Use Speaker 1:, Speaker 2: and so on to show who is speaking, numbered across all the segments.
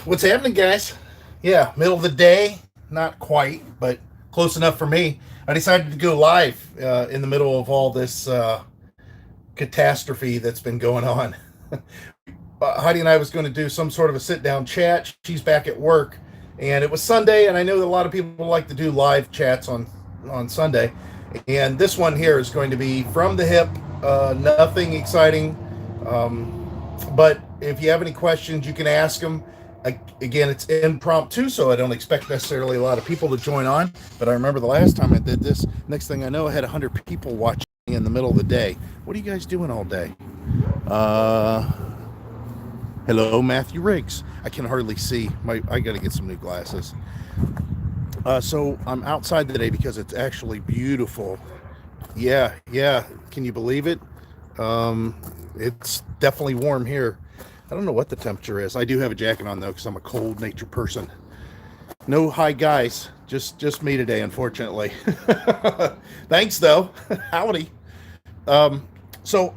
Speaker 1: What's happening, guys? Yeah, middle of the day, not quite, but close enough for me. I decided to go live in the middle of all this catastrophe that's been going on. Heidi and I was going to do some sort of a sit down chat. She's back at work, and it was Sunday, and I know that a lot of people like to do live chats on Sunday. And this one here is going to be from the hip, nothing exciting. But if you have any questions, you can ask them. Again, it's impromptu, so I don't expect necessarily a lot of people to join on. But I remember the last time I did this, next thing I know, I had 100 people watching in the middle of the day. What are you guys doing all day? Hello, Matthew Riggs. I can hardly see. I got to get some new glasses. So I'm outside today because it's actually beautiful. Yeah. Can you believe it? It's definitely warm here. I don't know what the temperature is. I do have a jacket on though because I'm a cold nature person. No hi guys, just me today, unfortunately. Thanks though. Howdy. So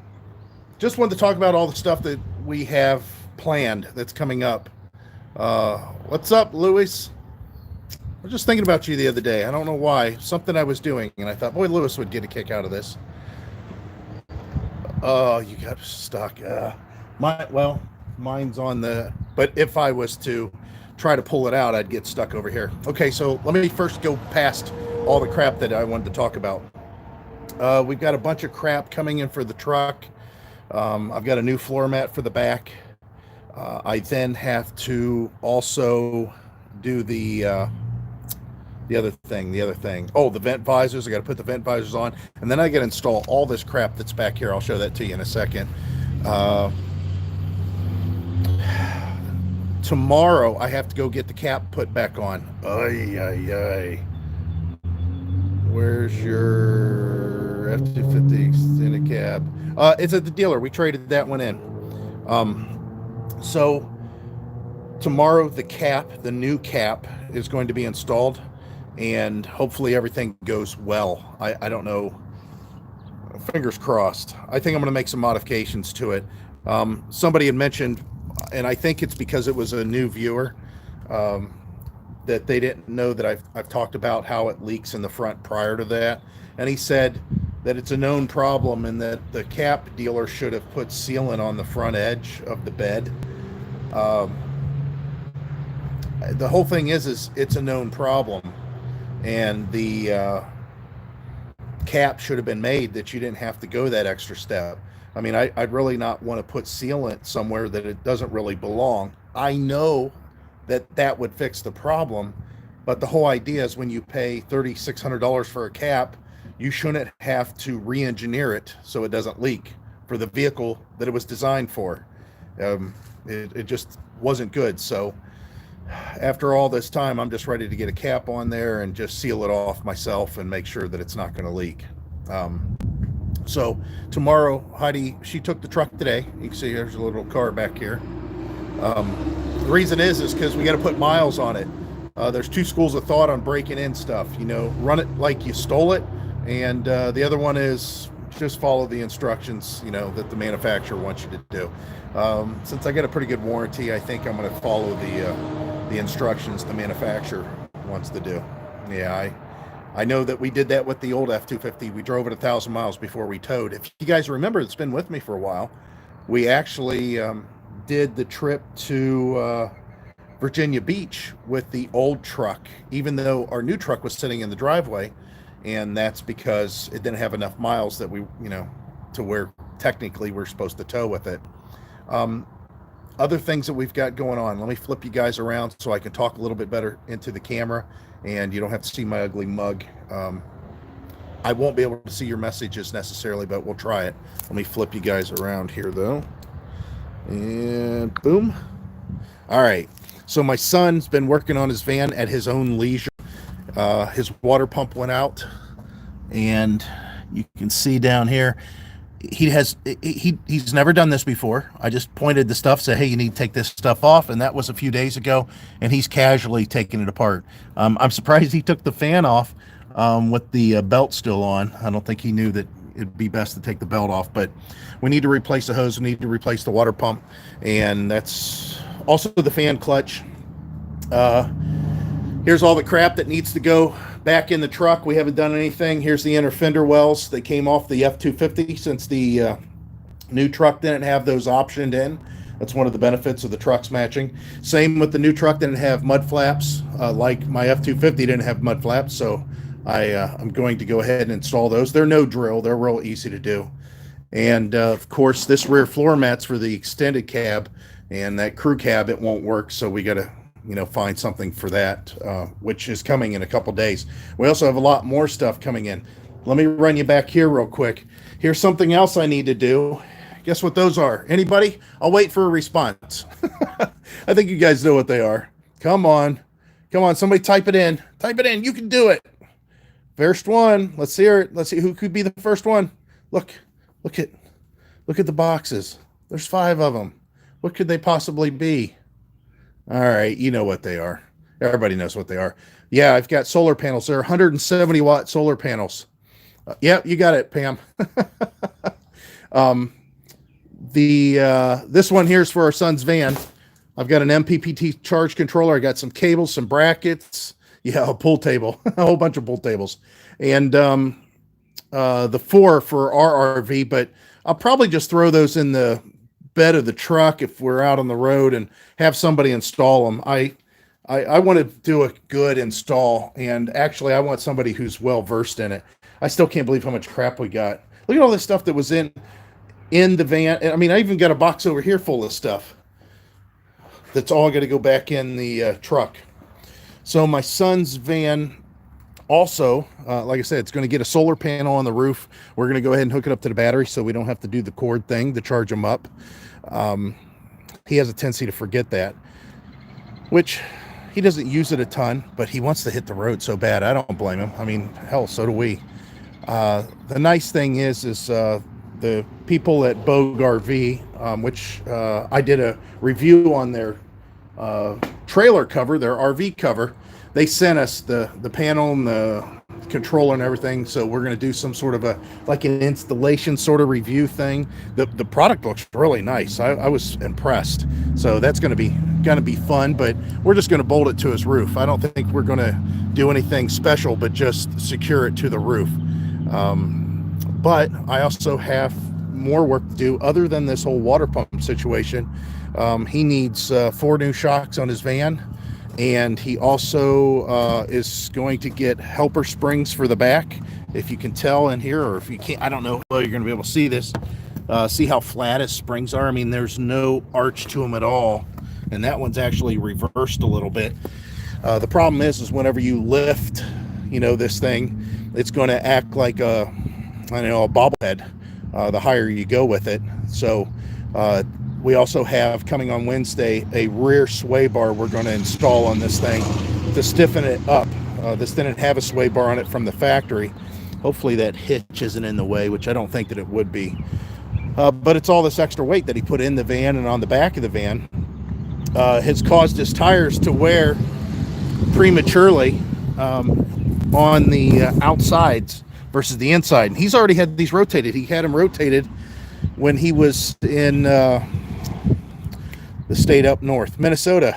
Speaker 1: just wanted to talk about all the stuff that we have planned that's coming up. What's up, Louis? I was just thinking about you the other day. I don't know why. Something I was doing, and I thought, boy, Louis would get a kick out of this. Oh, you got stuck. Mine's on the... But if I was to try to pull it out, I'd get stuck over here. Okay, so let me first go past all the crap that I wanted to talk about. We've got a bunch of crap coming in for the truck. I've got a new floor mat for the back. I then have to also do the other thing. Oh, the vent visors. I got to put the vent visors on, and then I got to install all this crap that's back here. I'll show that to you in a second. Tomorrow, I have to go get the cap put back on. Ay. Where's your F-250 extended cab? It's at the dealer. We traded that one in. So tomorrow, the new cap, is going to be installed, and hopefully everything goes well. I don't know. Fingers crossed. I think I'm going to make some modifications to it. Somebody had mentioned, and I think it's because it was a new viewer, that they didn't know that I've talked about how it leaks in the front prior to that. And he said that it's a known problem and that the cap dealer should have put sealant on the front edge of the bed. The whole thing is it's a known problem, and the cap should have been made that you didn't have to go that extra step. I mean, I'd really not want to put sealant somewhere that it doesn't really belong. I know that would fix the problem, but the whole idea is when you pay $3,600 for a cap, you shouldn't have to re-engineer it so it doesn't leak for the vehicle that it was designed for. It just wasn't good. So after all this time, I'm just ready to get a cap on there and just seal it off myself and make sure that it's not going to leak. So tomorrow, Heidi, she took the truck today. You can see there's a little car back here. The reason is because we got to put miles on it. There's two schools of thought on breaking in stuff. Run it like you stole it, and the other one is just follow the instructions, that the manufacturer wants you to do. Since I got a pretty good warranty, I think I'm going to follow the instructions the manufacturer wants to do. Yeah, I know that we did that with the old F-250. We drove it 1,000 miles before we towed. If you guys remember, it's been with me for a while. We actually did the trip to Virginia Beach with the old truck, even though our new truck was sitting in the driveway, and that's because it didn't have enough miles that we, to where technically we're supposed to tow with it. Other things that we've got going on. Let me flip you guys around so I can talk a little bit better into the camera, and you don't have to see my ugly mug. I won't be able to see your messages necessarily, but we'll try it. Let me flip you guys around here, though. And boom. All right. So my son's been working on his van at his own leisure. His water pump went out, and you can see down here, he's never done this before. I just pointed the stuff, said, hey, you need to take this stuff off, and that was a few days ago, and he's casually taking it apart. I'm surprised he took the fan off with the belt still on. I don't think he knew that it'd be best to take the belt off, but we need to replace the hose, we need to replace the water pump, and that's Also the fan clutch. Here's all the crap that needs to go back in the truck. We haven't done anything. Here's the inner fender wells. They came off the F-250 since the new truck didn't have those optioned in. That's one of the benefits of the trucks matching. Same with the new truck, didn't have mud flaps. Like my F-250 didn't have mud flaps, so I'm going to go ahead and install those. They're no drill. They're real easy to do. And of course, this rear floor mat's for the extended cab, and that crew cab, it won't work, so we got to find something for that, which is coming in a couple days. We also have a lot more stuff coming in. Let me run you back here real quick. Here's something else I need to do. Guess what those are? Anybody? I'll wait for a response. I think you guys know what they are. Come on. Come on, somebody type it in. Type it in. You can do it. First one. Let's hear it. Let's see who could be the first one. Look at the boxes. There's 5 of them. What could they possibly be? All right, you know what they are. Everybody knows what they are. Yeah, I've got solar panels. They're 170 watt solar panels. Yeah, you got it, Pam. This one here is for our son's van. I've got an MPPT charge controller. I got some cables, some brackets. Yeah, a pool table, a whole bunch of pool tables, and the 4 for our RV. But I'll probably just throw those in the bed of the truck if we're out on the road and have somebody install them. I want to do a good install, and actually I want somebody who's well versed in it. I still can't believe how much crap we got. Look at all this stuff that was in the van. I mean, I even got a box over here full of stuff that's all going to go back in the truck. So my son's van also, like I said, it's going to get a solar panel on the roof. We're going to go ahead and hook it up to the battery so we don't have to do the cord thing to charge them up. He has a tendency to forget that, which he doesn't use it a ton, but he wants to hit the road so bad. I don't blame him. I mean, hell, so do we. The nice thing is the people at Bogue RV, which I did a review on their trailer cover, their RV cover. They sent us the panel and the controller and everything, so we're going to do some sort of an installation sort of review thing. The product looks really nice. I was impressed. So that's going to be fun, but we're just going to bolt it to his roof. I don't think we're going to do anything special, but just secure it to the roof. But I also have more work to do other than this whole water pump situation. He needs 4 new shocks on his van. And he also is going to get helper springs for the back. If you can tell in here, or if you can't, I don't know, well, you're going to be able to see this. See how flat his springs are? I mean, there's no arch to them at all. And that one's actually reversed a little bit. The problem is whenever you lift, this thing, it's going to act like a bobblehead, the higher you go with it. So, we also have coming on Wednesday a rear sway bar we're going to install on this thing to stiffen it up. This didn't have a sway bar on it from the factory. Hopefully that hitch isn't in the way, which I don't think that it would be. But it's all this extra weight that he put in the van and on the back of the van has caused his tires to wear prematurely on the outsides versus the inside. And he's already had these rotated. He had them rotated when he was in the state up north, Minnesota.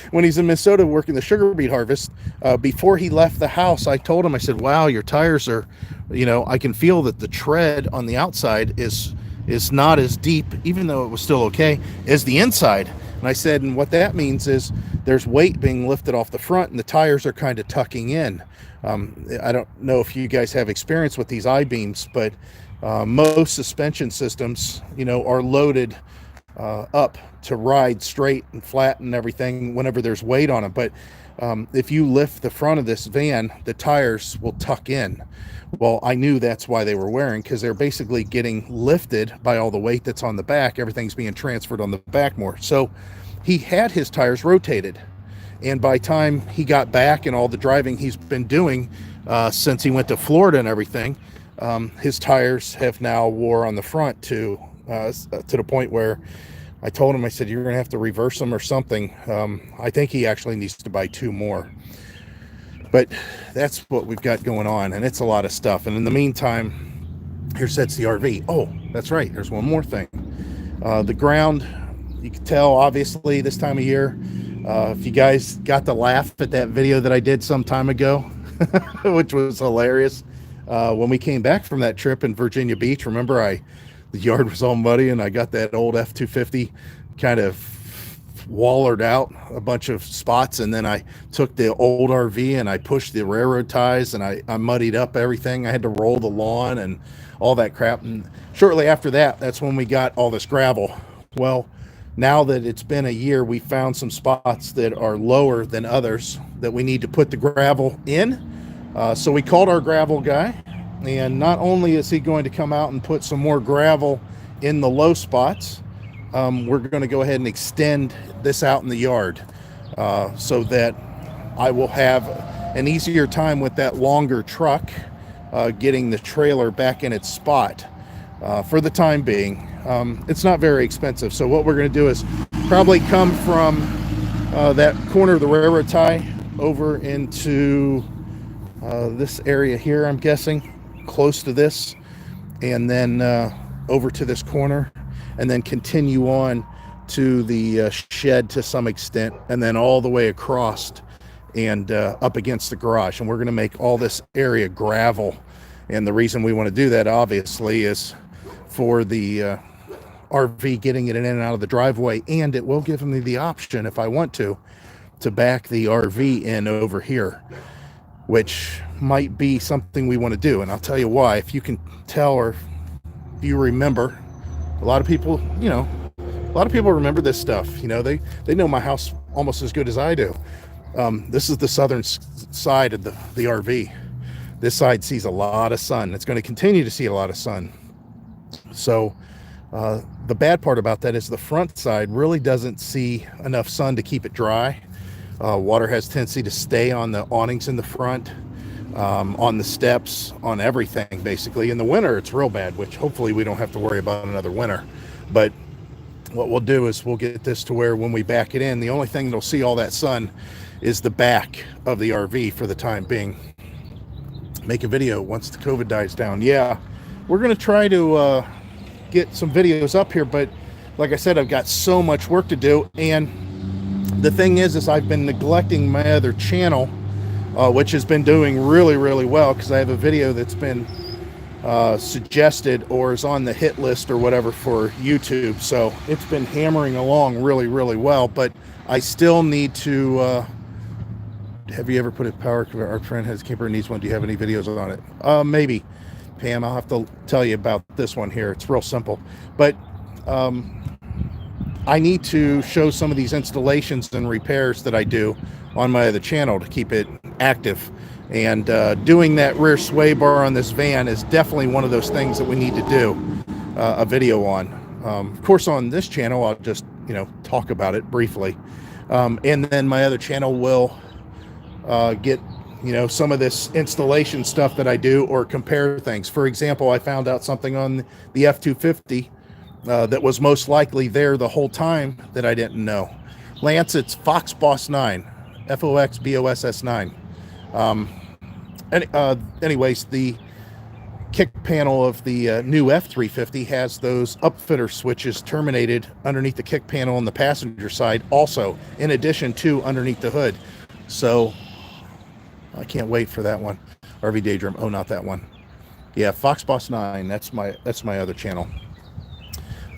Speaker 1: When he's in Minnesota working the sugar beet harvest, before he left the house, I told him, I said, wow, your tires are, I can feel that the tread on the outside is not as deep, even though it was still okay, as the inside. And I said, and what that means is there's weight being lifted off the front and the tires are kind of tucking in. I don't know if you guys have experience with these I-beams, but most suspension systems, are loaded up to ride straight and flat and everything whenever there's weight on them. But if you lift the front of this van, the tires will tuck in. Well, I knew that's why they were wearing, because they're basically getting lifted by all the weight that's on the back. Everything's being transferred on the back more. So he had his tires rotated. And by time he got back and all the driving he's been doing since he went to Florida and everything, his tires have now wore on the front to the point where I told him, I said, you're going to have to reverse them or something. I think he actually needs to buy 2 more. But that's what we've got going on, and it's a lot of stuff. And in the meantime, here sits the RV. Oh, that's right. There's one more thing. The ground You can tell, obviously, this time of year. If you guys got to laugh at that video that I did some time ago, which was hilarious. When we came back from that trip in Virginia Beach, remember the yard was all muddy and I got that old F-250 kind of wallered out a bunch of spots, and then I took the old RV and I pushed the railroad ties and I muddied up everything. I had to roll the lawn and all that crap. And shortly after that, that's when we got all this gravel. Well, now that it's been a year, we found some spots that are lower than others that we need to put the gravel in. So we called our gravel guy, and not only is he going to come out and put some more gravel in the low spots, we're going to go ahead and extend this out in the yard so that I will have an easier time with that longer truck getting the trailer back in its spot for the time being. It's not very expensive. So what we're going to do is probably come from that corner of the railroad tie over into this area here, I'm guessing, close to this, and then over to this corner, and then continue on to the shed to some extent, and then all the way across and up against the garage. And we're going to make all this area gravel. And the reason we want to do that, obviously, is for the RV getting it in and out of the driveway, and it will give me the option, if I want to back the RV in over here, which might be something we want to do. And I'll tell you why. If you can tell, or if you remember, a lot of people remember this stuff. They know my house almost as good as I do. This is the southern side of the RV. This side sees a lot of sun. It's going to continue to see a lot of sun. So the bad part about that is the front side really doesn't see enough sun to keep it dry. Water has tendency to stay on the awnings in the front, on the steps, on everything, basically. In the winter, it's real bad, which hopefully we don't have to worry about another winter. But what we'll do is we'll get this to where when we back it in, the only thing that'll see all that sun is the back of the RV for the time being. Make a video once the COVID dies down. Yeah, we're going to try to get some videos up here, but like I said, I've got so much work to do. And the thing is I've been neglecting my other channel, which has been doing really, really well, because I have a video that's been suggested or is on the hit list or whatever for YouTube. So it's been hammering along really, really well, but I still need to have you ever put a our friend has a camper, needs one. Do you have any videos on it? Maybe, Pam, I'll have to tell you about this one here. It's real simple, but I need to show some of these installations and repairs that I do on my other channel to keep it active. And doing that rear sway bar on this van is definitely one of those things that we need to do a video on. Of course, on this channel, I'll just, talk about it briefly. And then my other channel will get, some of this installation stuff that I do, or compare things. For example, I found out something on the F-250 that was most likely there the whole time that I didn't know. Lance, it's Fox Boss 9, FOXBOSS 9. Anyways, the kick panel of the new F-350 has those upfitter switches terminated underneath the kick panel on the passenger side, also in addition to underneath the hood. So I can't wait for that one. RVDaydream. Oh, not that one. Yeah, Fox Boss 9. That's my other channel.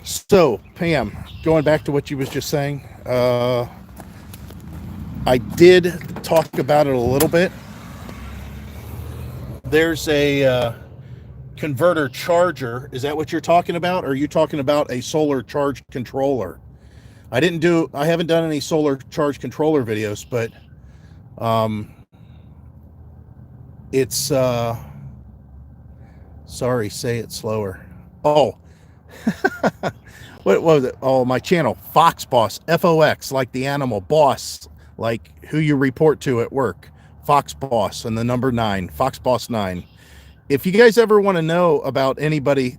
Speaker 1: So, Pam, going back to what you was just saying, I did talk about it a little bit. There's a converter charger. Is that what you're talking about? Or are you talking about a solar charge controller? I haven't done any solar charge controller videos, but it's sorry, say it slower. Oh. What was it? Oh, my channel, Fox Boss, FOX, like the animal, boss, like who you report to at work. Fox Boss and the number 9, Fox Boss 9. If you guys ever want to know about anybody,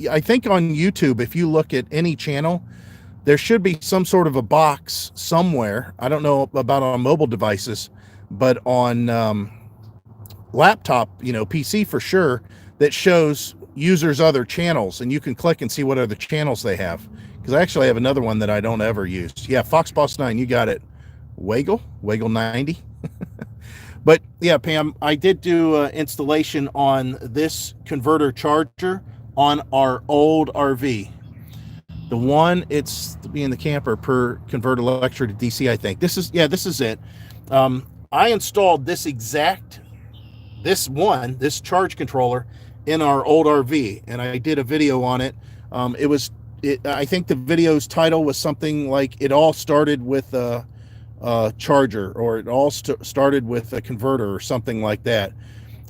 Speaker 1: I think on YouTube, if you look at any channel, there should be some sort of a box somewhere. I don't know about on mobile devices, but on laptop, PC for sure, that shows users' other channels, and you can click and see what other channels they have. because I actually have another one that I don't ever use. Yeah, Foxboss 9, you got it. Waggle 90. But yeah, Pam, I did do installation on this converter charger on our old RV. The one, it's being the camper per convert electric to DC, I think. This is it. I installed this charge controller in our old RV, and I did a video on it. I think the video's title was something like, it all started with a charger, or it all started with a converter or something like that.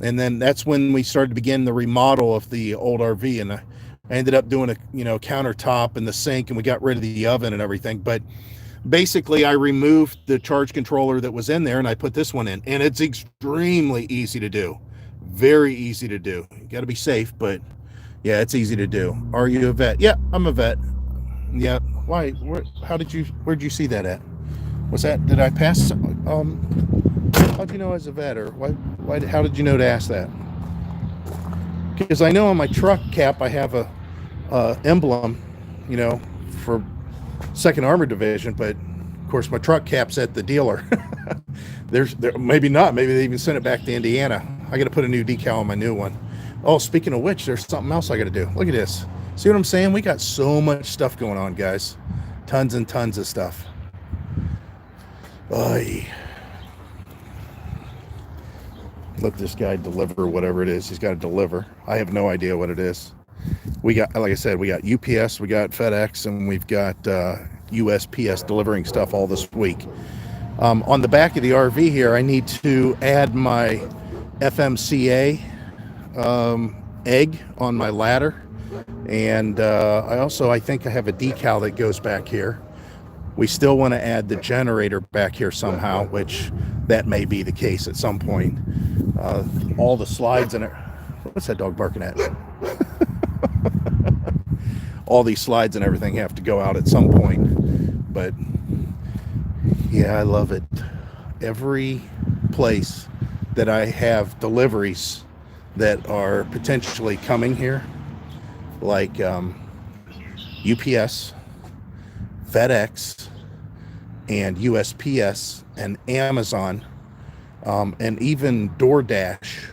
Speaker 1: And then that's when we started to begin the remodel of the old RV, and I ended up doing a countertop and the sink, and we got rid of the oven and everything. But basically I removed the charge controller that was in there, and I put this one in, and it's extremely easy to do. Very easy to do. You got to be safe, but yeah, it's easy to do. Are you a vet? Yeah, I'm a vet. Yeah. Why? Where'd you see that at? Was that, did I pass? How'd you know I was a vet, or why? How did you know to ask that? Because I know on my truck cap I have a emblem, for 2nd Armored Division, but of course my truck cap's at the dealer. Maybe not. Maybe they even sent it back to Indiana. I got to put a new decal on my new one. Oh, speaking of which, there's something else I got to do. Look at this. See what I'm saying? We got so much stuff going on, guys. Tons and tons of stuff. Oy. Let this guy deliver whatever it is he's got to deliver. I have no idea what it is. We got, like I said, we got UPS, we got FedEx, and we've got USPS delivering stuff all this week. On the back of the RV here, I need to add my FMCA egg on my ladder, and I think I have a decal that goes back here. We still want to add the generator back here somehow, which that may be the case at some point. All the slides in it. What's that dog barking at? All these slides and everything have to go out at some point. But yeah, I love it. Every place that I have deliveries that are potentially coming here, like UPS, FedEx, and USPS, and Amazon, and even DoorDash,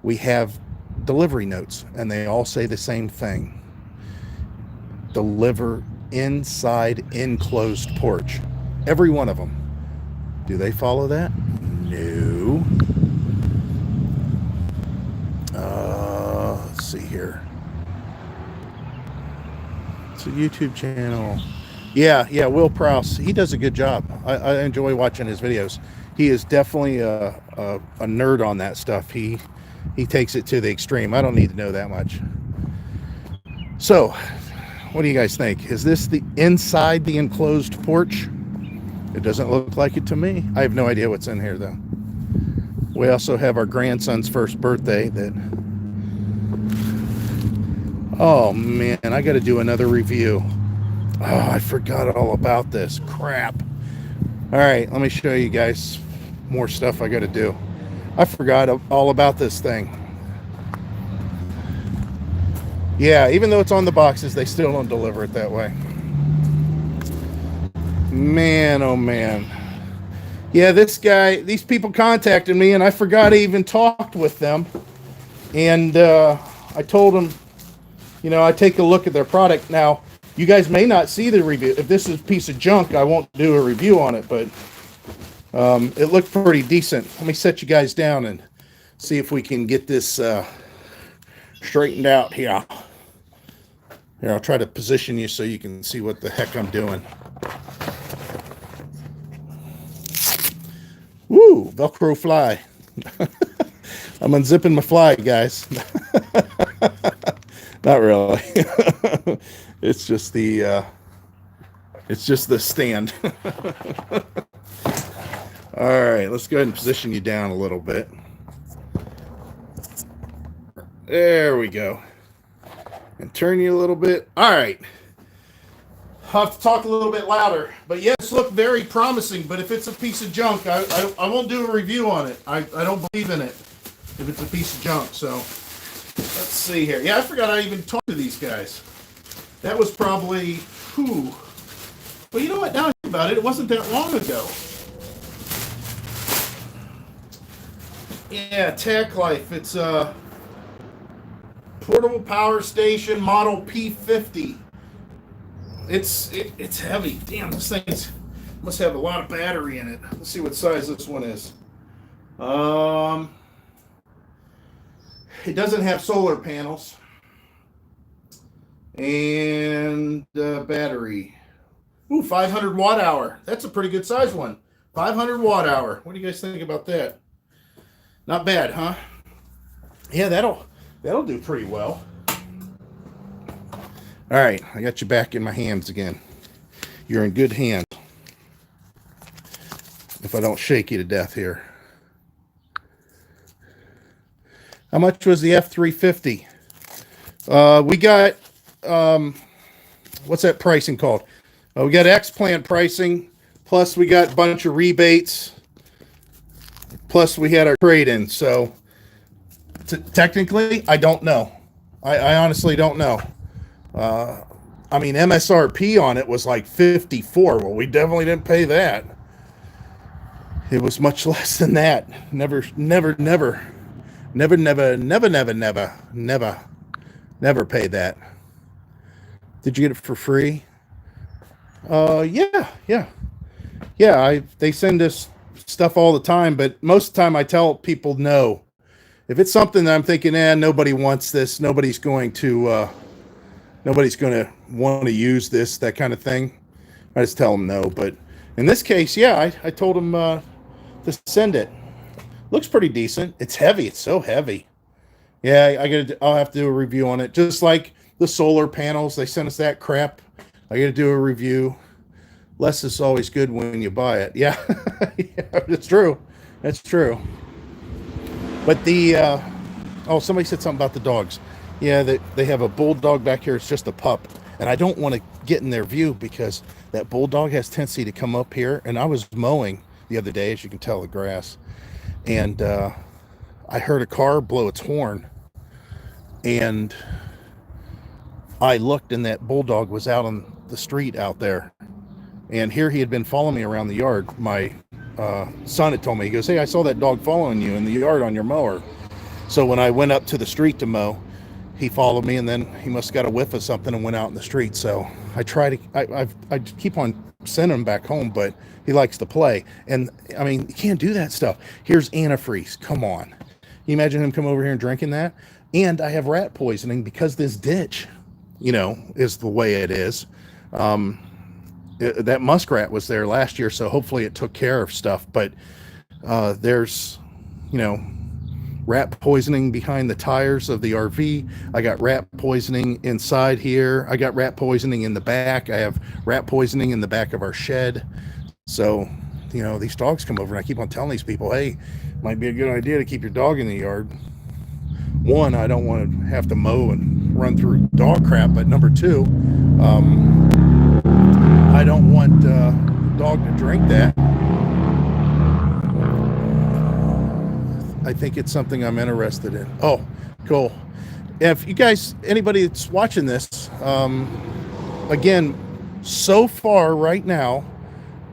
Speaker 1: we have delivery notes, and they all say the same thing: deliver inside enclosed porch. Every one of them. Do they follow that? No. Let's see here. It's a YouTube channel. Yeah, Will Prowse. He does a good job. I enjoy watching his videos. He is definitely a nerd on that stuff. He takes it to the extreme. I don't need to know that much. So, what do you guys think? Is this the inside the enclosed porch? It doesn't look like it to me. I have no idea what's in here, though. We also have our grandson's first birthday that... Oh, man, I got to do another review. Oh, I forgot all about this. Crap. All right, let me show you guys more stuff I got to do. I forgot all about this thing. Yeah, even though it's on the boxes, they still don't deliver it that way. Man, oh man. Yeah, these people contacted me, and I forgot I even talked with them. And I told them, I take a look at their product. Now, you guys may not see the review. If this is a piece of junk, I won't do a review on it, but it looked pretty decent. Let me set you guys down and see if we can get this straightened out here. Here, I'll try to position you so you can see what the heck I'm doing. Woo, Velcro fly. I'm unzipping my fly, guys. Not really. It's just the stand. All right, let's go ahead and position you down a little bit. There we go. And turn you a little bit. All right. I'll have to talk a little bit louder. But yes, look very promising. But if it's a piece of junk, I won't do a review on it. I don't believe in it if it's a piece of junk. So let's see here. Yeah, I forgot I even talked to these guys. That was probably Whew. Well, you know what? Now I think about it, it wasn't that long ago. Yeah, Tech Life. It's a portable power station, model P50. It's heavy. Damn, this thing must have a lot of battery in it. Let's see what size this one is. It doesn't have solar panels. And battery. Ooh, 500 watt hour. That's a pretty good size one. 500 watt hour. What do you guys think about that? Not bad, huh? Yeah, that'll do pretty well. All right, I got you back in my hands again. You're in good hands. If I don't shake you to death here. How much was the F350? We got, what's that pricing called? We got X-Plant pricing, plus we got a bunch of rebates, plus we had our trade-in. So, technically, I don't know. I honestly don't know. I mean, MSRP on it was like 54. Well, we definitely didn't pay that. It was much less than that. Never pay that. Did you get it for free? Yeah. They send us stuff all the time, but most of the time I tell people no. If it's something that I'm thinking, nobody wants this, nobody's going to want to use this, that kind of thing, I just tell them no. But in this case, yeah, I told them to send it. Looks pretty decent. It's heavy. It's so heavy. Yeah, I'll have to do a review on it. Just like the solar panels, they sent us that crap. I got to do a review. Less is always good when you buy it. Yeah, yeah, it's true. That's true. But somebody said something about the dogs. Yeah, they have a bulldog back here. It's just a pup. And I don't want to get in their view because that bulldog has tendency to come up here. And I was mowing the other day, as you can tell, the grass. And I heard a car blow its horn. And I looked, and that bulldog was out on the street out there. And here he had been following me around the yard. My son had told me, he goes, "Hey, I saw that dog following you in the yard on your mower." So when I went up to the street to mow, he followed me, and then he must have got a whiff of something and went out in the street. So I keep on sending him back home, but he likes to play. And I mean, you can't do that stuff. Here's antifreeze. Come on. You imagine him come over here and drinking that? And I have rat poisoning because this ditch, is the way it is. That muskrat was there last year, so hopefully it took care of stuff. But there's, rat poisoning behind the tires of the RV. I got rat poisoning inside here. I got rat poisoning in the back. I have rat poisoning in the back of our shed. So, these dogs come over, and I keep on telling these people, hey, might be a good idea to keep your dog in the yard. One, I don't want to have to mow and run through dog crap, but number two, I don't want the dog to drink that. I think it's something I'm interested in. Oh, cool. If you guys, anybody that's watching this, again, so far right now,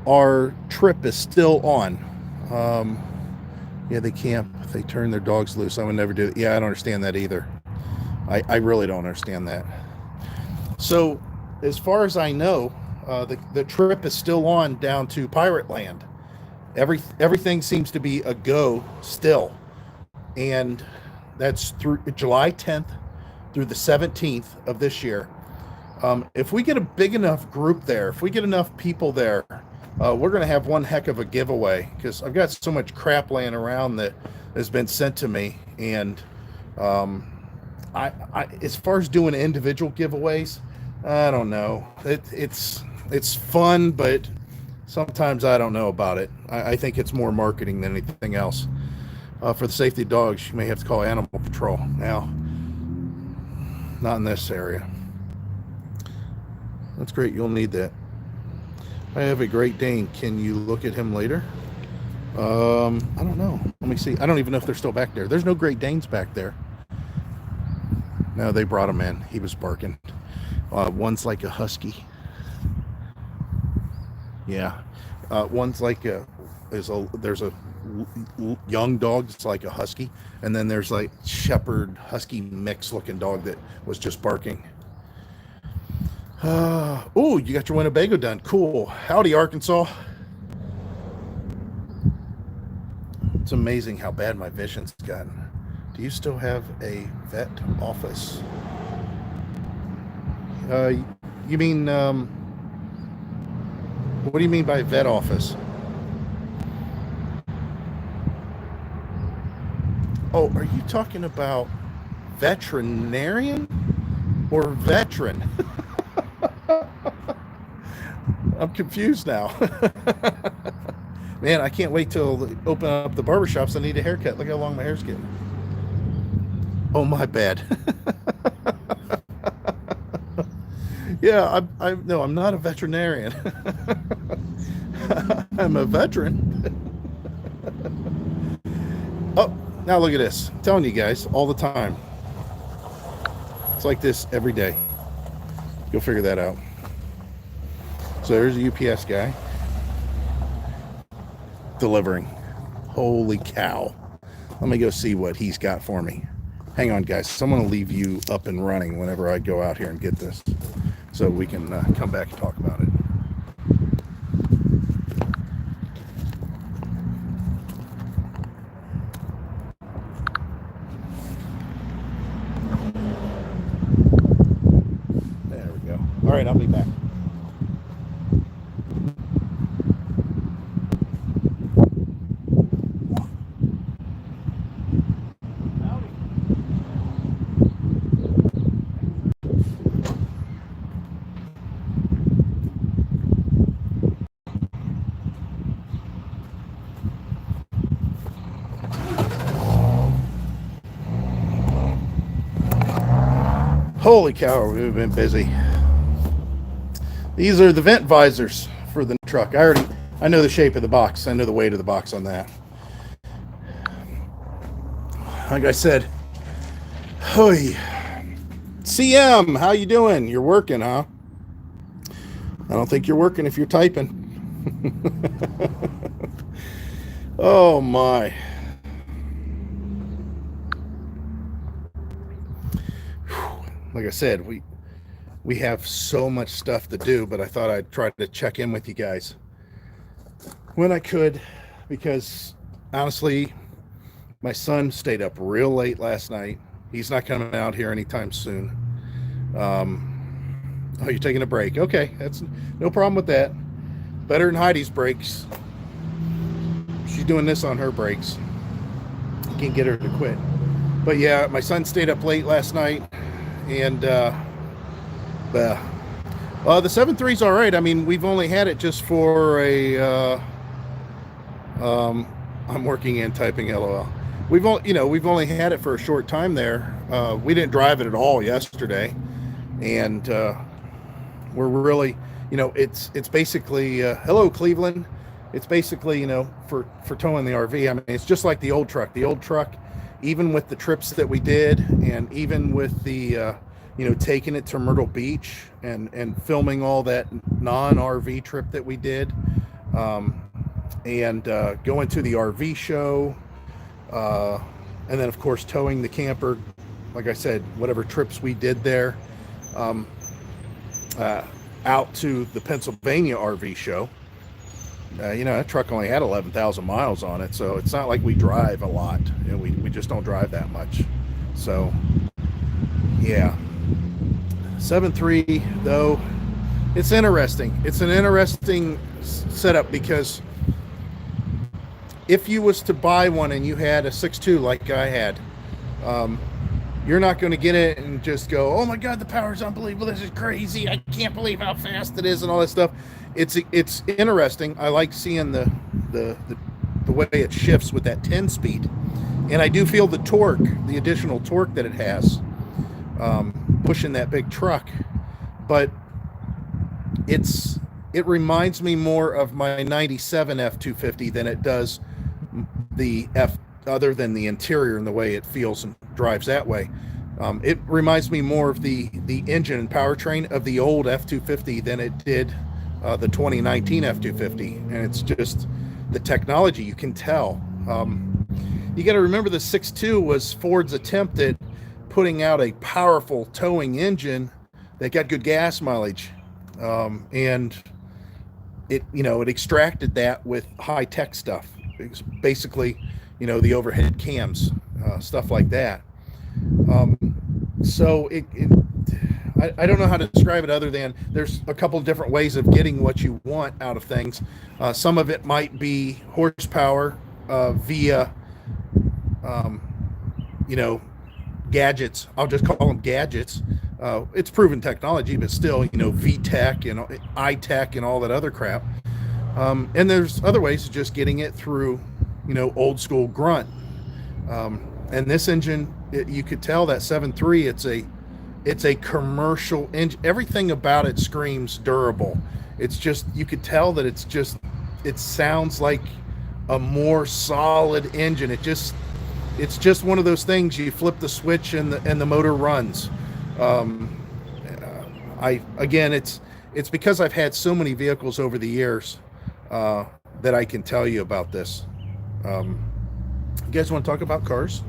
Speaker 1: our trip is still on. Yeah, they camp. They turn their dogs loose. I would never do it. Yeah, I don't understand that either. I really don't understand that. So, as far as I know, the trip is still on down to Pirate Land. Everything seems to be a go still. And that's through July 10th through the 17th of this year. If we get a big enough group there, if we get enough people there, we're going to have one heck of a giveaway, because I've got so much crap laying around that has been sent to me. And I as far as doing individual giveaways, I don't know. It's fun, but sometimes I don't know about it. I think it's more marketing than anything else. For the safety of dogs, you may have to call Animal Patrol. Now, not in this area. That's great. You'll need that. I have a Great Dane. Can you look at him later? I don't know. Let me see. I don't even know if they're still back there. There's no Great Danes back there. No, they brought him in. He was barking. One's like a husky. Yeah. One's like there's a young dog that's like a husky, and then there's like shepherd husky mix looking dog that was just barking. Oh, you got your Winnebago done. Cool. Howdy, Arkansas. It's amazing how bad my vision's gotten. Do you still have a vet office? You mean, what do you mean by vet office? Oh, are you talking about veterinarian or veteran? I'm confused now. Man, I can't wait till they open up the barbershops. I need a haircut. Look how long my hair's getting. Oh, my bad. Yeah, no, I'm not a veterinarian. I'm a veteran. Oh, now look at this. I'm telling you guys all the time. It's like this every day. Go figure that out. So there's a UPS guy delivering. Holy cow. Let me go see what he's got for me. Hang on, guys. I'm going to leave you up and running whenever I go out here and get this, so we can come back and talk about it. There we go. All right, I'll be back. Holy cow, we've been busy. These are the vent visors for the truck. I know the shape of the box. I know the weight of the box on that. Like I said, hoy. CM, how you doing? You're working, huh? I don't think you're working if you're typing. Oh my. Like I said, we have so much stuff to do, but I thought I'd try to check in with you guys when I could, because honestly, my son stayed up real late last night. He's not coming out here anytime soon. Oh, you're taking a break. Okay, that's no problem with that. Better than Heidi's breaks. She's doing this on her breaks. You can't get her to quit. But yeah, my son stayed up late last night. And the 7.3's all right. I mean, we've only had it just for a I'm working and typing LOL. We've only had it for a short time there. We didn't drive it at all yesterday, and we're really, it's basically hello Cleveland. It's basically, for towing the RV. I mean, it's just like the old truck. The old truck, even with the trips that we did, and even with the, taking it to Myrtle Beach and filming all that non-RV trip that we did, and going to the RV show, and then, of course, towing the camper, like I said, whatever trips we did there, out to the Pennsylvania RV show. That truck only had 11,000 miles on it, so it's not like we drive a lot. We just don't drive that much. So, yeah. 7.3, though, it's interesting. It's an interesting setup, because if you was to buy one and you had a 6.2 like I had, you're not going to get it and just go, oh my God, the power's unbelievable. This is crazy. I can't believe how fast it is and all that stuff. It's interesting. I like seeing the way it shifts with that 10 speed. And I do feel the torque, the additional torque that it has, pushing that big truck. But it reminds me more of my 97 F-250 than it does the F, other than the interior and the way it feels and drives that way. It reminds me more of the engine and powertrain of the old F-250 than it did the 2019 F-250, and it's just the technology. You can tell. You got to remember the 6.2 was Ford's attempt at putting out a powerful towing engine that got good gas mileage, and it extracted that with high tech stuff. It's basically, the overhead cams, stuff like that. So I don't know how to describe it other than there's a couple of different ways of getting what you want out of things. Some of it might be horsepower via, gadgets. I'll just call them gadgets. It's proven technology, but still, VTech and iTech and all that other crap. And there's other ways of just getting it through, old school grunt. And this engine, you could tell that 7.3, it's a commercial engine. Everything about it screams durable. It's just, you could tell that it sounds like a more solid engine. It's just one of those things, you flip the switch and the motor runs. It's because I've had so many vehicles over the years that I can tell you about this. You guys want to talk about cars?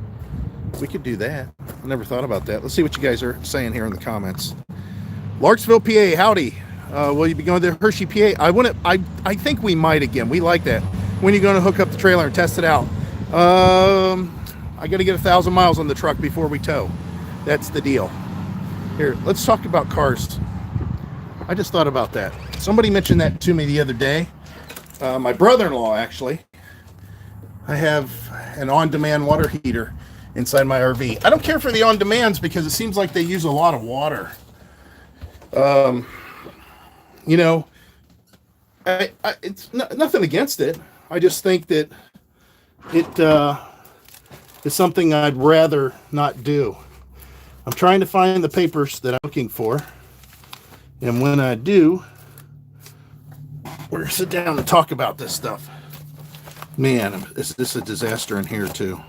Speaker 1: We could do that. I never thought about that. Let's see what you guys are saying here in the comments. Larksville, PA, howdy. Will you be going to Hershey, PA? I think we might again. We like that. When are you going to hook up the trailer and test it out? I got to get 1,000 miles on the truck before we tow. That's the deal. Here, let's talk about cars. I just thought about that. Somebody mentioned that to me the other day. My brother-in-law, actually. I have an on-demand water heater inside my RV. I don't care for the on-demands because it seems like they use a lot of water. It's nothing against it. I just think that it is something I'd rather not do. I'm trying to find the papers that I'm looking for. And when I do, we're going to sit down and talk about this stuff. Man, is this a disaster in here too.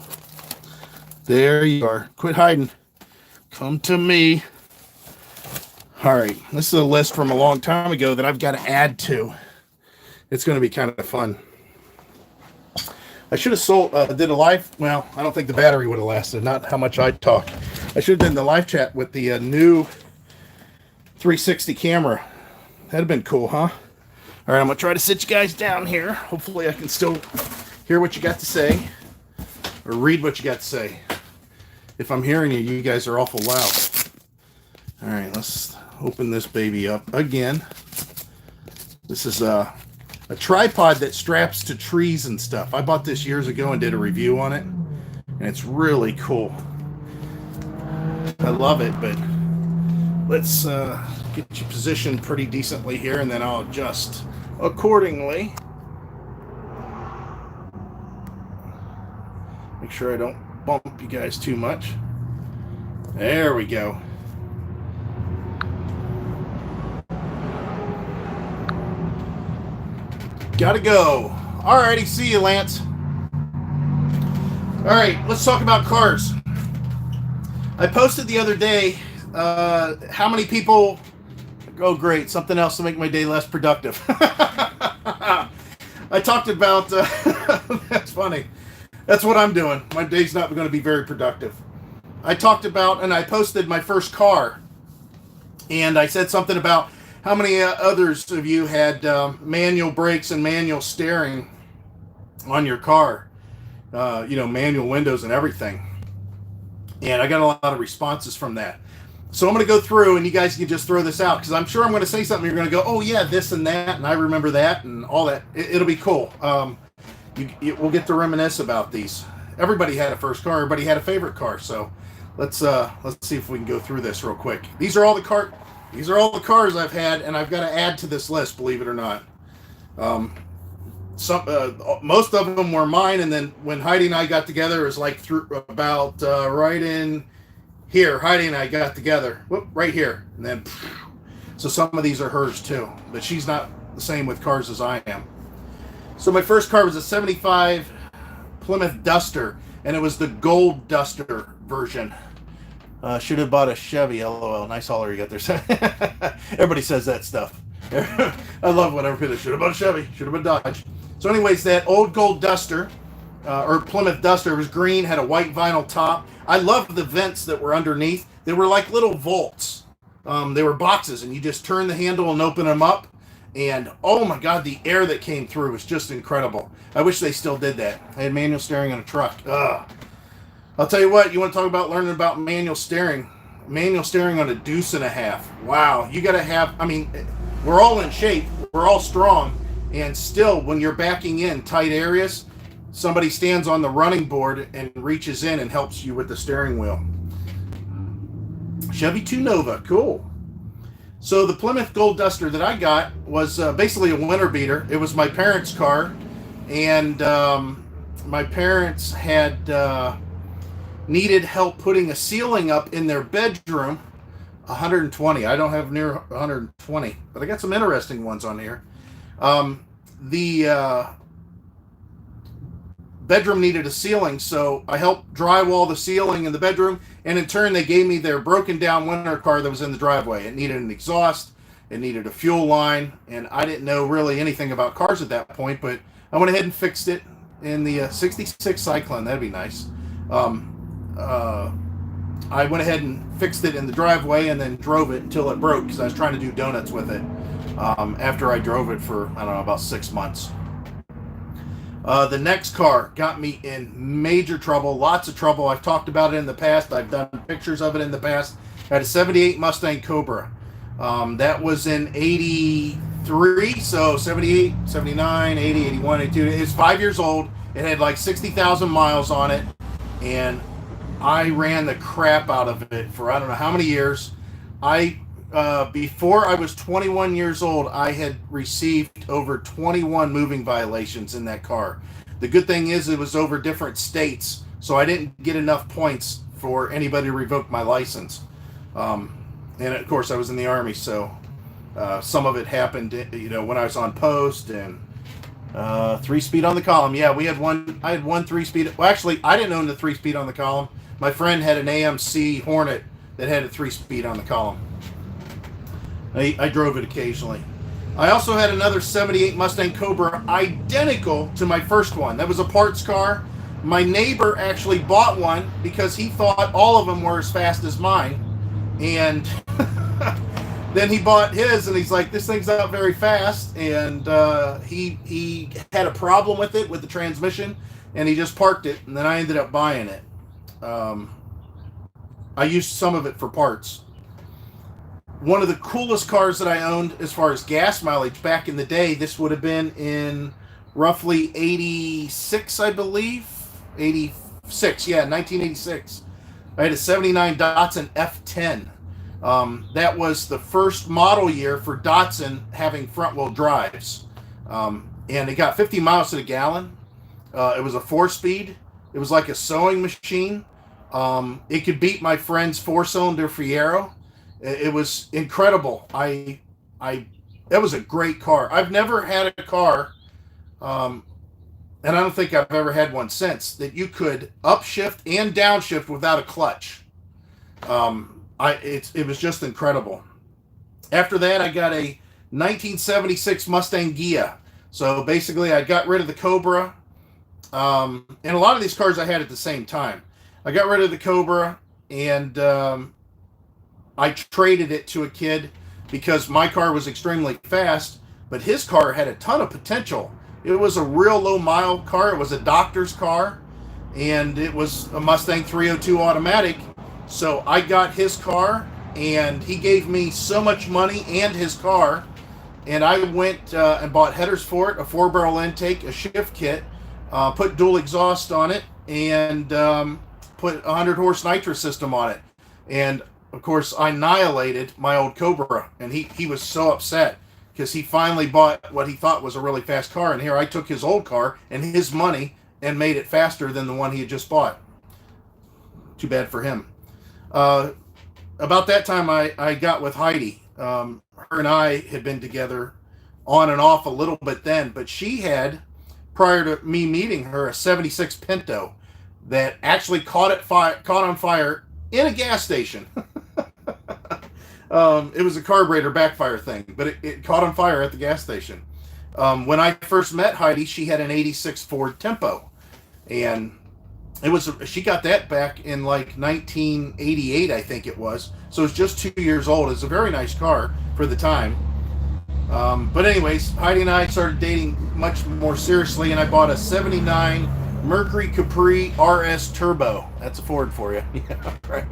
Speaker 1: There you are. Quit hiding. Come to me. All right. This is a list from a long time ago that I've got to add to. It's going to be kind of fun. I should have did a live. Well, I don't think the battery would have lasted. Not how much I talk. I should have done the live chat with the new 360 camera. That'd have been cool, huh? All right, I'm going to try to sit you guys down here. Hopefully I can still hear what you got to say or read what you got to say. If I'm hearing you, you guys are awful loud. All right, let's open this baby up again. This is a tripod that straps to trees and stuff. I bought this years ago and did a review on it, and it's really cool. I love it, but let's get you positioned pretty decently here, and then I'll adjust accordingly. Make sure I don't bump you guys too much. There we go. Gotta go. Alrighty, see you, Lance. Alright, let's talk about cars. I posted the other day how many people... Oh, great, something else to make my day less productive. I talked about... that's funny. That's what I'm doing. My day's not going to be very productive. I talked about, and I posted my first car, and I said something about how many others of you had manual brakes and manual steering on your car, manual windows and everything. And I got a lot of responses from that. So I'm going to go through, and you guys can just throw this out, because I'm sure I'm going to say something. You're going to go, oh, yeah, this and that, and I remember that, and all that. It'll be cool. We'll get to reminisce about these. Everybody had a first car. Everybody had a favorite car. So let's see if we can go through this real quick. These are all the cars I've had, and I've got to add to this list, believe it or not. Most of them were mine, and then when Heidi and I got together, it was like right in here. Heidi and I got together, right here, and then so some of these are hers too, but she's not the same with cars as I am. So my first car was a 75 Plymouth Duster, and it was the Gold Duster version. Should have bought a Chevy, LOL. Nice hauler you got there. Everybody says that stuff. I love whenever people should have been Chevy, should have been Dodge. So anyways, that old gold Duster, or Plymouth Duster, was green, had a white vinyl top. I loved the vents that were underneath. They were like little vaults. They were boxes, and you just turn the handle and open them up. And oh my God, the air that came through was just incredible. I wish they still did that. I had manual steering on a truck. Ugh. I'll tell you what, you want to talk about learning about manual steering? Manual steering on a deuce and a half. Wow, you got to have, I mean, we're all in shape, we're all strong, and still when you're backing in tight areas, somebody stands on the running board and reaches in and helps you with the steering wheel. Chevy 2 Nova, cool. So the Plymouth Gold Duster that I got was basically a winter beater. It was my parents' car, and my parents had needed help putting a ceiling up in their bedroom. 120. I don't have near 120, but I got some interesting ones on here. The bedroom needed a ceiling, so I helped drywall the ceiling in the bedroom, and in turn they gave me their broken down winter car that was in the driveway. It needed an exhaust, it needed a fuel line, and I didn't know really anything about cars at that point, but I went ahead and fixed it in the 66 Cyclone. That'd be nice. I went ahead and fixed it in the driveway and then drove it until it broke because I was trying to do donuts with it after I drove it for, I don't know, about 6 months. The next car got me in major trouble, lots of trouble. I've talked about it in the past. I've done pictures of it in the past. I had a 78 Mustang Cobra. That was in 83, so 78, 79, 80, 81, 82. It's 5 years old. It had like 60,000 miles on it, and I ran the crap out of it for I don't know how many years. Before I was 21 years old, I had received over 21 moving violations in that car. The good thing is it was over different states, so I didn't get enough points for anybody to revoke my license. And of course, I was in the Army, so some of it happened, when I was on post. And 3-speed on the column. Yeah, I had one 3-speed. Well, actually, I didn't own the 3-speed on the column. My friend had an AMC Hornet that had a 3-speed on the column. I drove it occasionally. I also had another 78 Mustang Cobra identical to my first one. That was a parts car. My neighbor actually bought one because he thought all of them were as fast as mine. And then he bought his, and he's like, this thing's not very fast. And he had a problem with it, with the transmission, and he just parked it, and then I ended up buying it. I used some of it for parts. One of the coolest cars that I owned as far as gas mileage back in the day, this would have been in roughly 86, I believe. 86, yeah, 1986. I had a 79 Datsun F10. That was the first model year for Datsun having front-wheel drives. And it got 50 miles to the gallon. It was a 4-speed. It was like a sewing machine. It could beat my friend's 4-cylinder Fiero. It was incredible. It was a great car. I've never had a car, and I don't think I've ever had one since, that you could upshift and downshift without a clutch. It was just incredible. After that, I got a 1976 Mustang Ghia. So basically, I got rid of the Cobra, and a lot of these cars I had at the same time. I got rid of the Cobra, and I traded it to a kid because my car was extremely fast, but his car had a ton of potential. It was a real low mile car. It was a doctor's car, and it was a Mustang 302 automatic. So I got his car, and he gave me so much money and his car, and I went and bought headers for it, a 4-barrel intake, a shift kit, put dual exhaust on it, and put a 100-horse nitrous system on it. And of course, I annihilated my old Cobra, and he was so upset because he finally bought what he thought was a really fast car, and here I took his old car and his money and made it faster than the one he had just bought. Too bad for him. About that time, I got with Heidi. Her and I had been together on and off a little bit then, but she had, prior to me meeting her, a 76 Pinto that actually caught on fire in a gas station. It was a carburetor backfire thing, but it caught on fire at the gas station. When I first met Heidi, she had an 86 Ford Tempo, and she got that back in like 1988, I think it was. So it's just 2 years old. It's a very nice car for the time. But anyways, Heidi and I started dating much more seriously, and I bought a 79 Mercury Capri RS Turbo. That's a Ford for you. Yeah, right.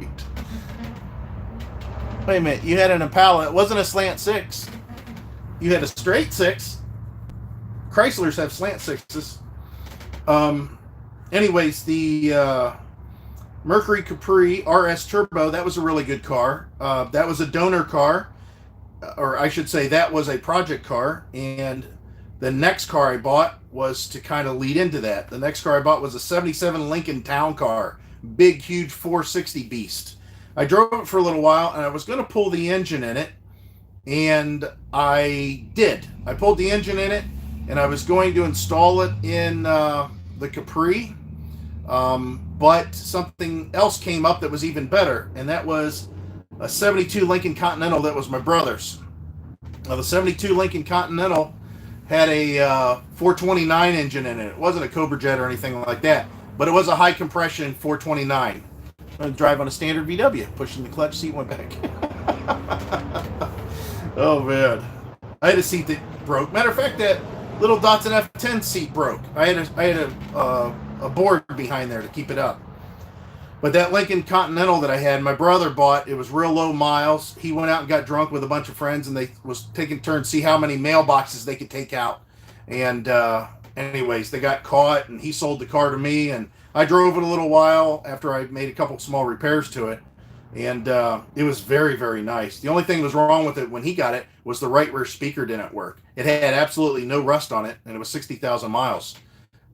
Speaker 1: Wait a minute, you had an Impala. It wasn't a slant six. You had a straight six. Chryslers have slant sixes. Anyways, the Mercury Capri RS Turbo, that was a really good car. That was a donor car, or I should say that was a project car, and the next car I bought was to kind of lead into that. The next car I bought was a 77 Lincoln Town Car, big, huge 460 beast. I drove it for a little while, and I was going to pull the engine in it, and I did. I pulled the engine in it, and I was going to install it in the Capri, but something else came up that was even better, and that was a 72 Lincoln Continental that was my brother's. Now, the 72 Lincoln Continental had a 429 engine in it. It wasn't a Cobra Jet or anything like that, but it was a high compression 429. I'm going to drive on a standard VW. Pushing the clutch, seat went back. Oh, man. I had a seat that broke. Matter of fact, that little Datsun F10 seat broke. I had a board behind there to keep it up. But that Lincoln Continental that I had, my brother bought. It was real low miles. He went out and got drunk with a bunch of friends, and they was taking turns to see how many mailboxes they could take out. And anyways, they got caught, and he sold the car to me, and I drove it a little while after I made a couple small repairs to it, and it was very, very nice. The only thing that was wrong with it when he got it was the right rear speaker didn't work. It had absolutely no rust on it, and it was 60,000 miles.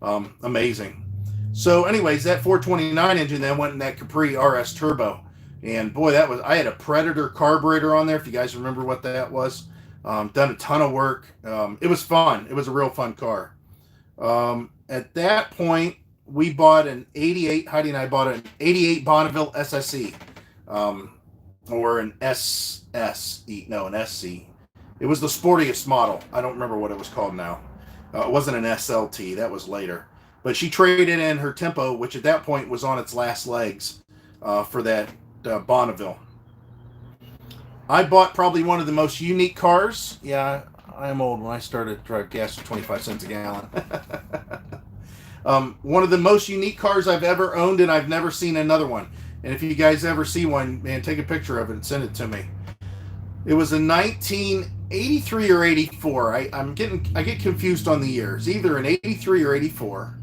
Speaker 1: Amazing. So anyways, that 429 engine then went in that Capri RS Turbo, and boy, I had a Predator carburetor on there, if you guys remember what that was. Done a ton of work. It was fun. It was a real fun car. At that point, we bought an 88, Heidi and I bought an 88 Bonneville SSE, or an SSE, no, an SC. It was the sportiest model. I don't remember what it was called now. It wasn't an SLT, that was later. But she traded in her Tempo, which at that point was on its last legs, for that Bonneville. I bought probably one of the most unique cars. Yeah, I'm old. When I started to drive gas for 25 cents a gallon. One of the most unique cars I've ever owned, and I've never seen another one. And if you guys ever see one, man, take a picture of it and send it to me. It was a 1983 or 84. I get confused on the years. Either an 83 or 84.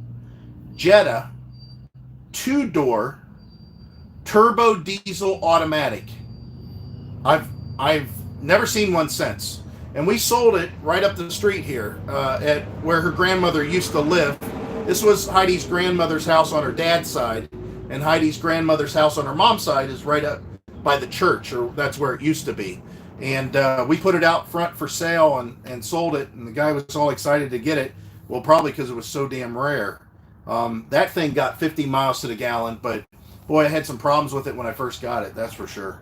Speaker 1: Jetta, 2-door, turbo diesel automatic. I've never seen one since. And we sold it right up the street here, at where her grandmother used to live. This was Heidi's grandmother's house on her dad's side, and Heidi's grandmother's house on her mom's side is right up by the church, or that's where it used to be. And we put it out front for sale and sold it, and the guy was all excited to get it. Well, probably because it was so damn rare. That thing got 50 miles to the gallon, but boy, I had some problems with it when I first got it, that's for sure.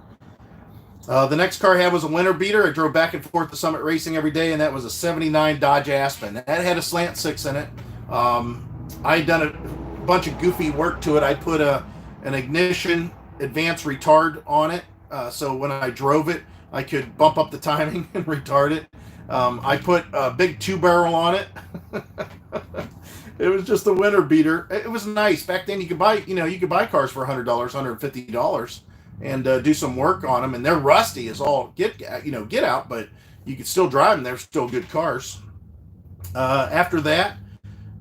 Speaker 1: The next car I had was a winter beater. I drove back and forth to Summit Racing every day, and that was a 79 Dodge Aspen. That had a slant six in it. I had done a bunch of goofy work to it. I put an ignition advanced retard on it, so when I drove it, I could bump up the timing and retard it. I put a big 2-barrel on it. It was just a winter beater. It was nice. Back then you could buy cars for $100, $150 and do some work on them, and they're rusty as all get out, but you could still drive them. They're still good cars. After that,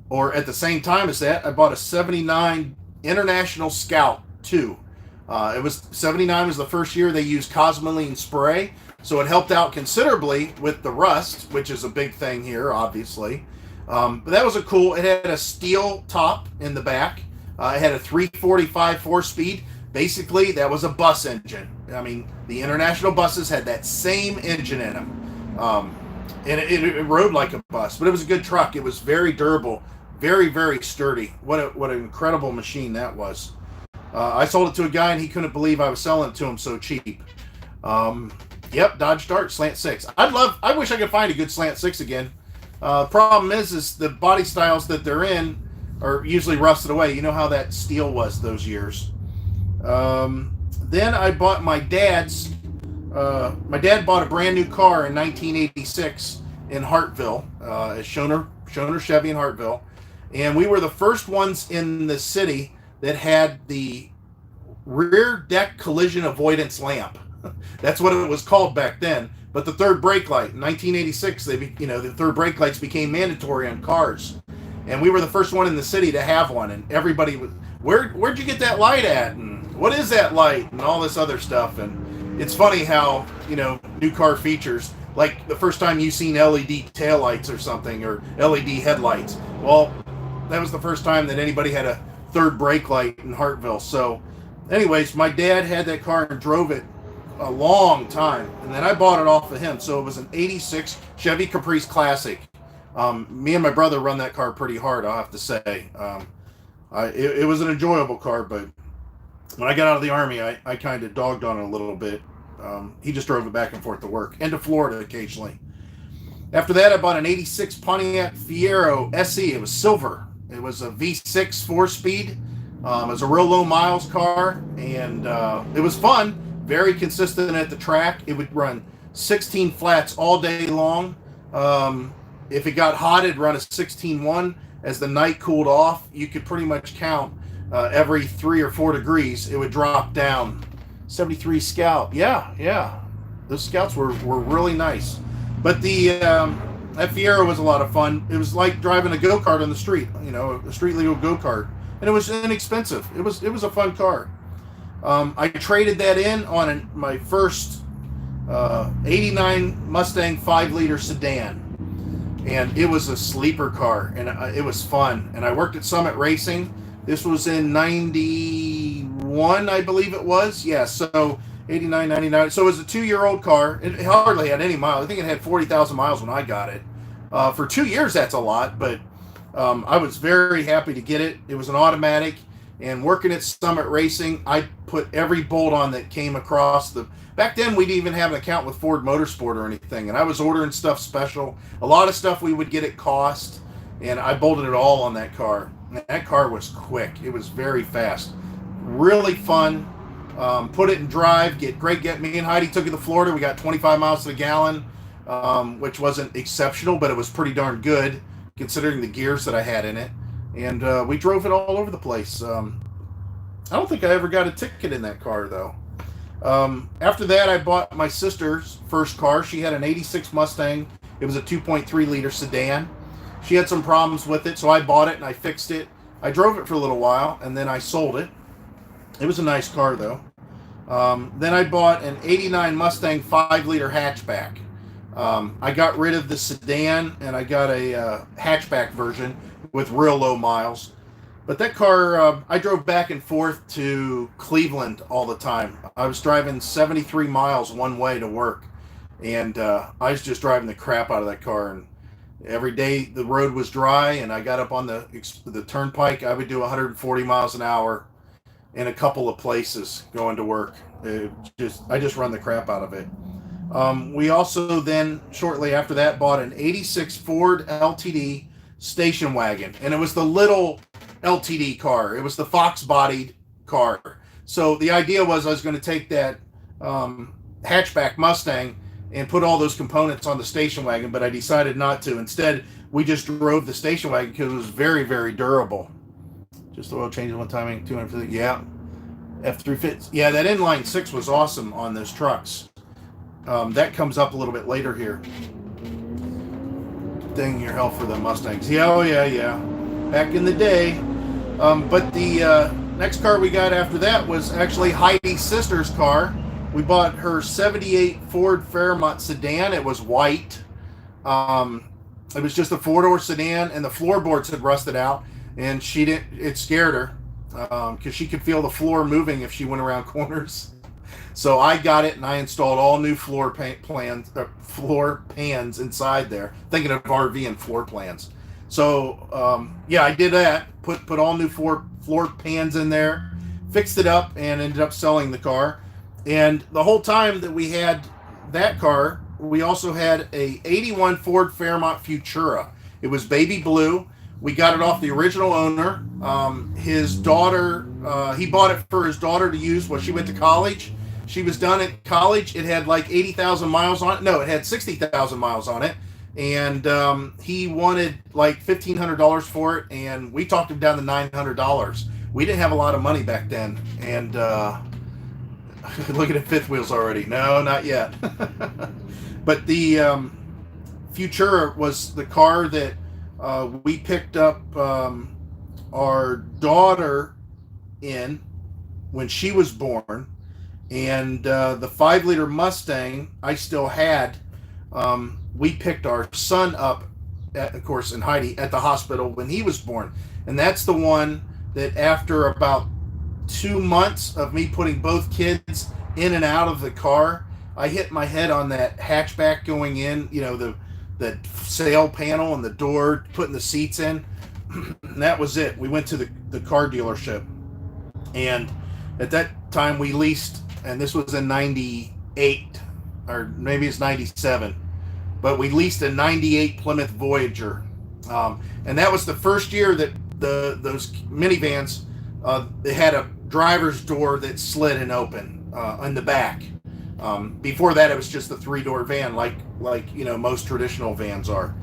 Speaker 1: or at the same time as that, I bought a 79 International Scout 2. 79 was the first year they used Cosmoline spray, so it helped out considerably with the rust, which is a big thing here, obviously. But that was it had a steel top in the back. It had a 345 4-speed. Basically, that was a bus engine. I mean, the International buses had that same engine in them. And it rode like a bus, but it was a good truck. It was very durable, very, very sturdy. What an incredible machine that was. I sold it to a guy, and he couldn't believe I was selling it to him so cheap. Yep, Dodge Dart slant six. I wish I could find a good slant six again. Problem is the body styles that they're in are usually rusted away. You know how that steel was those years. Then I bought my dad's. My dad bought a brand new car in 1986 in Hartville, at Schoner Chevy in Hartville, and we were the first ones in the city that had the rear deck collision avoidance lamp. That's what it was called back then. But the third brake light in 1986, the third brake lights became mandatory on cars, and we were the first one in the city to have one. And everybody was, where'd you get that light at? And what is that light? And all this other stuff. And it's funny how, new car features, like the first time you seen LED taillights or something, or LED headlights. Well, that was the first time that anybody had a third brake light in Hartville. So anyways, my dad had that car and drove it a long time, and then I bought it off of him. So it was an 86 Chevy Caprice Classic. Me and my brother run that car pretty hard, I'll have to say. It was an enjoyable car, but when I got out of the Army, I kind of dogged on it a little bit. He just drove it back and forth to work and to Florida occasionally. After that, I bought an 86 Pontiac Fiero SE. It was silver. It was a V6 4-speed. It was a real low miles car, and it was fun. Very consistent at the track. It would run 16 flats all day long. If it got hot, it'd run a 16-1. As the night cooled off, you could pretty much count every 3 or 4 degrees, it would drop down. 73 Scout. Yeah. Those Scouts were really nice. But that Fiero was a lot of fun. It was like driving a go-kart on the street, a street legal go-kart. And it was inexpensive. It was a fun car. I traded that in on my first 89 Mustang 5-liter sedan. And it was a sleeper car, and it was fun. And I worked at Summit Racing. This was in 91, I believe it was. Yeah, so 89, 99. So it was a 2-year-old car. It hardly had any miles. I think it had 40,000 miles when I got it. For 2 years, that's a lot, but I was very happy to get it. It was an automatic. And working at Summit Racing, I put every bolt on that came across the... Back then, we didn't even have an account with Ford Motorsport or anything, and I was ordering stuff special. A lot of stuff we would get at cost, and I bolted it all on that car. And that car was quick. It was very fast. Really fun. Put it in drive. Me and Heidi took it to Florida. We got 25 miles to the gallon, which wasn't exceptional, but it was pretty darn good, considering the gears that I had in it. And we drove it all over the place. I don't think I ever got a ticket in that car, though. After that, I bought my sister's first car. She had an 86 Mustang. It was a 2.3-liter sedan. She had some problems with it, so I bought it and I fixed it. I drove it for a little while, and then I sold it. It was a nice car, though. Then I bought an 89 Mustang 5-liter hatchback. I got rid of the sedan, and I got a hatchback version with real low miles. But that car, I drove back and forth to Cleveland all the time. I was driving 73 miles one way to work, and I was just driving the crap out of that car. And every day the road was dry, and I got up on the turnpike. I would do 140 miles an hour in a couple of places going to work. I just run the crap out of it. We also then, shortly after that, bought an 86 Ford LTD station wagon, and it was the little LTD car. It was the Fox-bodied car. So the idea was I was going to take that hatchback Mustang and put all those components on the station wagon, but I decided not to. Instead, we just drove the station wagon because it was very, very durable. Just oil changes, one timing, 250. Yeah, F350. Yeah, that inline 6 was awesome on those trucks. That comes up a little bit later here. Dang your hell for the Mustangs. Yeah, oh yeah. Back in the day. But the next car we got after that was actually Heidi's sister's car. We bought her 78 Ford Fairmont sedan. It was white. It was just a 4-door sedan, and the floorboards had rusted out, and it scared her because she could feel the floor moving if she went around corners. So I got it, and I installed all new floor pans inside there, thinking of RV and floor plans. So I did that. Put all new floor pans in there, fixed it up, and ended up selling the car. And the whole time that we had that car, we also had a 81 Ford Fairmont Futura. It was baby blue. We got it off the original owner. His daughter, he bought it for his daughter to use while she went to college. She was done at college. It had like 80,000 miles on it. No, it had 60,000 miles on it. And he wanted like $1,500 for it. And we talked him down to $900. We didn't have a lot of money back then. And looking at fifth wheels already. No, not yet. But the Futura was the car that we picked up our daughter in when she was born, and the 5-liter Mustang I still had. We picked our son up, of course, and Heidi at the hospital when he was born, and that's the one that after about 2 months of me putting both kids in and out of the car, I hit my head on that hatchback going in, the sail panel and the door, putting the seats in. And that was it. We went to the car dealership, and at that time we leased, and this was in 98, or maybe it's 97, but we leased a 98 Plymouth Voyager. And that was the first year that those minivans, they had a driver's door that slid and open in the back. Before that, it was just a 3-door van, like most traditional vans are.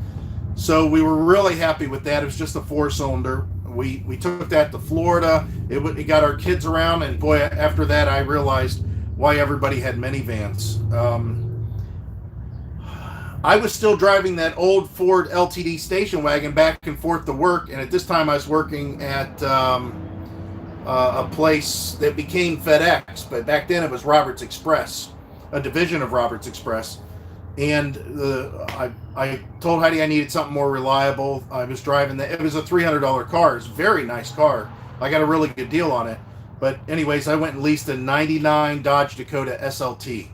Speaker 1: So we were really happy with that. It was just a 4-cylinder. We took that to Florida. It got our kids around, and boy, after that, I realized why everybody had minivans. I was still driving that old Ford LTD station wagon back and forth to work, and at this time, I was working at a place that became FedEx, but back then it was Roberts Express, a division of Roberts Express. And I told Heidi I needed something more reliable. I was driving it was a $300 car. It's a very nice car. I got a really good deal on it. But anyways, I went and leased a 99 Dodge Dakota SLT.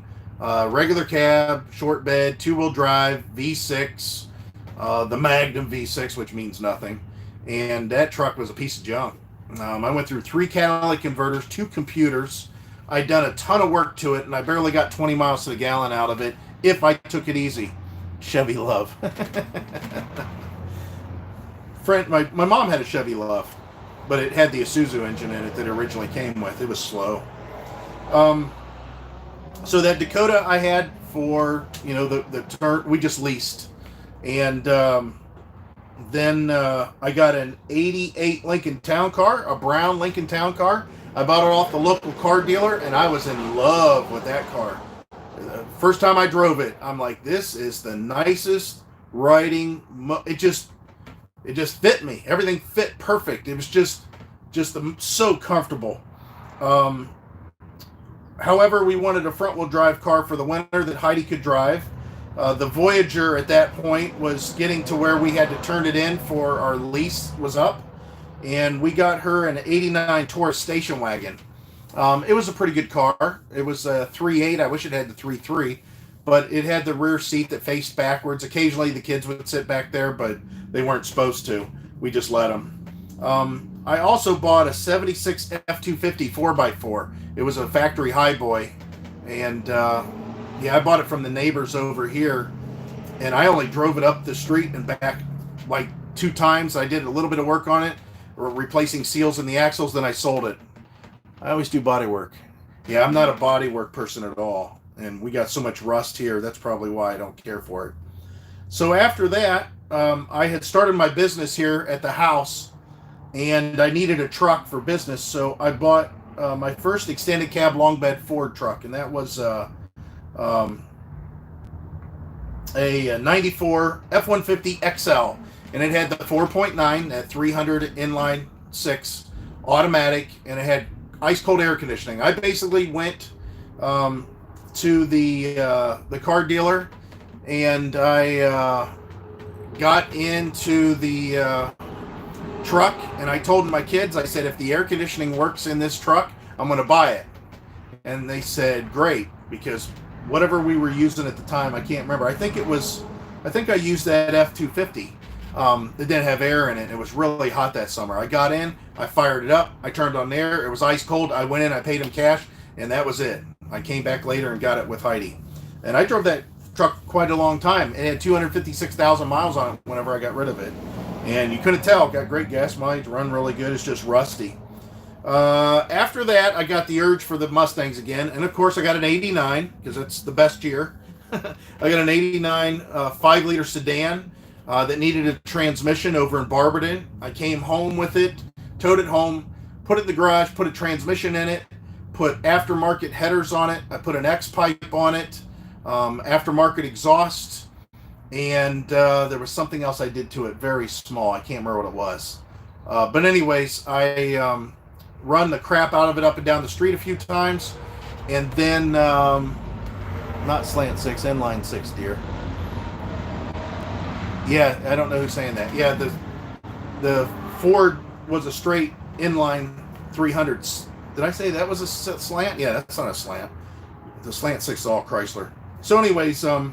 Speaker 1: Regular cab, short bed, 2-wheel drive, V6, the Magnum V6, which means nothing. And that truck was a piece of junk. I went through 3 catalytic converters, 2 computers. I'd done a ton of work to it, and I barely got 20 miles to the gallon out of it if I took it easy. Chevy love. My mom had a Chevy love, but it had the Isuzu engine in it that it originally came with. It was slow. So that Dakota I had for, the turn, we just leased. And then I got an 88 Lincoln Town Car, a brown Lincoln Town Car. I bought it off the local car dealer, and I was in love with that car. First time I drove it, I'm like, this is the nicest riding. It just fit me. Everything fit perfect. It was just so comfortable. However, we wanted a front-wheel drive car for the winter that Heidi could drive. The Voyager at that point was getting to where we had to turn it in for our lease was up, and we got her an 89 Taurus station wagon. It was a pretty good car. It was a 3.8. I wish it had the 3.3, but it had the rear seat that faced backwards. Occasionally the kids would sit back there, but they weren't supposed to. We just let them. I also bought a 76 F250 4x4. It was a factory highboy, and I bought it from the neighbors over here, and I only drove it up the street and back like 2 times. I did a little bit of work on it, replacing seals in the axles, then I sold it. I always do body work. Yeah, I'm not a body work person at all, and we got so much rust here, that's probably why I don't care for it. So after that, I had started my business here at the house, and I needed a truck for business, so I bought my first extended cab long bed Ford truck, and that was a 94 F-150 XL, and it had the 4.9 at 300 inline 6 automatic, and it had ice cold air conditioning. I basically went to the car dealer, and I got into the truck, and I told my kids, I said, if the air conditioning works in this truck, I'm going to buy it. And they said, great, because whatever we were using at the time, I can't remember. I think I used that F-250. It didn't have air in it. It was really hot that summer. I got in, I fired it up, I turned on the air, it was ice cold. I went in, I paid him cash, and that was it. I came back later and got it with Heidi. And I drove that truck quite a long time. It had 256,000 miles on it whenever I got rid of it. And you couldn't tell. Got great gas mileage, run really good. It's just rusty. After that, I got the urge for the Mustangs again. And of course, I got an 89 because that's the best year. I got an 89 5-liter sedan that needed a transmission over in Barberton. I came home with it, towed it home, put it in the garage, put a transmission in it, put aftermarket headers on it. I put an X-pipe on it, aftermarket exhaust, and there was something else I did to it, very small. I can't remember what it was. But anyways, I run the crap out of it up and down the street a few times, and then not slant 6, inline 6, dear. Yeah, I don't know who's saying that. Yeah, the Ford was a straight inline 300s. Did I say that was a slant? Yeah, that's not a slant. The slant 6 is all Chrysler. So anyways, I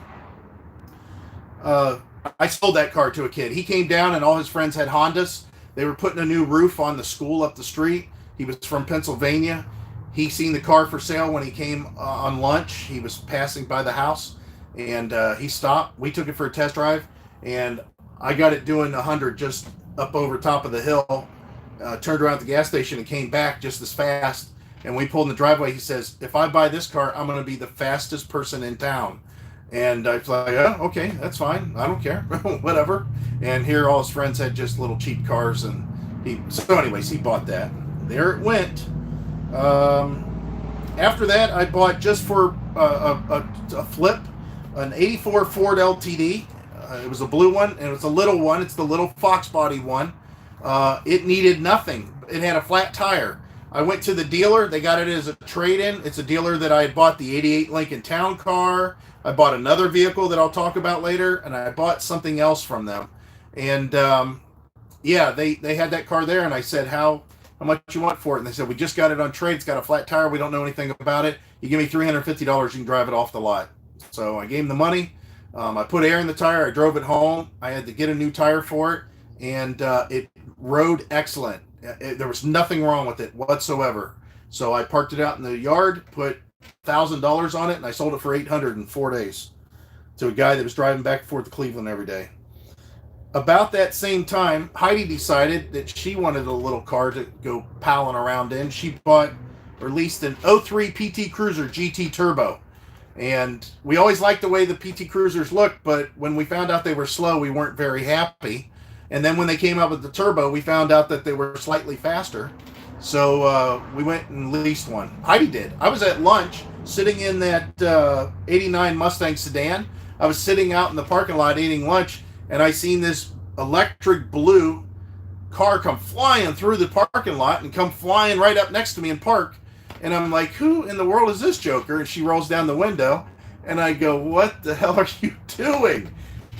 Speaker 1: sold that car to a kid. He came down and all his friends had Hondas. They were putting a new roof on the school up the street. He was from Pennsylvania. He seen the car for sale when he came on lunch. He was passing by the house, and he stopped. We took it for a test drive, and I got it doing 100 just up over top of the hill. Turned around at the gas station and came back just as fast. And we pulled in the driveway. He says, "If I buy this car, I'm going to be the fastest person in town." And I was like, "Oh, okay, that's fine. I don't care, whatever." And here, all his friends had just little cheap cars, and so anyways, he bought that. There it went. After that, I bought just for a flip an '84 Ford LTD. It was a blue one, and it was a little one. It's the little Fox body one. It needed nothing. It had a flat tire. I went to the dealer. They got it as a trade-in. It's a dealer that I had bought the '88 Lincoln Town Car. I bought another vehicle that I'll talk about later, and I bought something else from them. And yeah, they had that car there, and I said, how much you want for it? And they said, we just got it on trade. It's got a flat tire. We don't know anything about it. You give me $350, you can drive it off the lot. So I gave him the money. I put air in the tire. I drove it home. I had to get a new tire for it, and it rode excellent. There was nothing wrong with it whatsoever. So I parked it out in the yard, put $1,000 on it, and I sold it for $800 in 4 days to a guy that was driving back and forth to Cleveland every day. About that same time, Heidi decided that she wanted a little car to go palling around in. She bought, or leased, an '03 PT Cruiser GT Turbo. And we always liked the way the PT Cruisers looked, but when we found out they were slow, we weren't very happy. And then when they came out with the turbo, we found out that they were slightly faster. So we went and leased one. Heidi did. I was at lunch, sitting in that '89 Mustang sedan. I was sitting out in the parking lot eating lunch, and I seen this electric blue car come flying through the parking lot and come flying right up next to me and park. And I'm like, who in the world is this joker? And she rolls down the window, and I go, what the hell are you doing?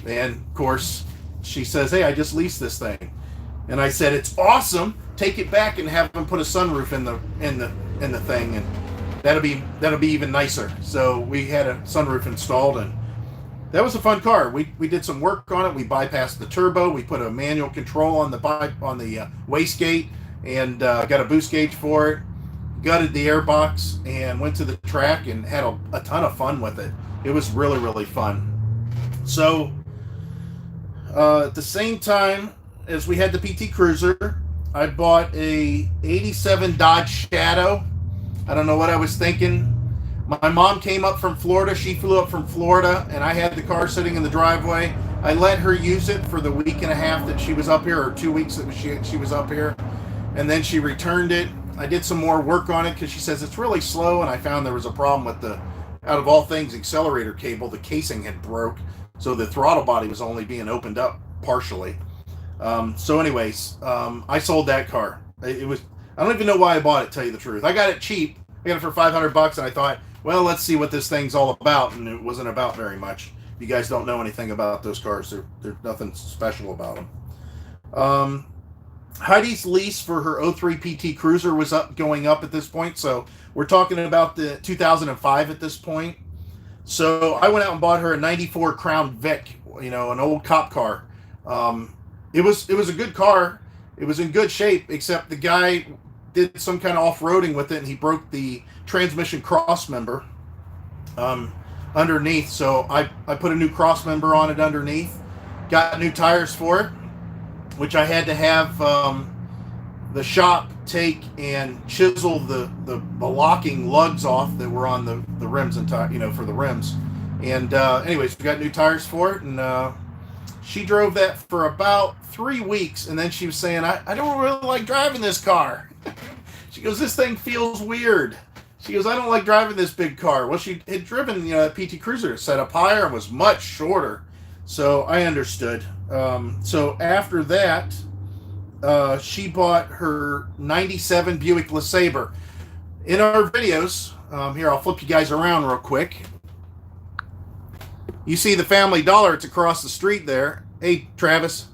Speaker 1: And of course, she says, hey, I just leased this thing. And I said, it's awesome. Take it back and have them put a sunroof in the thing, and that'll be even nicer. So we had a sunroof installed, and that was a fun car. We did some work on it. We bypassed the turbo. We put a manual control on the wastegate, and got a boost gauge for it. Gutted the airbox and went to the track and had a ton of fun with it. It was really, really fun. So at the same time as we had the PT Cruiser, I bought a '87 Dodge Shadow. I don't know what I was thinking. My mom came up from Florida. She flew up from Florida, and I had the car sitting in the driveway. I let her use it for the week and a half that she was up here, or 2 weeks that she was up here, and then she returned it. I did some more work on it because she says it's really slow, and I found there was a problem with the, out of all things, accelerator cable. The casing had broke, so the throttle body was only being opened up partially. So anyways, I sold that car. It was, I don't even know why I bought it, to tell you the truth. I got it cheap. I got it for $500, and I thought, well, let's see what this thing's all about, and it wasn't about very much. If you guys don't know anything about those cars, there's nothing special about them. Heidi's lease for her '03 PT Cruiser was going up at this point, so we're talking about the 2005 at this point. So I went out and bought her a '94 Crown Vic, an old cop car. It was a good car. It was in good shape, except the guy did some kind of off-roading with it, and he broke the transmission cross member. underneath. So I put a new cross member on it underneath, got new tires for it, which I had to have the shop take and chisel the locking lugs off that were on the rims and for the rims. And anyways, we got new tires for it, and she drove that for about 3 weeks, and then she was saying, I don't really like driving this car. She goes, this thing feels weird. She goes, I don't like driving this big car. Well, she had driven a PT Cruiser set up higher and was much shorter, so I understood. So after that, she bought her 97 Buick LeSabre. In our videos, here, I'll flip you guys around real quick. You see the Family Dollar, it's across the street there. Hey, Travis.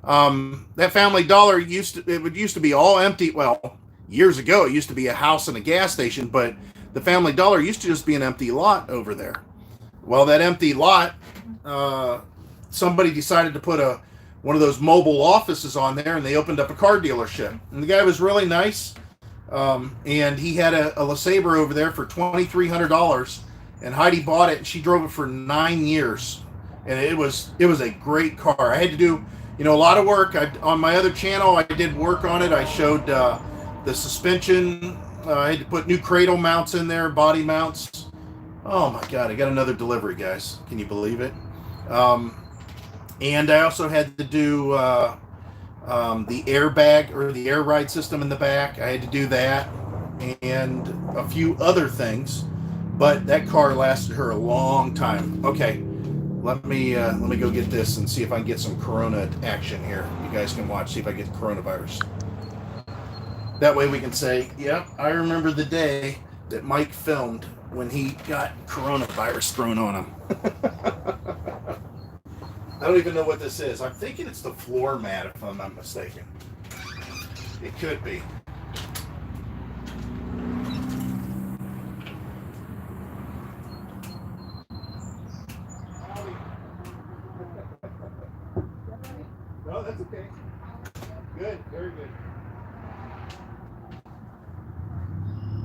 Speaker 1: That Family Dollar used to be all empty. Well, years ago, it used to be a house and a gas station, but the Family Dollar used to just be an empty lot over there. Well, that empty lot, somebody decided to put one of those mobile offices on there, and they opened up a car dealership. And the guy was really nice, and he had a LeSabre over there for $2,300, and Heidi bought it, and she drove it for 9 years, and it was a great car. I had to do a lot of work. On my other channel, I did work on it. I showed the suspension. I had to put new cradle mounts in there, body mounts. Oh my God, I got another delivery, guys. Can you believe it? And I also had to do the airbag or the air ride system in the back. I had to do that and a few other things, but that car lasted her a long time. Okay, let me go get this and see if I can get some Corona action here. You guys can watch, see if I get coronavirus. That way we can say, yep, I remember the day that Mike filmed when he got coronavirus thrown on him. I don't even know what this is. I'm thinking it's the floor mat, if I'm not mistaken. It could be. No, that's okay. Good, very good.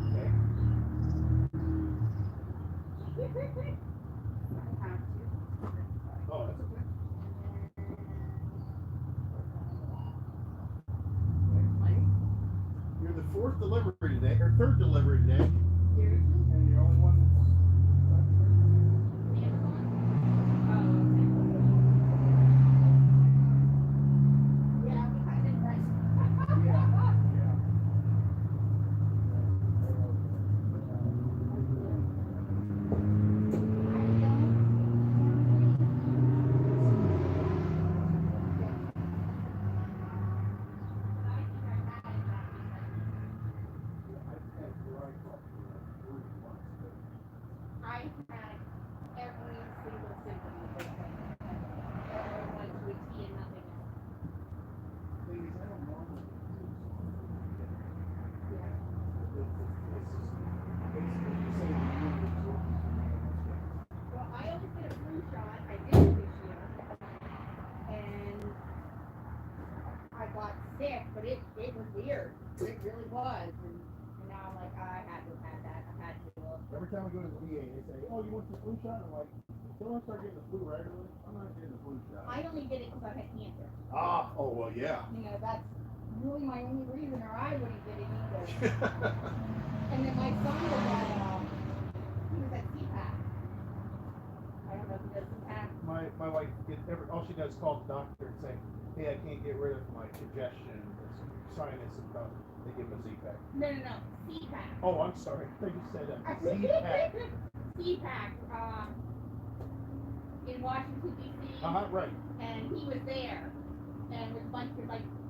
Speaker 1: Okay. Oh, that's okay. You're the fourth delivery today, or third delivery today. And you're only one.
Speaker 2: But it was weird. It really was. And now I'm like, I had to have had that. I had to.
Speaker 1: Every time we go to the VA, they say, oh, you want the flu shot? I'm like, don't I start getting the flu regularly? I'm not getting the flu shot.
Speaker 2: I only did it because I had cancer.
Speaker 1: Ah, oh, well, yeah.
Speaker 2: That's really my only reason, or I wouldn't get it either. And then my son was he was at CPAC. I don't know if he does CPAC.
Speaker 1: My wife, all she does is call the doctor and say, hey, I can't get rid of my congestion, sinus and stuff. They give him a Z-Pack.
Speaker 2: No, CPAC.
Speaker 1: Oh, I'm sorry. I think you said Z-Pack.
Speaker 2: CPAC, in Washington, D.C.
Speaker 1: Right.
Speaker 2: And he was there, and with a bunch of,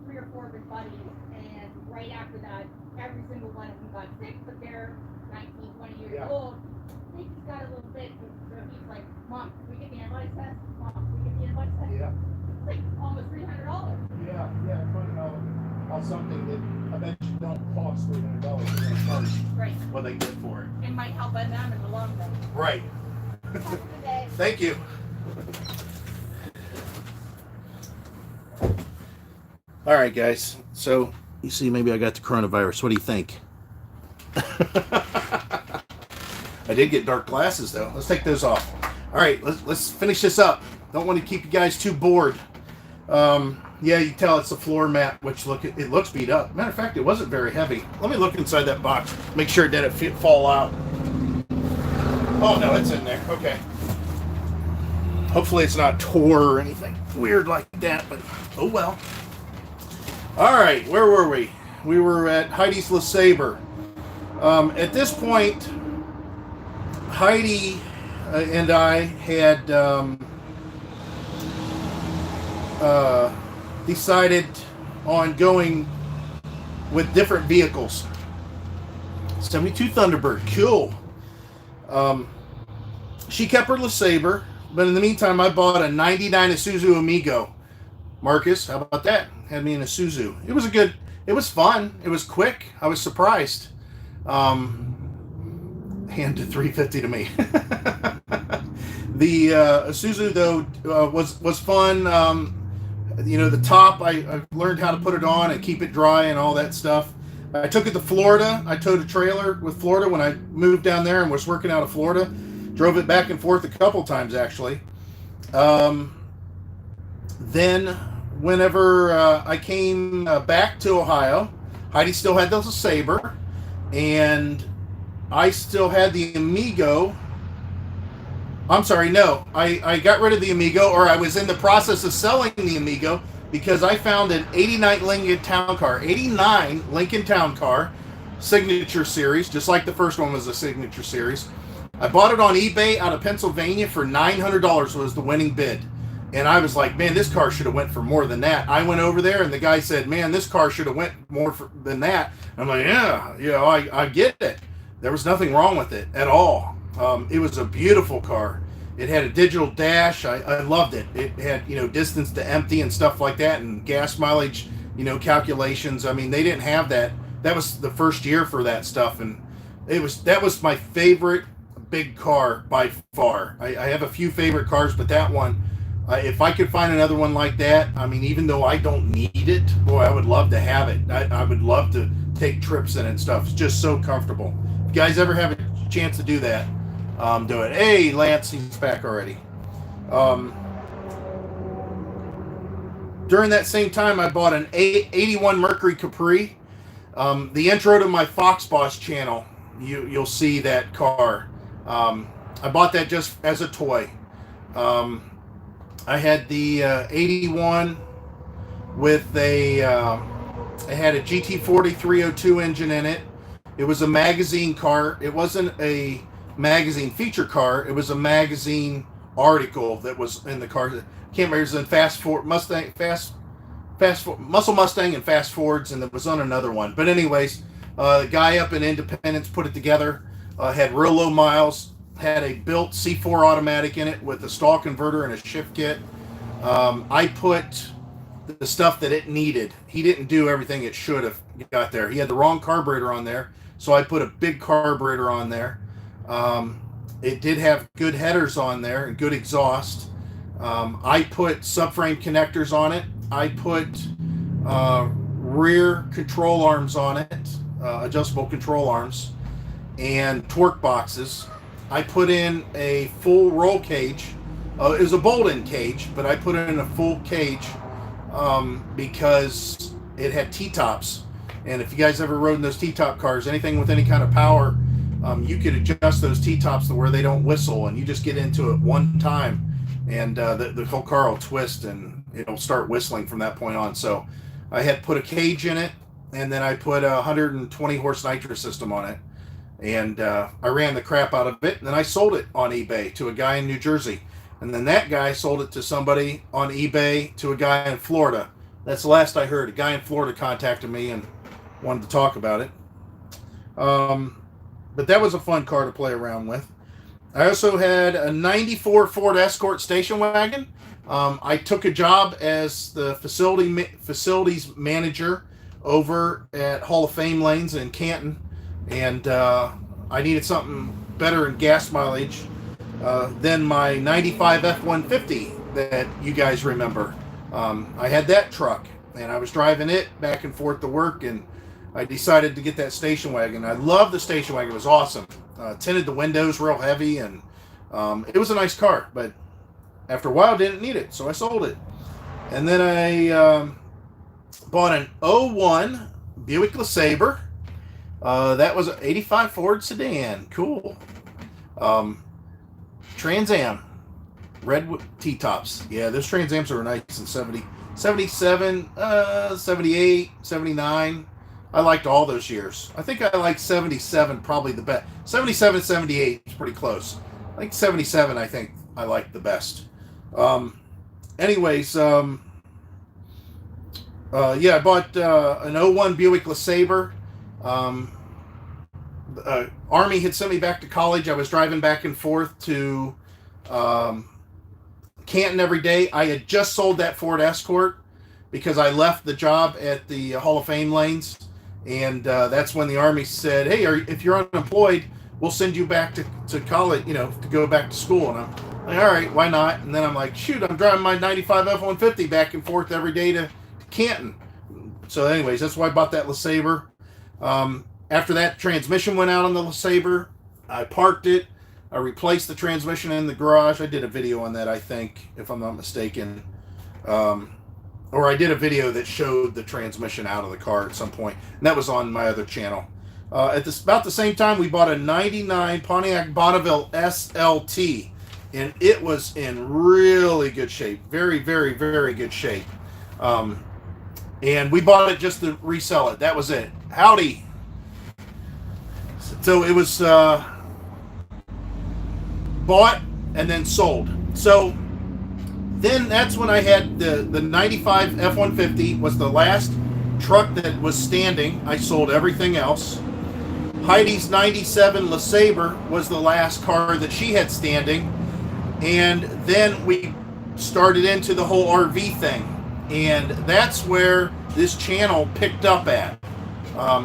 Speaker 2: 3 or 4 of his buddies, and right after that, every single one of them got sick, but they're 19, 20 years old. They just got a little bit, so he's like, Mom, can we get the antibody test? Mom, can we get the antibody test?
Speaker 1: Yeah.
Speaker 2: It's like almost $300.
Speaker 1: Yeah, it's funny how something that I bet you don't cost $300 is going to charge what they get for it.
Speaker 2: It might help them in the long run.
Speaker 1: Right.
Speaker 2: Have a good day.
Speaker 1: Thank you. All right, guys. So you see, maybe I got the coronavirus. What do you think? I did get dark glasses though. Let's take those off. All right, let's finish this up. Don't want to keep you guys too bored. Yeah, you can tell it's a floor mat, which it looks beat up. Matter of fact, it wasn't very heavy. Let me look inside that box, make sure it didn't fall out. Oh no, it's in there. Okay. Hopefully it's not tore or anything weird like that, but oh well. All right, where were we? We were at Heidi's LeSabre. At this point, Heidi and I had decided on going with different vehicles. 72 Thunderbird, cool. She kept her LeSabre, but in the meantime, I bought a '99 Isuzu Amigo. Marcus, how about that? Had me in a Isuzu. It was fun. It was quick. I was surprised. Handed 350 to me. The Isuzu though was fun. The top, I learned how to put it on and keep it dry and all that stuff. I took it to Florida. I towed a trailer with Florida when I moved down there and was working out of Florida. Drove it back and forth a couple times actually. Then whenever I came back to Ohio, Heidi still had the LeSabre, and I still had the Amigo. I'm sorry, no. I got rid of the Amigo, or I was in the process of selling the Amigo because I found an 89 Lincoln Town Car, Signature Series, just like the first one was a Signature Series. I bought it on eBay out of Pennsylvania for $900 was the winning bid. And I was like, man, this car should have went for more than that. I went over there and the guy said, man, this car should have went more than that. I'm like, yeah, I get it. There was nothing wrong with it at all. It was a beautiful car. It had a digital dash. I loved it. It had, distance to empty and stuff like that, and gas mileage, calculations. I mean, they didn't have that. That was the first year for that stuff, and that was my favorite big car by far. I have a few favorite cars, but that one, if I could find another one like that, I mean, even though I don't need it, boy, I would love to have it. I would love to take trips in it and stuff. It's just so comfortable. If you guys ever have a chance to do that, do it. Hey, Lance, he's back already. During that same time, I bought an 81 Mercury Capri. The intro to my Fox Boss channel, you'll see that car. I bought that just as a toy. I had the 81 with it had a GT40 302 engine in it. It was a magazine car. It wasn't a magazine feature car. It was a magazine article that was in the car. Can't remember. It was in Muscle Mustang and Fast Fords, and it was on another one. But anyways, the guy up in Independence put it together. Had real low miles. Had a built C4 automatic in it with a stall converter and a shift kit. I put the stuff that it needed. He didn't do everything it should have got there. He had the wrong carburetor on there, so I put a big carburetor on there. It did have good headers on there and good exhaust. I put subframe connectors on it. I put rear control arms on it, adjustable control arms, and torque boxes. I put in a full roll cage. It was a bolt-in cage, but I put in a full cage because it had T-tops. And if you guys ever rode in those T-top cars, anything with any kind of power, you could adjust those T-tops to where they don't whistle, and you just get into it one time, and the whole car will twist, and it'll start whistling from that point on. So I had put a cage in it, and then I put a 120 horse nitro system on it. And I ran the crap out of it, and then I sold it on eBay to a guy in New Jersey. And then that guy sold it to somebody on eBay to a guy in Florida. That's the last I heard. A guy in Florida contacted me and wanted to talk about it. But that was a fun car to play around with. I also had a 94 Ford Escort station wagon. I took a job as the facilities manager over at Hall of Fame Lanes in Canton. And I needed something better in gas mileage than my 95 F-150 that you guys remember. I had that truck, and I was driving it back and forth to work, and I decided to get that station wagon. I love the station wagon. It was awesome. tinted the windows real heavy, and it was a nice car, but after a while didn't need it, so I sold it. And then I bought an '01 Buick LeSabre. That was an '85 Ford sedan. Cool. Trans Am. Red T-tops. Yeah, those Trans Ams are nice in 70, 77, 78, 79. I liked all those years. I think I like 77 probably the best. 77, 78 is pretty close. I think 77 I think I like the best. Anyways, yeah, I bought an '01 Buick LeSabre. Army had sent me back to college. I was driving back and forth to Canton every day. I had just sold that Ford Escort because I left the job at the Hall of Fame lanes, and that's when the Army said, hey, if you're unemployed, we'll send you back to college, to go back to school. And I'm like, all right, why not? And then I'm like, shoot, I'm driving my '95 F-150 back and forth every day to Canton. So anyways, that's why I bought that LeSabre. After that transmission went out on the LeSabre, I parked it. I replaced the transmission in the garage. I did a video on that, I think, if I'm not mistaken. Or I did a video that showed the transmission out of the car at some point. And that was on my other channel. At about the same time, we bought a '99 Pontiac Bonneville SLT. And it was in really good shape. Very, very, very good shape. And we bought it just to resell it. That was it. Howdy. So it was bought and then sold. So then that's when I had the '95 F-150 was the last truck that was standing. I sold everything else. Heidi's '97 LeSabre was the last car that she had standing. And then we started into the whole RV thing. And that's where this channel picked up at.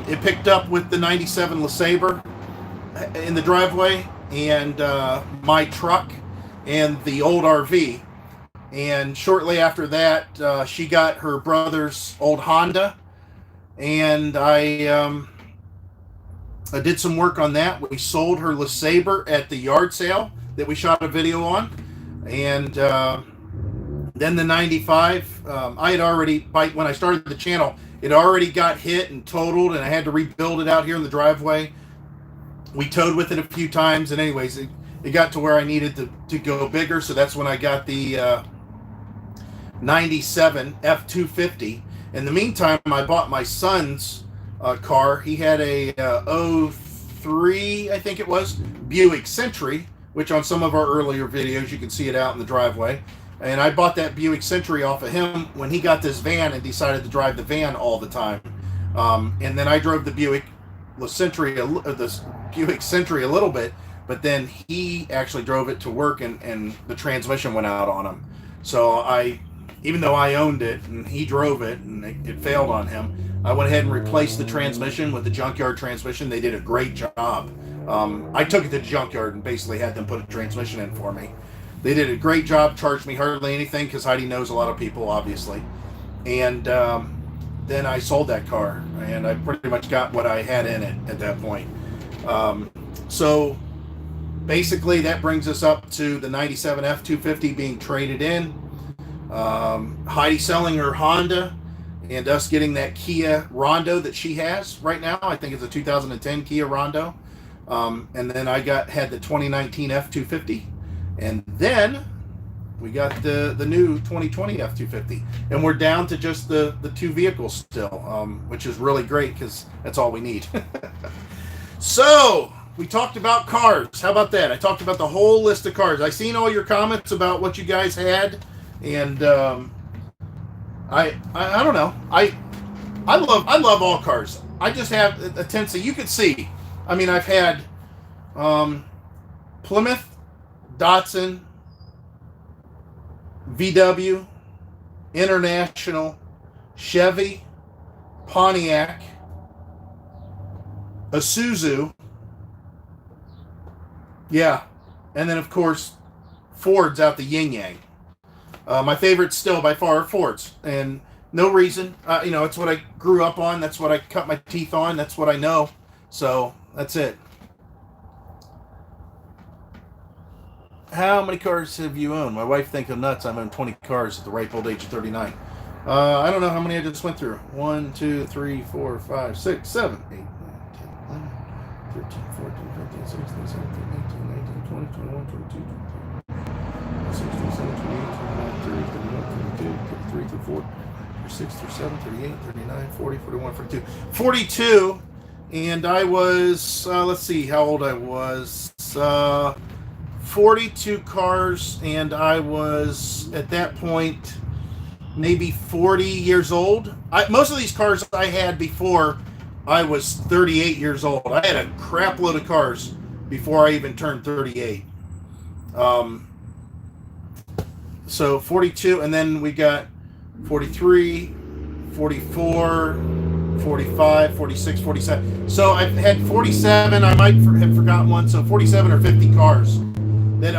Speaker 1: It picked up with the '97 LeSabre in the driveway, and my truck and the old RV. And shortly after that, she got her brother's old Honda, and I did some work on that. We sold her LeSabre at the yard sale that we shot a video on. And then the '95, I had already, when I started the channel, it already got hit and totaled, and I had to rebuild it out here in the driveway. We towed with it a few times, and anyways, it got to where I needed to go bigger, so that's when I got the '97 F-250. In the meantime, I bought my son's car. He had a '03, I think it was, Buick Century, which on some of our earlier videos, you can see it out in the driveway. And I bought that Buick Century off of him when he got this van and decided to drive the van all the time. And then I drove the Buick Century, the Buick Century a little bit, but then he actually drove it to work, and the transmission went out on him. So even though I owned it and he drove it and it failed on him, I went ahead and replaced the transmission with the junkyard transmission. They did a great job. I took it to the junkyard and basically had them put a transmission in for me. They did a great job, charged me hardly anything because Heidi knows a lot of people, obviously. And then I sold that car, and I pretty much got what I had in it at that point. So basically that brings us up to the '97 F-250 being traded in, Heidi selling her Honda, and us getting that Kia Rondo that she has right now. I think it's a 2010 Kia Rondo. And then I had the 2019 F-250. And then we got the new 2020 F-250. And we're down to just the two vehicles still, which is really great because that's all we need. So we talked about cars. How about that? I talked about the whole list of cars. I seen all your comments about what you guys had. And I don't know. I love all cars. I just have a tendency. You could see. I mean, I've had Plymouth, Datsun, VW, International, Chevy, Pontiac, Isuzu. Yeah. And then, of course, Fords out the yin-yang. My favorite still by far are Fords. And no reason. It's what I grew up on. That's what I cut my teeth on. That's what I know. So that's it. How many cars have you owned? My wife thinks I'm nuts. I've owned 20 cars at the ripe old age of 39. I don't know how many I just went through. 1, 2, 3, 4, 5, 6, 7, 8, 9, 10, 11, 13, 14, 15, 16, 17, 18, 19, 20, 21, 22, 23, 27, 28, 29, 30, 31, 32, 33, 34, 36, 37, 38, 39, 40, 41, 42. 42, and I was, let's see how old I was. 42 cars, and I was, at that point, maybe 40 years old. Most of these cars I had before I was 38 years old. I had a crap load of cars before I even turned 38. So 42, and then we got 43, 44, 45, 46, 47. So I've had 47. I might have forgotten one. So 47 or 50 cars that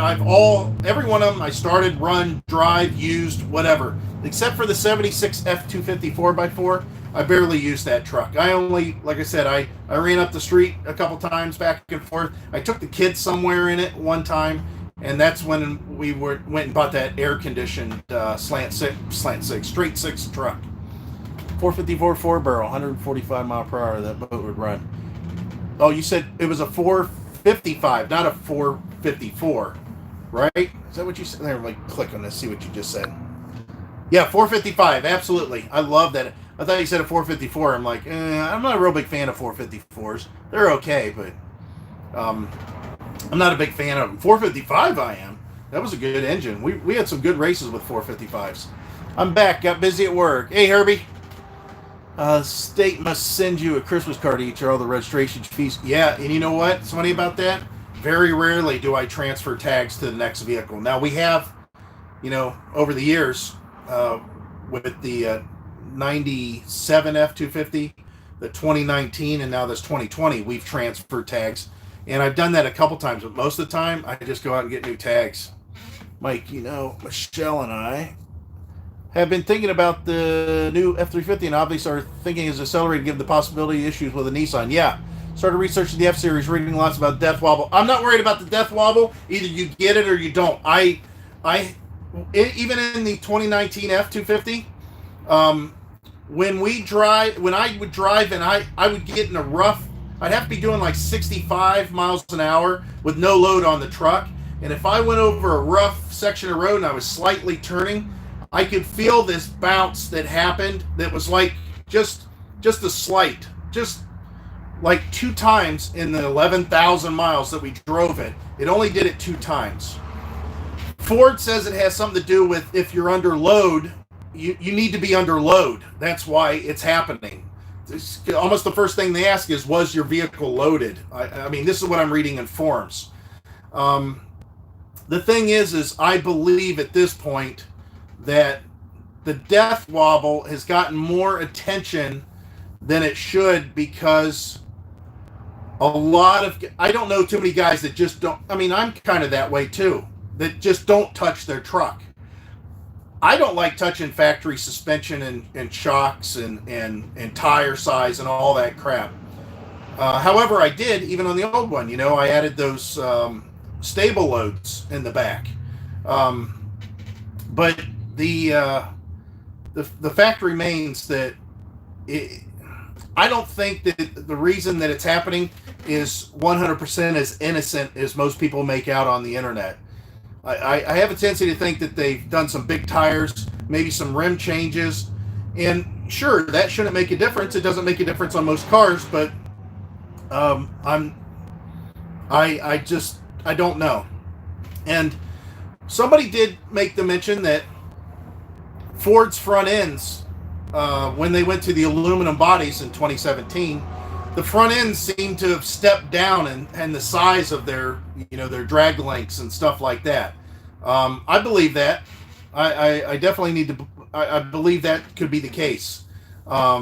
Speaker 1: every one of them I started, run, drive, used, whatever. Except for the 76 F250 4x4, I barely used that truck. I only, like I said, I ran up the street a couple times back and forth. I took the kids somewhere in it one time, and that's when we went and bought that air-conditioned straight six truck. 454 4-barrel, 145 mile per hour that boat would run. Oh, you said it was a 455, not a 454, right? Is that what you said? There, like, click on this, see what you just said. Yeah, 455, absolutely. I love that. I thought you said a 454. I'm like, I'm not a real big fan of 454s. They're okay, but I'm not a big fan of them. 455 I am. That was a good engine. We had some good races with 455s. I'm back. Got busy at work. Hey, Herbie. State must send you a Christmas card each or all the registration fees. Yeah, and you know what? What's funny about that? Very rarely do I transfer tags to the next vehicle. Now, we have, over the years, with the 97 F250, the 2019, and now this 2020, we've transferred tags. And I've done that a couple times, but most of the time, I just go out and get new tags. Mike, Michelle and I have been thinking about the new F350, and obviously are thinking is accelerated given the possibility of issues with a Nissan. Yeah. Started researching the F-Series, reading lots about death wobble. I'm not worried about the death wobble. Either you get it or you don't. Even in the 2019 F250, when I would drive and I would get in a rough, I'd have to be doing like 65 miles an hour with no load on the truck. And if I went over a rough section of road and I was slightly turning, I could feel this bounce that happened that was like just a slight, just like 2 times in the 11,000 miles that we drove it. It only did it 2 times. Ford says it has something to do with if you're under load, you need to be under load. That's why it's happening. It's almost the first thing they ask is, was your vehicle loaded? I mean, this is what I'm reading in forums. The thing is I believe at this point that the death wobble has gotten more attention than it should, because I don't know too many guys that just don't, I'm kind of that way too, that just don't touch their truck. I don't like touching factory suspension and shocks and tire size and all that crap. However, I did, even on the old one, I added those stable loads in the back. But the fact remains that I don't think that the reason that it's happening is 100% as innocent as most people make out on the internet. I have a tendency to think that they've done some big tires, maybe some rim changes, and sure, that shouldn't make a difference. It doesn't make a difference on most cars, but I don't know. And somebody did make the mention that Ford's front ends, when they went to the aluminum bodies in 2017, the front ends seem to have stepped down and the size of their drag lengths and stuff like that. I believe that. I definitely need to. I believe that could be the case. But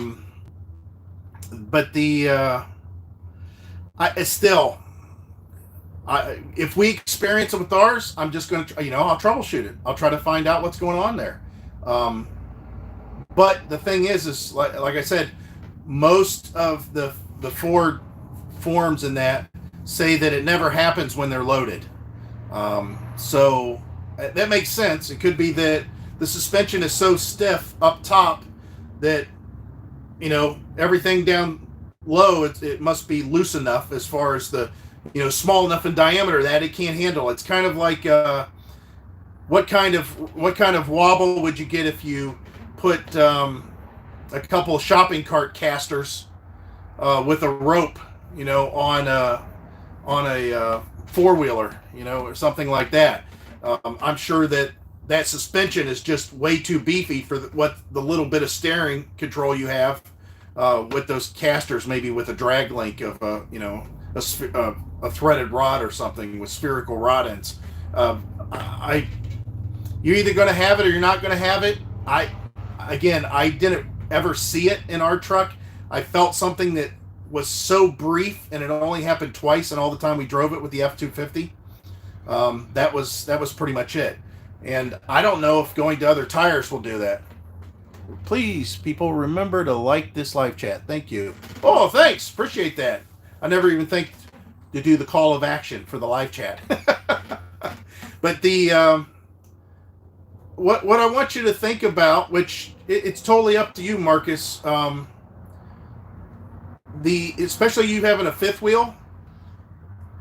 Speaker 1: if we experience it with ours, I'm just going to, I'll troubleshoot it. I'll try to find out what's going on there. But the thing is like I said, most of the Ford forums and that say that it never happens when they're loaded. So that makes sense. It could be that the suspension is so stiff up top that, you know, everything down low, it must be loose enough as far as the, you know, small enough in diameter that it can't handle. It's kind of like what kind of wobble would you get if you put a couple of shopping cart casters with a rope, you know, on a four-wheeler, you know, or something like that. I'm sure that suspension is just way too beefy for what the little bit of steering control you have with those casters, maybe with a drag link of you know, a threaded rod or something with spherical rod ends. You're either going to have it or you're not going to have it. I didn't ever see it in our truck. I felt something that was so brief, and it only happened twice in all the time we drove it with the F-250. That was pretty much it. And I don't know if going to other tires will do that. Please, people, remember to like this live chat. Thank you. Oh, thanks. Appreciate that. I never even think to do the call of action for the live chat. But the what I want you to think about, which it's totally up to you, Marcus. Especially you having a fifth wheel,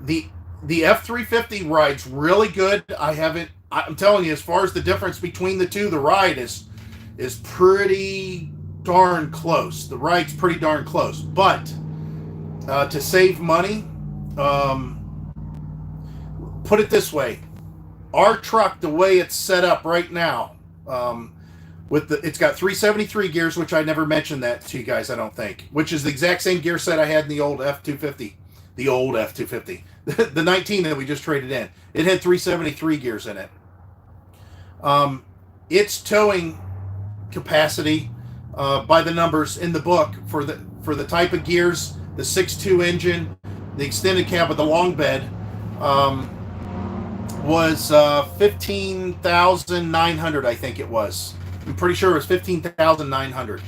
Speaker 1: the F-350 rides really good. I'm telling you, as far as the difference between the two, the ride is pretty darn close. The ride's pretty darn close. But to save money, put it this way: our truck, the way it's set up right now, it's got 373 gears, which I never mentioned that to you guys, I don't think, which is the exact same gear set I had in the old F-250. The old F-250. The 19 that we just traded in. It had 373 gears in it. Its towing capacity, by the numbers in the book, for the type of gears, the 6.2 engine, the extended cab with the long bed, was 15,900, I think it was. I'm pretty sure it was 15,900.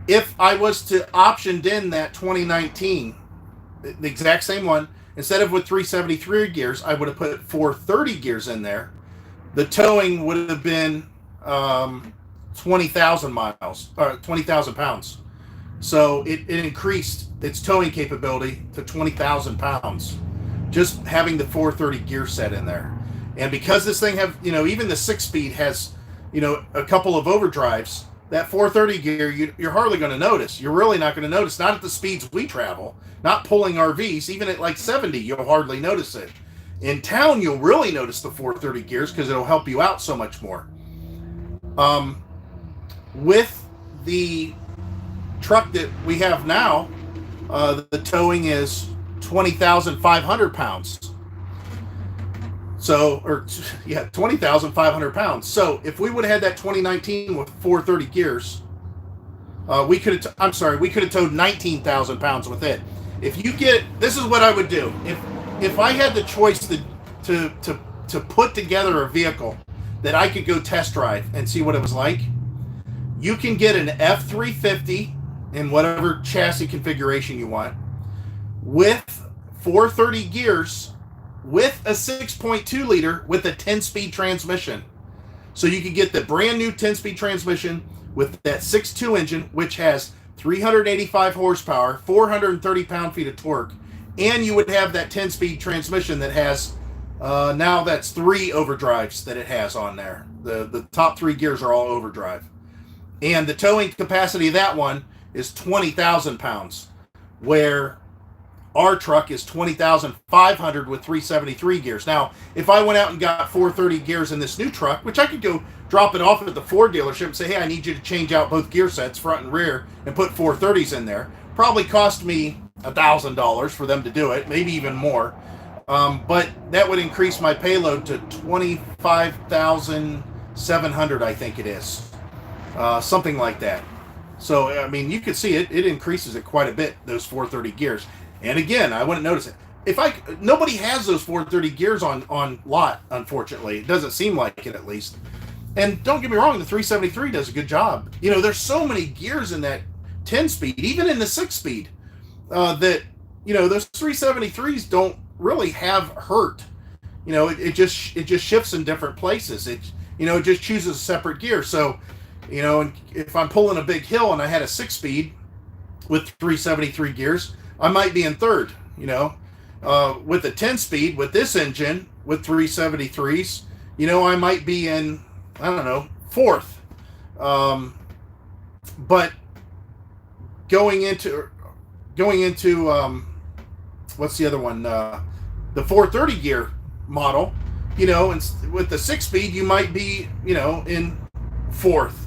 Speaker 1: If I was to optioned in that 2019, the exact same one, instead of with 373 gears, I would have put 430 gears in there. The towing would have been 20,000 miles, or 20,000 pounds. So it increased its towing capability to 20,000 pounds, just having the 430 gear set in there. And because this thing have, you know, even the 6-speed has, you know, a couple of overdrives, that 430 gear, you're hardly going to notice. You're really not going to notice. Not at the speeds we travel. Not pulling RVs. Even at like 70, you'll hardly notice it. In town, you'll really notice the 430 gears because it'll help you out so much more. With the truck that we have now, the towing is 20,500 pounds. So, 20,500 pounds. So, if we would have had that 2019 with 430 gears, we could have towed 19,000 pounds with it. If you get, this is what I would do. If I had the choice to put together a vehicle that I could go test drive and see what it was like, you can get an F-350 in whatever chassis configuration you want with 430 gears with a 6.2 liter with a 10-speed transmission. So you could get the brand new 10-speed transmission with that 6.2 engine, which has 385 horsepower, 430 pound-feet of torque, and you would have that 10-speed transmission that has, now that's 3 overdrives that it has on there. The top 3 gears are all overdrive. And the towing capacity of that one is 20,000 pounds, where our truck is 20,500 with 373 gears. Now, if I went out and got 430 gears in this new truck, which I could go drop it off at the Ford dealership and say, hey, I need you to change out both gear sets, front and rear, and put 430s in there, probably cost me $1,000 for them to do it, maybe even more. But that would increase my payload to 25,700, I think it is. Something like that. So, I mean, you can see it increases it quite a bit, those 430 gears. And again, I wouldn't notice it. Nobody has those 430 gears on lot, unfortunately. It doesn't seem like it, at least. And don't get me wrong, the 373 does a good job. You know, there's so many gears in that 10-speed, even in the 6-speed, that, those 373s don't really have hurt. It just shifts in different places. It just chooses a separate gear. So, if I'm pulling a big hill and I had a 6-speed with 373 gears, I might be in third. With a 10-speed with this engine with 373s, I might be in, I don't know, fourth. But going into what's the other one? The 430 gear model, and with the 6-speed, you might be, in fourth.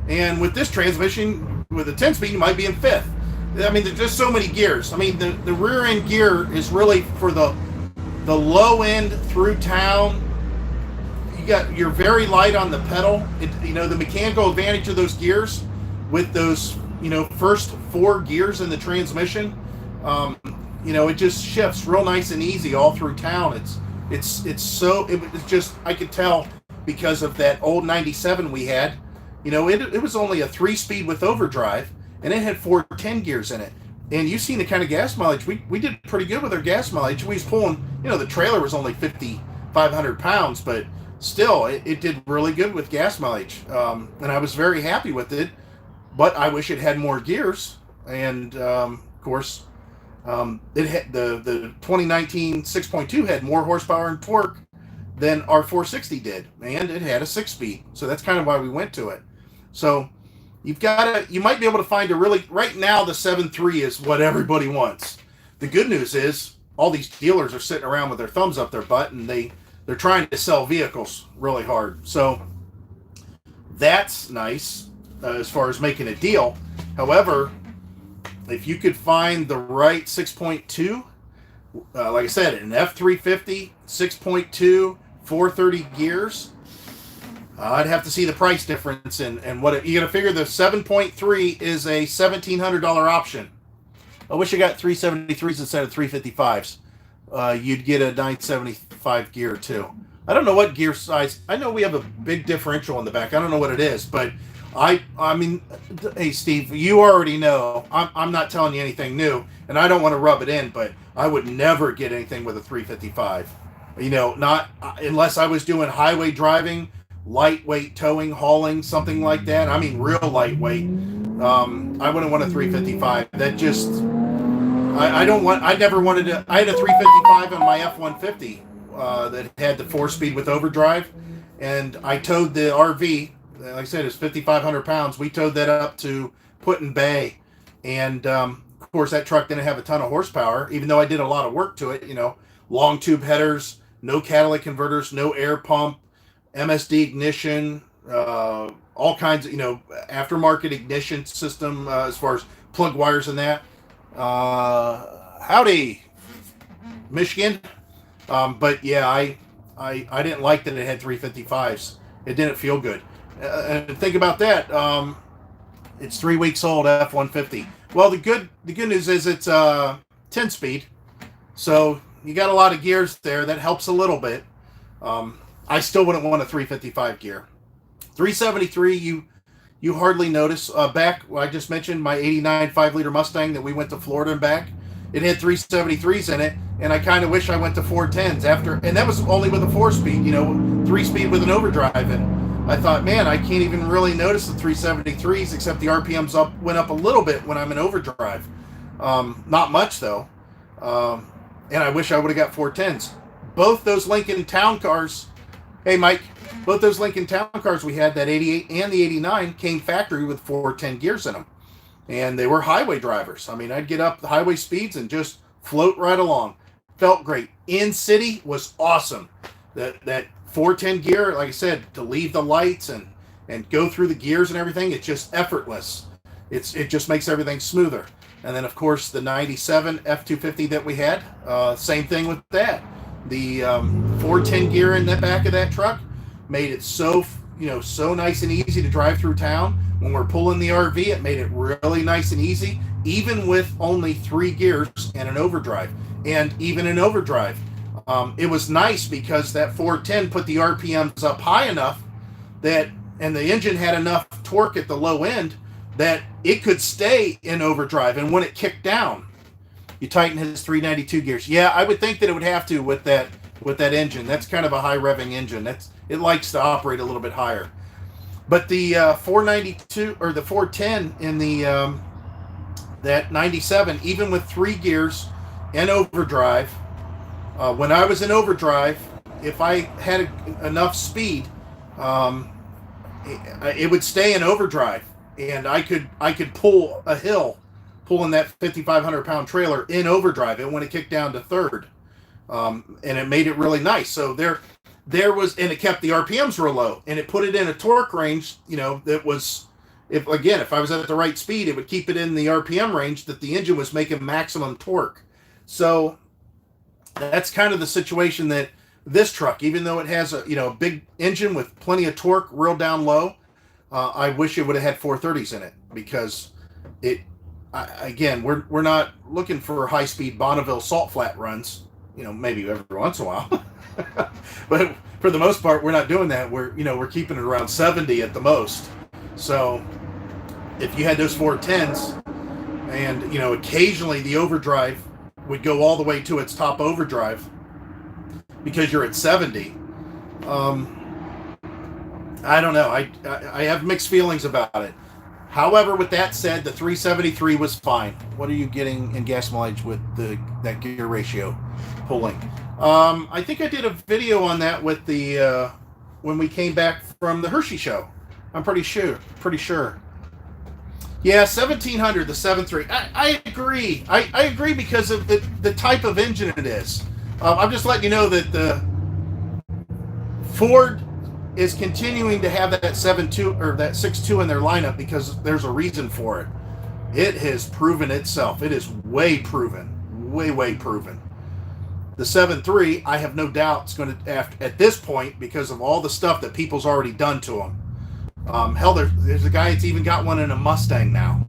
Speaker 1: And with this transmission, with a 10-speed, you might be in fifth. I mean, there's just so many gears. I mean, the rear end gear is really for the low end through town. You're very light on the pedal. The mechanical advantage of those gears with those, first 4 gears in the transmission, it just shifts real nice and easy all through town. It's just, I could tell because of that old 97 we had, it was only a 3-speed with overdrive, and it had 410 gears in it. And you've seen the kind of gas mileage. We did pretty good with our gas mileage. We was pulling, the trailer was only 5,500 pounds, but still, it did really good with gas mileage. And I was very happy with it, but I wish it had more gears. And, of course, it had the 2019 6.2 had more horsepower and torque than our 460 did, and it had a 6-speed. So that's kind of why we went to it. So you might be able to find right now the 7.3 is what everybody wants. The good news is all these dealers are sitting around with their thumbs up their butt, and they're trying to sell vehicles really hard. So that's nice as far as making a deal. However, if you could find the right 6.2, like I said, an F350, 6.2, 430 gears, I'd have to see the price difference and what you got to figure. The 7.3 is a $1,700 option. I wish I got 373s instead of 355s. You'd get a 975 gear too. I don't know what gear size. I know we have a big differential in the back. I don't know what it is, but I mean, hey Steve, you already know. I'm not telling you anything new, and I don't want to rub it in, but I would never get anything with a 355. Not unless I was doing highway driving, lightweight towing, hauling, something like that. I mean, real lightweight. I wouldn't want a 355. That just, I never wanted to. I had a 355 on my F-150 that had the 4-speed with overdrive, and I towed the RV. Like I said, it's 5,500 pounds. We towed that up to Put-in Bay, and of course that truck didn't have a ton of horsepower, even though I did a lot of work to it. Long tube headers, no catalytic converters, no air pump, MSD ignition, all kinds of aftermarket ignition system as far as plug wires and that. Howdy, Michigan. But yeah, I didn't like that it had 355s. It didn't feel good. And think about that. It's 3 weeks old, F-150. Well, the good news is it's 10-speed, so you got a lot of gears there. That helps a little bit. I still wouldn't want a 355 gear. 373, you hardly notice. Back, I just mentioned my 89 5-liter Mustang that we went to Florida and back. It had 373s in it, and I kind of wish I went to 410s after, and that was only with a 4-speed, 3-speed with an overdrive. And I thought, man, I can't even really notice the 373s except the RPMs went up a little bit when I'm in overdrive. Not much though. And I wish I would have got 410s. Both those Lincoln Town cars, hey Mike, both those Lincoln Town cars we had, that 88 and the 89, came factory with 410 gears in them. And they were highway drivers. I mean, I'd get up the highway speeds and just float right along. Felt great. In city was awesome. That 410 gear, like I said, to leave the lights and go through the gears and everything, it's just effortless. It just makes everything smoother. And then, of course, the 97 F250 that we had, same thing with that. The 410 gear in the back of that truck made it so nice and easy to drive through town. When we're pulling the RV, it made it really nice and easy, even with only 3 gears and an overdrive. And even in overdrive, it was nice because that 410 put the RPMs up high enough and the engine had enough torque at the low end that it could stay in overdrive. And when it kicked down, you tighten his 392 gears. Yeah, I would think that it would have to with that engine. That's kind of a high revving engine. It likes to operate a little bit higher. But the 492 or the 410 in the that 97, even with 3 gears and overdrive, when I was in overdrive, if I had enough speed, it would stay in overdrive, and I could pull a hill, pulling that 5,500 pound trailer in overdrive. And when it kicked down to third, and it made it really nice. So there was, and it kept the RPMs real low, and it put it in a torque range, that was, if I was at the right speed, it would keep it in the RPM range that the engine was making maximum torque. So that's kind of the situation that this truck, even though it has a big engine with plenty of torque, real down low, I wish it would have had 430s in it, because we're not looking for high speed Bonneville salt flat runs. Maybe every once in a while, but for the most part, we're not doing that. We're keeping it around 70 at the most. So if you had those 410s, and occasionally the overdrive would go all the way to its top overdrive because you're at 70. I don't know. I have mixed feelings about it. However, with that said, the 373 was fine. What are you getting in gas mileage with that gear ratio pulling? I think I did a video on that with the when we came back from the Hershey show. I'm pretty sure. Yeah, 1700, the 7.3. I agree. I agree because of the type of engine it is. I'm just letting you know that the Ford is continuing to have that 7.2 or that 6.2 in their lineup because there's a reason for it. It has proven itself. It is way proven. Way proven. The 7.3, I have no doubt, is going to, at this point, because of all the stuff that people's already done to them. Hell, there's a guy that's even got one in a Mustang now.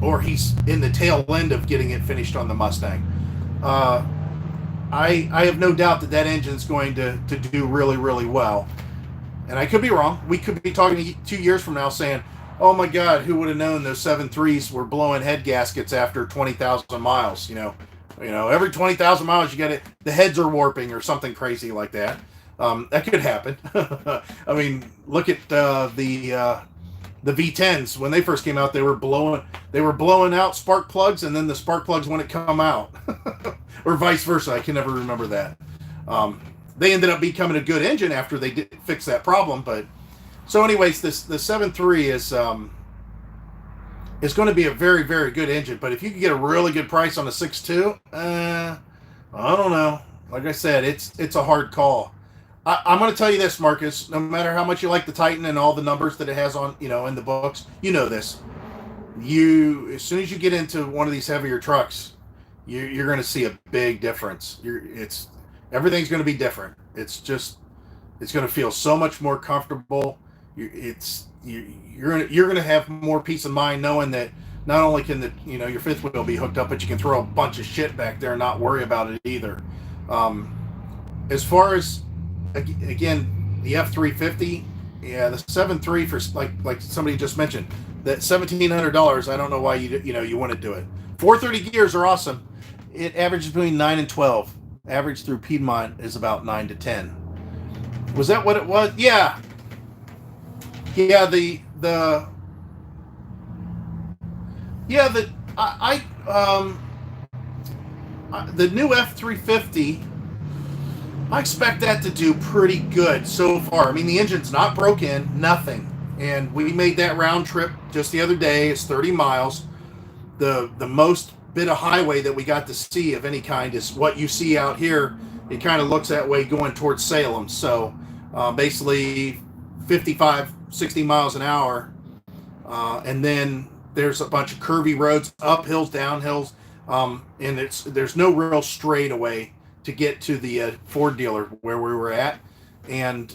Speaker 1: Or he's in the tail end of getting it finished on the Mustang. I have no doubt that engine is going to do really, really well. And I could be wrong. We could be talking 2 years from now saying, oh my God, who would have known those 7.3s were blowing head gaskets after 20,000 miles? Every 20,000 miles you get it, the heads are warping or something crazy like that. That could happen. I mean, look at the V10s. When they first came out, they were blowing out spark plugs, and then the spark plugs wouldn't come out, or vice versa. I can never remember that. They ended up becoming a good engine after they did fix that problem. But so, anyways, the 7.3 is going to be a very, very good engine. But if you can get a really good price on a 6.2, I don't know. Like I said, it's a hard call. I'm going to tell you this, Marcus. No matter how much you like the Titan and all the numbers that it has on, in the books, this. As soon as you get into one of these heavier trucks, you're going to see a big difference. Everything's going to be different. It's going to feel so much more comfortable. You're going to have more peace of mind knowing that not only can your fifth wheel be hooked up, but you can throw a bunch of shit back there and not worry about it either. As far as, again, the F350, yeah, the 7.3 for like somebody just mentioned, that $1,700. I don't know why you want to do it. 430 gears are awesome. It averages between 9 and 12. Average through Piedmont is about 9 to 10. Was that what it was? Yeah. The new F350, I expect that to do pretty good so far. I mean, the engine's not broken, nothing. And we made that round trip just the other day. It's 30 miles. The most bit of highway that we got to see of any kind is what you see out here. It kind of looks that way going towards Salem. So basically 55, 60 miles an hour. And then there's a bunch of curvy roads, uphills, downhills. And there's no real straightaway to get to the Ford dealer where we were at. And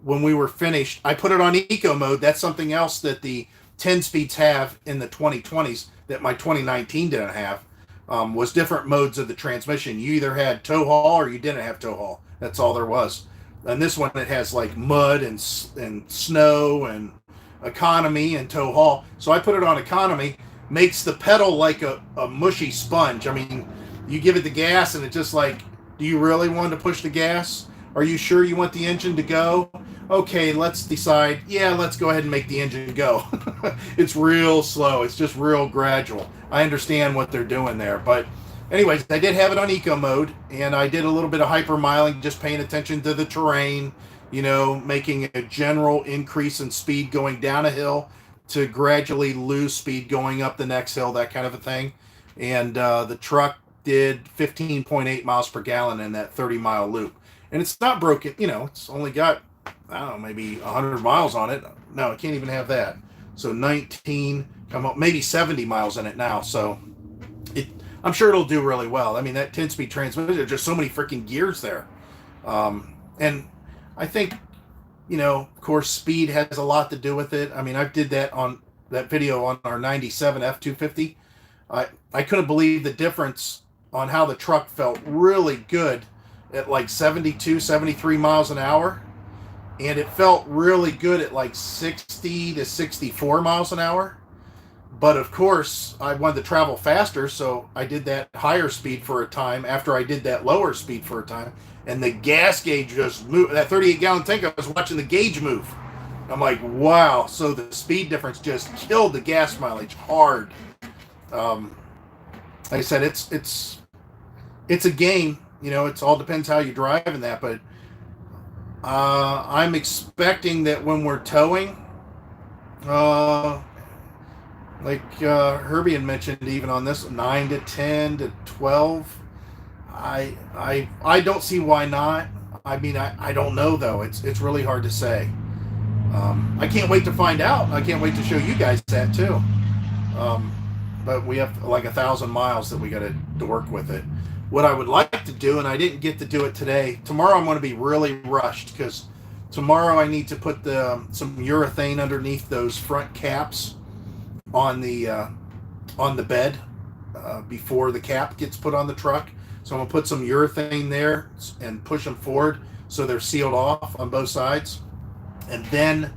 Speaker 1: when we were finished, I put it on eco mode. That's something else that the 10 speeds have in the 2020s that my 2019 didn't have, was different modes of the transmission. You either had tow haul or you didn't have tow haul. That's all there was. And this one, it has like mud and snow and economy and tow haul. So I put it on economy. makes the pedal like a mushy sponge. I mean, you give it the gas and it's just like, do you really want to push the gas? Are you sure you want the engine to go? Okay, let's decide. Yeah, let's go ahead and make the engine go. It's real slow. It's just real gradual. I understand what they're doing there. But anyways, I did have it on eco mode, and I did a little bit of hypermiling, just paying attention to the terrain, making a general increase in speed going down a hill to gradually lose speed going up the next hill, that kind of a thing. And the truck did 15.8 miles per gallon in that 30-mile loop. And it's not broken, it's only got, I don't know, maybe 100 miles on it. No, it can't even have that. So 19, come up, maybe 70 miles in it now. So I'm sure it'll do really well. I mean, that 10-speed transmission, there's just so many freaking gears there. And I think, of course, speed has a lot to do with it. I mean, I did that on that video on our 97 F250. I couldn't believe the difference on how the truck felt really good at like 72, 73 miles an hour. And it felt really good at like 60 to 64 miles an hour. But of course, I wanted to travel faster, so I did that higher speed for a time after I did that lower speed for a time. And the gas gauge just moved. That 38-gallon tank, I was watching the gauge move. I'm like, wow. So the speed difference just killed the gas mileage hard. Like I said, it's a game. It all depends how you drive and that. But I'm expecting that when we're towing, like Herbie had mentioned, even on this 9 to 10 to 12, I don't see why not. I mean, I don't know though. It's really hard to say. I can't wait to find out. I can't wait to show you guys that too. But we have like 1,000 miles that we got to work with it. What I would like to do, and I didn't get to do it today. Tomorrow I'm going to be really rushed because tomorrow I need to put some urethane underneath those front caps on the bed before the cap gets put on the truck. So I'm going to put some urethane there and push them forward so they're sealed off on both sides. And then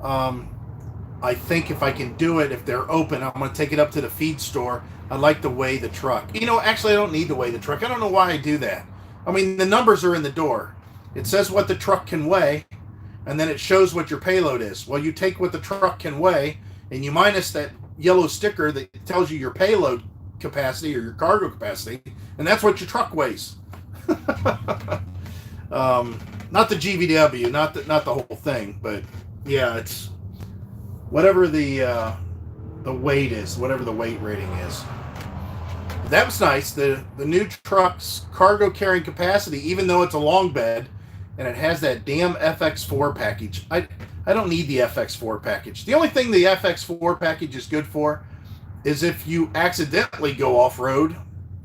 Speaker 1: I think if I can do it, if they're open, I'm going to take it up to the feed store. I like to weigh the truck. Actually, I don't need to weigh the truck. I don't know why I do that. I mean, the numbers are in the door. It says what the truck can weigh, and then it shows what your payload is. Well, you take what the truck can weigh, and you minus that yellow sticker that tells you your payload capacity or your cargo capacity, and that's what your truck weighs. Not the GVW, not the whole thing, but yeah, it's whatever the weight is, whatever the weight rating is. That was nice. The new truck's cargo carrying capacity, even though it's a long bed and it has that damn FX4 package. I don't need the FX4 package. The only thing the FX4 package is good for is if you accidentally go off-road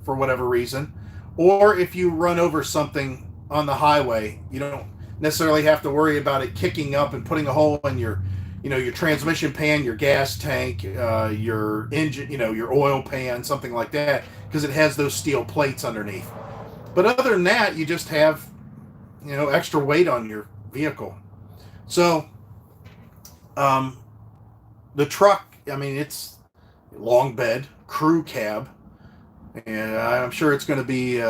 Speaker 1: for whatever reason, or if you run over something on the highway. You don't necessarily have to worry about it kicking up and putting a hole in your transmission pan, your gas tank, your engine, your oil pan, something like that, because it has those steel plates underneath. But other than that, you just have, extra weight on your vehicle. So, the truck, I mean, it's long bed, crew cab, and I'm sure it's going to be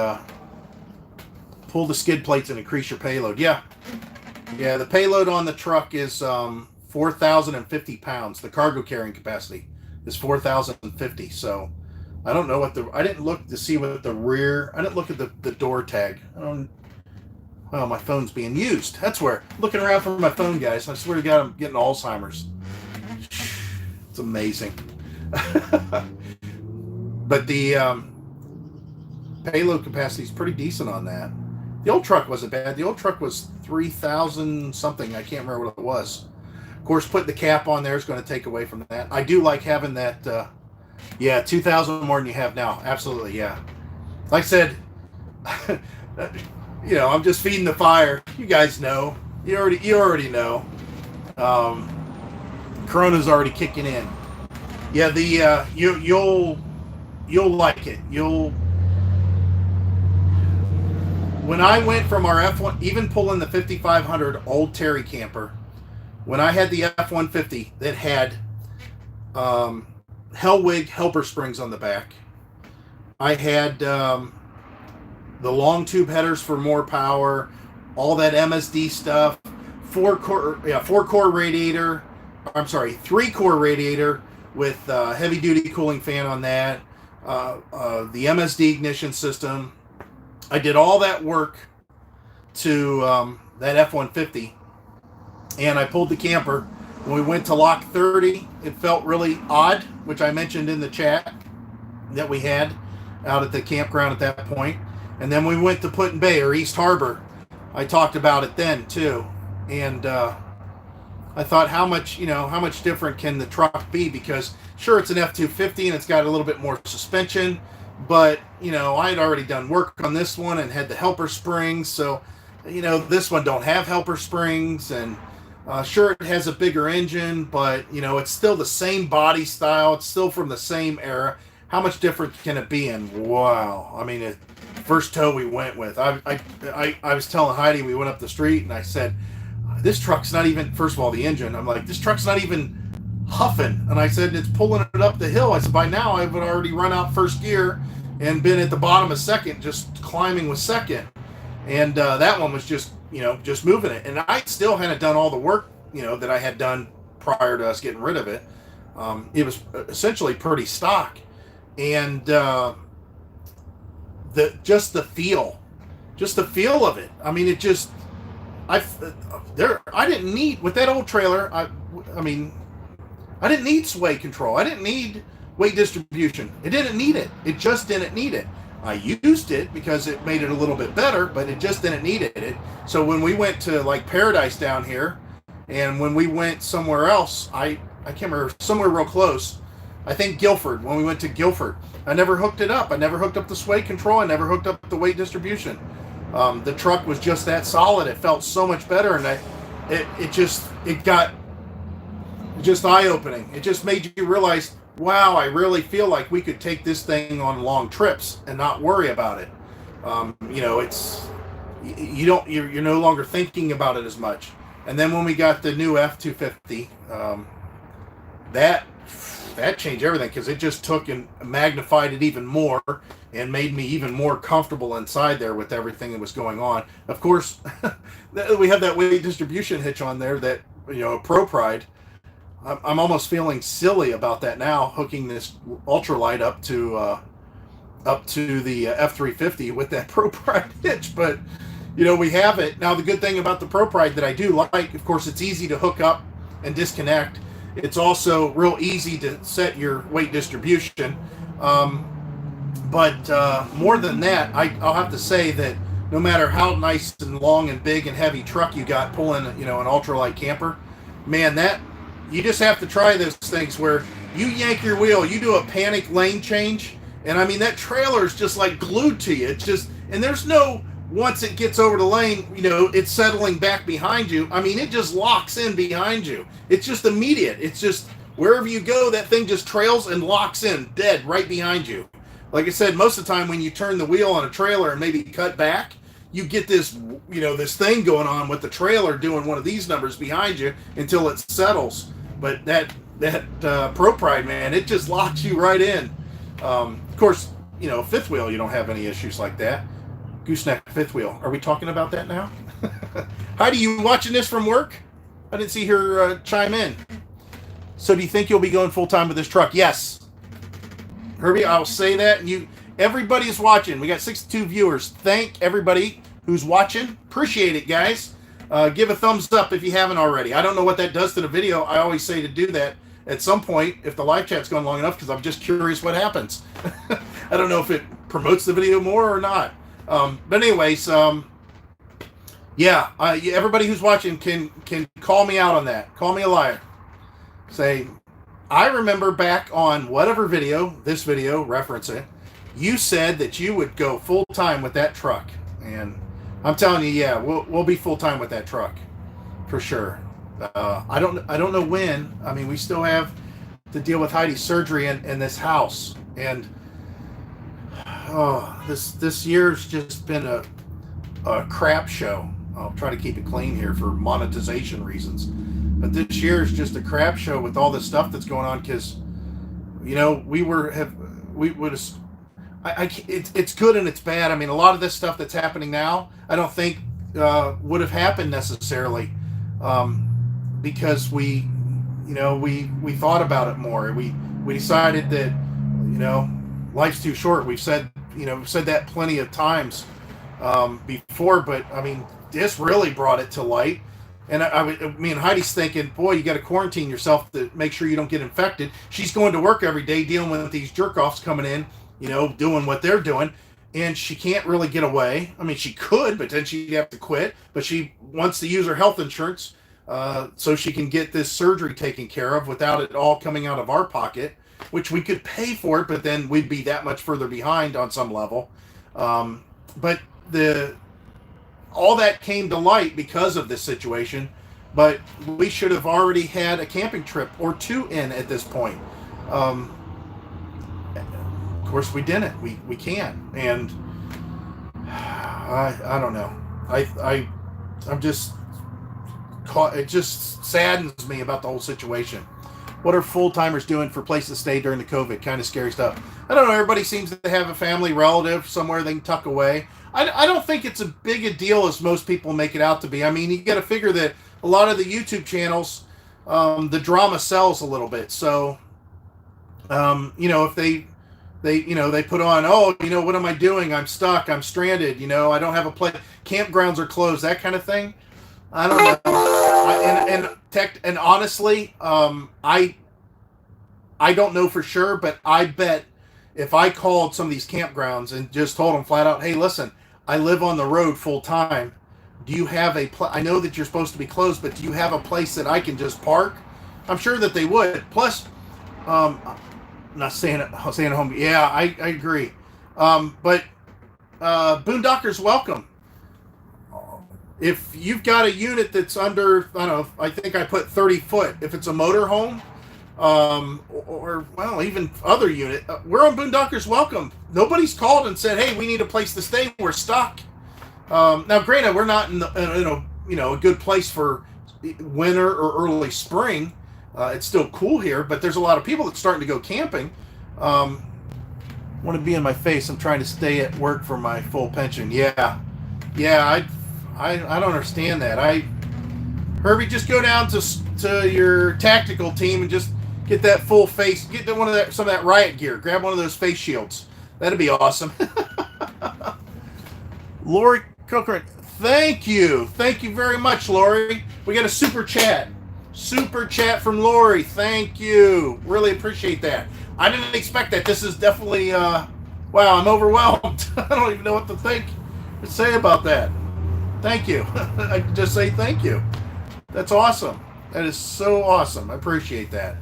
Speaker 1: pull the skid plates and increase your payload. Yeah, the payload on the truck is 4,050 pounds. The cargo carrying capacity is 4,050. So I don't know I didn't look to see what the rear, I didn't look at the door tag. Well, my phone's being used. That's where, looking around for my phone, guys. I swear to God, I'm getting Alzheimer's. It's amazing. But the payload capacity is pretty decent on that. The old truck wasn't bad. The old truck was 3,000 something. I can't remember what it was. Of course, putting the cap on there is going to take away from that. I do like having that, 2,000 more than you have now. Absolutely, yeah. Like I said, I'm just feeding the fire. You guys know. You already know. Corona's already kicking in. Yeah, you'll like it. When I went from our F1, even pulling the 5500 old Terry camper, when I had the F-150 that had, Hellwig helper springs on the back. I had the long tube headers for more power, all that MSD stuff, 4-core radiator. I'm sorry, 3-core radiator with heavy duty cooling fan on that. The MSD ignition system. I did all that work to that F-150, and I pulled the camper. When we went to lock 30, it felt really odd, which I mentioned in the chat that we had out at the campground at that point. And then we went to Put in Bay or East Harbor. I talked about it then too, and I thought, how much different can the truck be? Because sure, it's an F-250 and it's got a little bit more suspension, but I had already done work on this one and had the helper springs, so this one don't have helper springs, and sure, it has a bigger engine, but it's still the same body style. It's still from the same era. How much different can it be? And wow, I mean, first tow we went with, I was telling Heidi, we went up the street and I said, this truck's not even, first of all, the engine, I'm like, this truck's not even huffing. And I said, it's pulling it up the hill. I said, by now I would already run out first gear and been at the bottom of second, just climbing with second. And that one was just moving it. And I still hadn't done all the work, that I had done prior to us getting rid of it. It was essentially pretty stock. And the feel of it. I mean, it just, I didn't need, with that old trailer, I didn't need sway control. I didn't need weight distribution. It didn't need it. It just didn't need it. I used it because it made it a little bit better, but it just didn't need it. So when we went to like Paradise down here, and when we went somewhere else, I can't remember, somewhere real close, I think Guilford, when we went to Guilford, I never hooked it up. I never hooked up the sway control. I never hooked up the weight distribution. The truck was just that solid. It felt so much better, and it got just eye-opening. It just made you realize, wow, I really feel like we could take this thing on long trips and not worry about it. It's you're no longer thinking about it as much. And then when we got the new F-250, that changed everything, because it just took and magnified it even more and made me even more comfortable inside there with everything that was going on. Of course, we have that weight distribution hitch on there that, Pro Pride. I'm almost feeling silly about that now, hooking this ultralight up to the F-350 with that Pro Pride hitch. But, we have it. Now, the good thing about the Pro Pride that I do like, of course, it's easy to hook up and disconnect. It's also real easy to set your weight distribution. But more than that, I'll have to say that no matter how nice and long and big and heavy truck you got pulling, an ultralight camper, man, that you just have to try those things where you yank your wheel, you do a panic lane change, and I mean, that trailer is just like glued to you. It's just, and there's no, once it gets over the lane, it's settling back behind you. I mean, it just locks in behind you. It's just immediate. It's just, wherever you go, that thing just trails and locks in dead right behind you. Like I said, most of the time when you turn the wheel on a trailer and maybe cut back, you get this, this thing going on with the trailer doing one of these numbers behind you until it settles. But that Pro Pride, man, it just locks you right in. Of course, fifth wheel, you don't have any issues like that. Gooseneck fifth wheel. Are we talking about that now? Heidi, you watching this from work? I didn't see her chime in. So do you think you'll be going full-time with this truck? Yes. Herbie, I'll say that. And everybody's watching. We got 62 viewers. Thank everybody who's watching. Appreciate it, guys. Give a thumbs up if you haven't already. I don't know what that does to the video. I always say to do that at some point if the live chat's going long enough, because I'm just curious what happens. I don't know if it promotes the video more or not. But anyways, everybody who's watching can call me out on that. Call me a liar. Say, I remember back on whatever video, this video, reference it, you said that you would go full-time with that truck. And I'm telling you, yeah, we'll be full-time with that truck. For sure. I don't know when. I mean, we still have to deal with Heidi's surgery in this house. And this year's just been a crap show. I'll try to keep it clean here for monetization reasons. But this year is just a crap show with all the stuff that's going on, because we would have. It's good and it's bad. I mean, a lot of this stuff that's happening now, I don't think would have happened necessarily, because we thought about it more. We decided that life's too short. We've said that plenty of times before, but I mean, this really brought it to light. And me and Heidi's thinking, boy, you got to quarantine yourself to make sure you don't get infected. She's going to work every day dealing with these jerk-offs coming in, doing what they're doing, and she can't really get away. I mean, she could, but then she'd have to quit. But she wants to use her health insurance so she can get this surgery taken care of without it all coming out of our pocket, which we could pay for it, but then we'd be that much further behind on some level. But all that came to light because of this situation, but we should have already had a camping trip or two in at this point. Of course we didn't. We can't. And I don't know. I'm just caught. It just saddens me about the whole situation. What are full-timers doing for places to stay during the COVID? Kind of scary stuff. I don't know. Everybody seems to have a family relative somewhere they can tuck away. I don't think it's as big a deal as most people make it out to be. I mean, you got to figure that a lot of the YouTube channels, the drama sells a little bit. So, if they put on, what am I doing? I'm stuck. I'm stranded. I don't have a place. Campgrounds are closed. That kind of thing. I don't know. And honestly, I don't know for sure, but I bet if I called some of these campgrounds and just told them flat out, hey, listen, I live on the road full time. Do you have I know that you're supposed to be closed, but do you have a place that I can just park? I'm sure that they would. Plus, I'm not saying at home. Yeah, I agree. But boondockers welcome. If you've got a unit that's under, I don't know, I think I put 30 foot. If it's a motorhome, or even other unit, we're on boondockers welcome. Nobody's called and said, hey, we need a place to stay. We're stuck. Now, granted, we're not in a good place for winter or early spring. It's still cool here, but there's a lot of people that's starting to go camping. Want to be in my face. I'm trying to stay at work for my full pension. Yeah. I don't understand that. Herbie, just go down to your tactical team and just get that full face. Get some of that riot gear. Grab one of those face shields. That'd be awesome. Lori Cochran, thank you very much, Lori. We got a super chat from Lori. Thank you. Really appreciate that. I didn't expect that. This is definitely wow. I'm overwhelmed. I don't even know what to say about that. Thank you. I can just say thank you. That's awesome. That is so awesome. I appreciate that.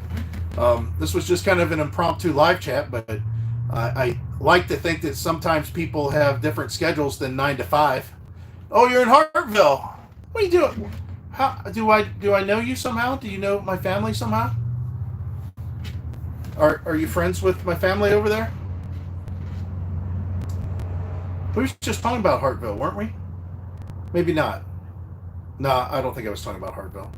Speaker 1: This was just kind of an impromptu live chat, but I like to think that sometimes people have different schedules than 9 to 5. Oh, you're in Hartville. What are you doing? How do I know you somehow? Do you know my family somehow? Are you friends with my family over there? We were just talking about Hartville, weren't we? Maybe not. No, I don't think I was talking about Hartville.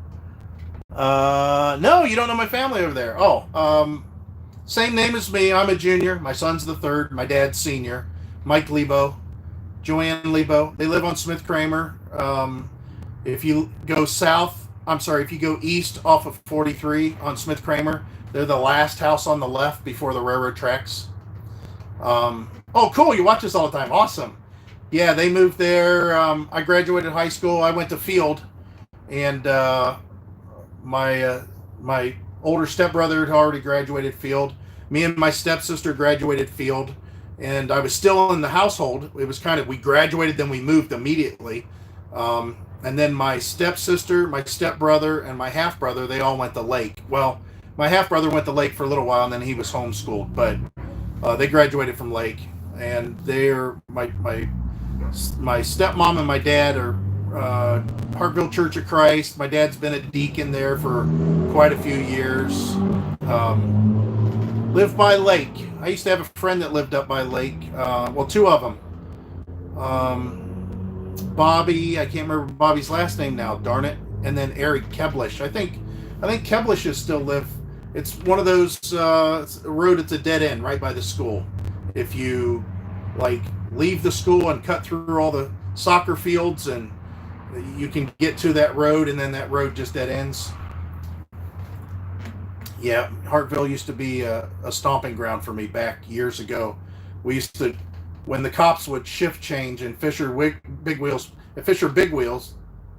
Speaker 1: No, you don't know my family over there. Oh, same name as me. I'm a junior. My son's the third. My dad's senior. Mike Lebo, Joanne Lebo. They live on Smith Kramer. If you go if you go east off of 43 on Smith Kramer, they're the last house on the left before the railroad tracks. Oh, cool. You watch this all the time. Awesome. Yeah, they moved there. I graduated high school. I went to Field, and my older stepbrother had already graduated Field. Me and my stepsister graduated Field, and I was still in the household. It was we graduated, then we moved immediately. And then my stepsister, my stepbrother, and my half-brother, they all went to Lake. Well, my half-brother went to Lake for a little while, and then he was homeschooled, but they graduated from Lake. And they're my stepmom and my dad are Hartville Church of Christ. My dad's been a deacon there for quite a few years. Live by Lake. I used to have a friend that lived up by Lake. Two of them. Bobby, I can't remember Bobby's last name now, darn it. And then Eric Keblish. I think Keblish's still live It's one of those it's a road. It's a dead end right by the school. If you like leave the school and cut through all the soccer fields, and you can get to that road, and then that road just dead ends. Yeah, Hartville used to be a stomping ground for me back years ago. We used to, when the cops would shift change in Fisher Big Wheels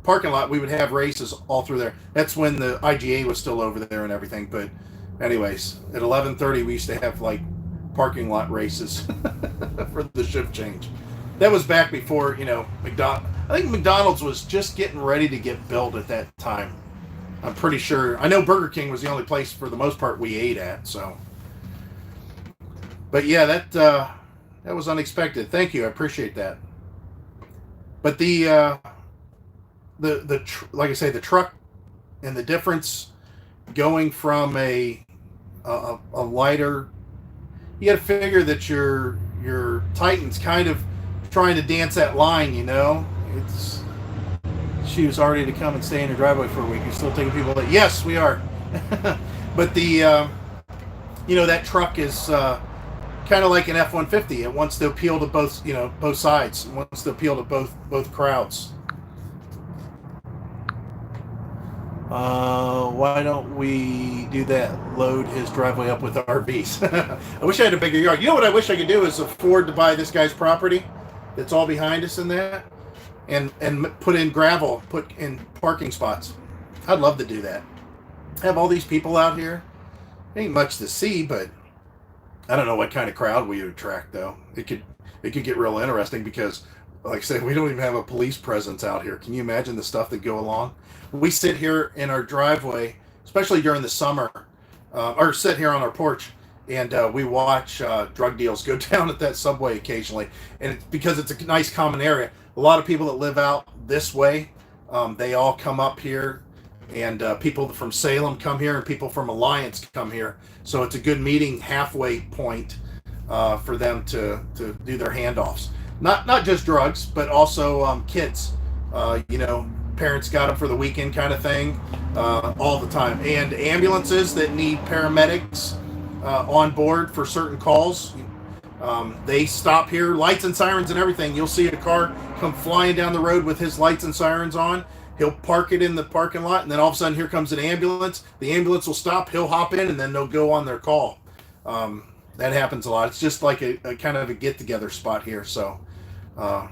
Speaker 1: parking lot, we would have races all through there. That's when the IGA was still over there and everything. But anyways, at 11:30 we used to have like parking lot races for the shift change. That was back before, I think McDonald's was just getting ready to get built at that time. I'm pretty sure. I know Burger King was the only place for the most part we ate at. So, but yeah, that was unexpected. Thank you, I appreciate that. But like I say, the truck and the difference going from a lighter. You got to figure that your Titan's kind of trying to dance that line. It's. She was already to come and stay in her driveway for a week. You're still taking people that? Yes, we are. But that truck is kind of like an F-150. It wants to appeal to both sides. It wants to appeal to both crowds. Why don't we do that? Load his driveway up with RVs. I wish I had a bigger yard. You know what I wish I could do is afford to buy this guy's property that's all behind us in that. And put in gravel, put in parking spots. I'd love to do that. Have all these people out here. Ain't much to see, but I don't know what kind of crowd we would attract, though. It could get real interesting because, like I said, we don't even have a police presence out here. Can you imagine the stuff that go along? We sit here in our driveway, especially during the summer, or sit here on our porch, and we watch drug deals go down at that subway occasionally. And it's because it's a nice common area. A lot of people that live out this way, they all come up here, and people from Salem come here, and people from Alliance come here. So it's a good meeting halfway point for them to do their handoffs. Not just drugs, but also kids. Parents got them for the weekend kind of thing all the time. And ambulances that need paramedics on board for certain calls. They stop here, lights and sirens and everything. You'll see a car come flying down the road with his lights and sirens on. He'll park it in the parking lot, and then all of a sudden here comes an ambulance. The ambulance will stop, he'll hop in, and then they'll go on their call. That happens a lot. It's just like a kind of a get-together spot here. So I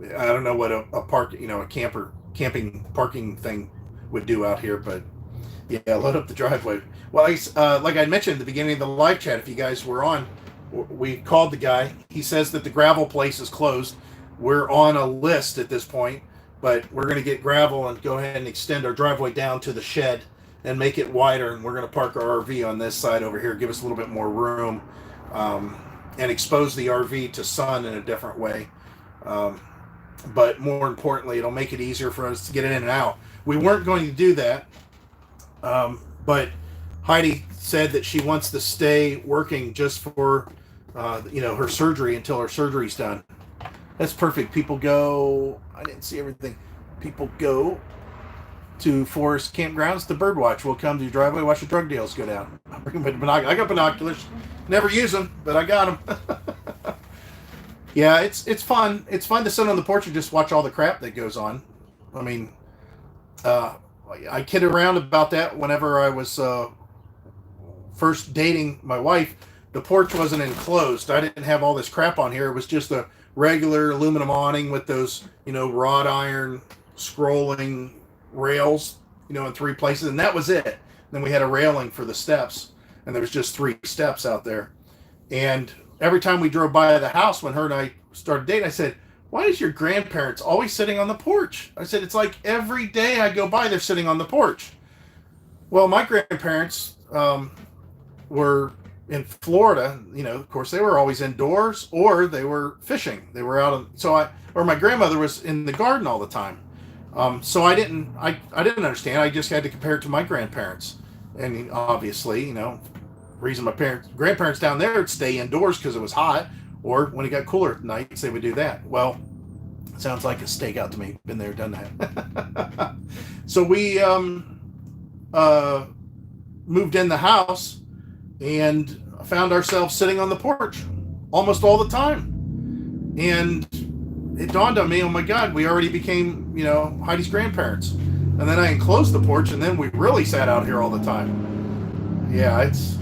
Speaker 1: don't know what a camping parking thing would do out here, but yeah, load up the driveway. Well, like I mentioned at the beginning of the live chat, if you guys were on, we called the guy. He says that the gravel place is closed. We're on a list at this point, but we're going to get gravel and go ahead and extend our driveway down to the shed and make it wider. And we're going to park our RV on this side over here, give us a little bit more room, and expose the RV to sun in a different way. But more importantly, it'll make it easier for us to get in and out. We weren't going to do that, but Heidi said that she wants to stay working just for her surgery until her surgery's done. That's perfect. People go, I didn't see everything. People go to forest campgrounds to birdwatch. We'll come to your driveway, watch the drug deals go down. I got binoculars. Never use them, but I got them. Yeah, it's fun. It's fun to sit on the porch and just watch all the crap that goes on. I mean, I kid around about that whenever I was first dating my wife. The porch wasn't enclosed. I didn't have all this crap on here. It was just a regular aluminum awning with those, wrought iron scrolling rails, in 3 places, and that was it. Then we had a railing for the steps, and there was just 3 steps out there. And every time we drove by the house when her and I started dating, I said, why is your grandparents always sitting on the porch? I said, it's like every day I go by, they're sitting on the porch. Well, my grandparents were in Florida, of course, they were always indoors, or they were fishing. They were out or my grandmother was in the garden all the time. So I didn't understand. I just had to compare it to my grandparents. And obviously, reason my grandparents down there would stay indoors because it was hot, or when it got cooler at nights, they would do that. Well, it sounds like a stakeout to me. Been there, done that. So we moved in the house and found ourselves sitting on the porch almost all the time. And it dawned on me, oh my God, we already became, Heidi's grandparents. And then I enclosed the porch, and then we really sat out here all the time. Yeah, it's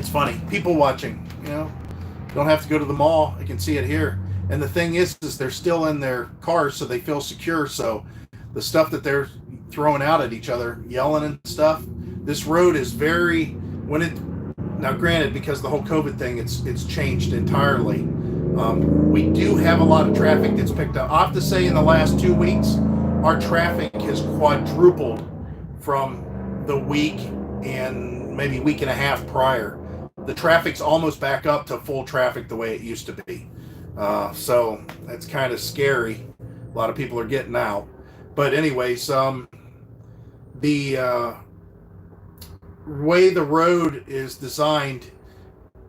Speaker 1: funny. People watching, don't have to go to the mall. I can see it here. And the thing is they're still in their cars, so they feel secure. So the stuff that they're throwing out at each other, yelling and stuff, this road is very, now granted, because of the whole COVID thing, it's changed entirely. We do have a lot of traffic that's picked up. I have to say, in the last 2 weeks, our traffic has quadrupled from the week and maybe week and a half prior. The traffic's almost back up to full traffic the way it used to be. So that's kind of scary. A lot of people are getting out. But anyways, the way the road is designed,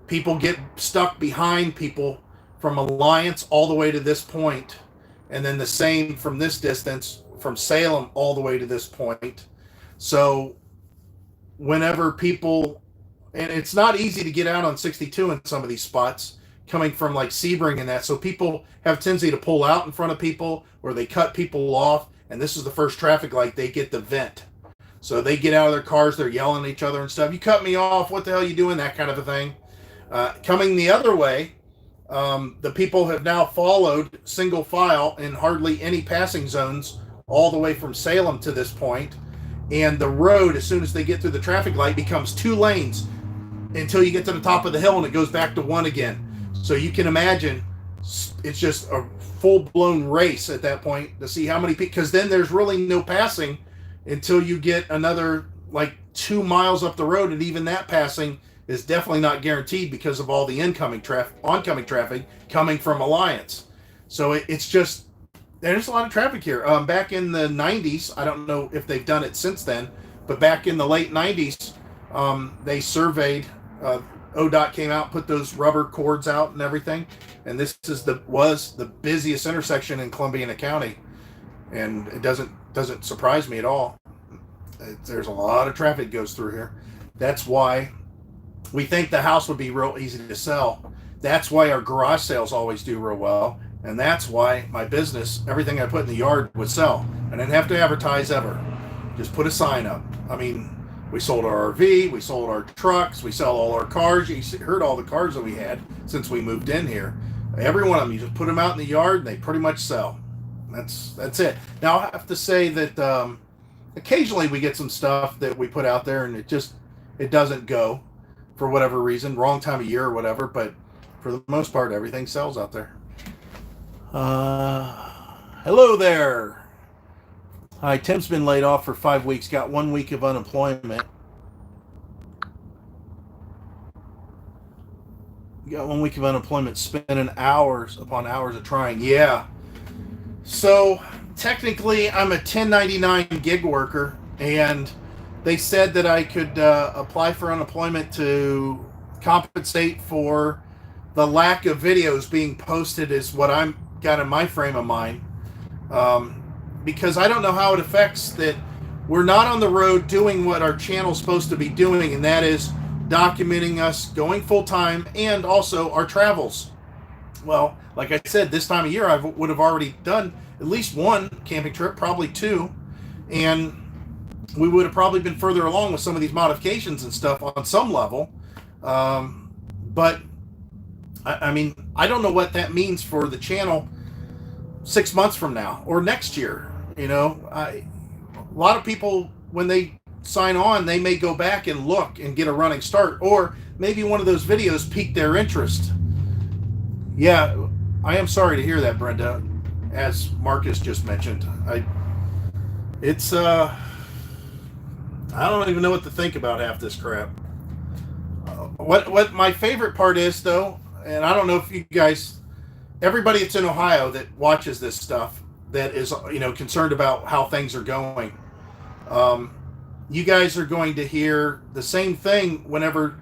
Speaker 1: people get stuck behind people from Alliance all the way to this point, and then the same from this distance from Salem all the way to this point. So whenever people, and it's not easy to get out on 62 in some of these spots coming from like Sebring and that, so people have a tendency to pull out in front of people, or they cut people off, and this is the first traffic light, they get the vent. So they get out of their cars, they're yelling at each other and stuff. You cut me off, what the hell are you doing? That kind of a thing. Coming the other way, the people have now followed single file in hardly any passing zones all the way from Salem to this point. And the road, as soon as they get through the traffic light, becomes 2 lanes until you get to the top of the hill, and it goes back to 1 again. So you can imagine it's just a full-blown race at that point to see how many people, because then there's really no passing until you get another like 2 miles up the road, and even that passing is definitely not guaranteed because of all the oncoming traffic coming from Alliance. So it's just, there's a lot of traffic here. Back in the 90s, I don't know if they've done it since then, but back in the late 90s, they surveyed, ODOT came out, put those rubber cords out and everything, and this was the busiest intersection in Columbiana County, and it doesn't surprise me at all. There's a lot of traffic goes through here. That's why we think the house would be real easy to sell. That's why our garage sales always do real well, and that's why my business, everything I put in the yard would sell. I didn't have to advertise ever. Just put a sign up. I mean, we sold our RV, we sold our trucks, we sell all our cars. You heard all the cars that we had since we moved in here. Every one of them, you just put them out in the yard and they pretty much sell. That's it. Now, I have to say that occasionally we get some stuff that we put out there and it doesn't go for whatever reason, wrong time of year or whatever, but for the most part, everything sells out there. Hello there. Hi, Tim's been laid off for 5 weeks, got 1 week of unemployment. Got 1 week of unemployment, spending hours upon hours of trying. Yeah. So technically, I'm a 1099 gig worker, and they said that I could apply for unemployment to compensate for the lack of videos being posted, is what I'm got in my frame of mind. Because I don't know how it affects that we're not on the road doing what our channel's supposed to be doing, and that is documenting us going full-time and also our travels. Well, like I said, this time of year I would have already done at least 1 camping trip, probably 2, and we would have probably been further along with some of these modifications and stuff on some level. But I mean, I don't know what that means for the channel 6 months from now or next year. A lot of people, when they sign on, they may go back and look and get a running start, or maybe one of those videos piqued their interest. Yeah, I am sorry to hear that, Brenda, as Marcus just mentioned. I don't even know what to think about half this crap. What my favorite part is, though, and I don't know if you guys, everybody that's in Ohio that watches this stuff, that is, concerned about how things are going, you guys are going to hear the same thing whenever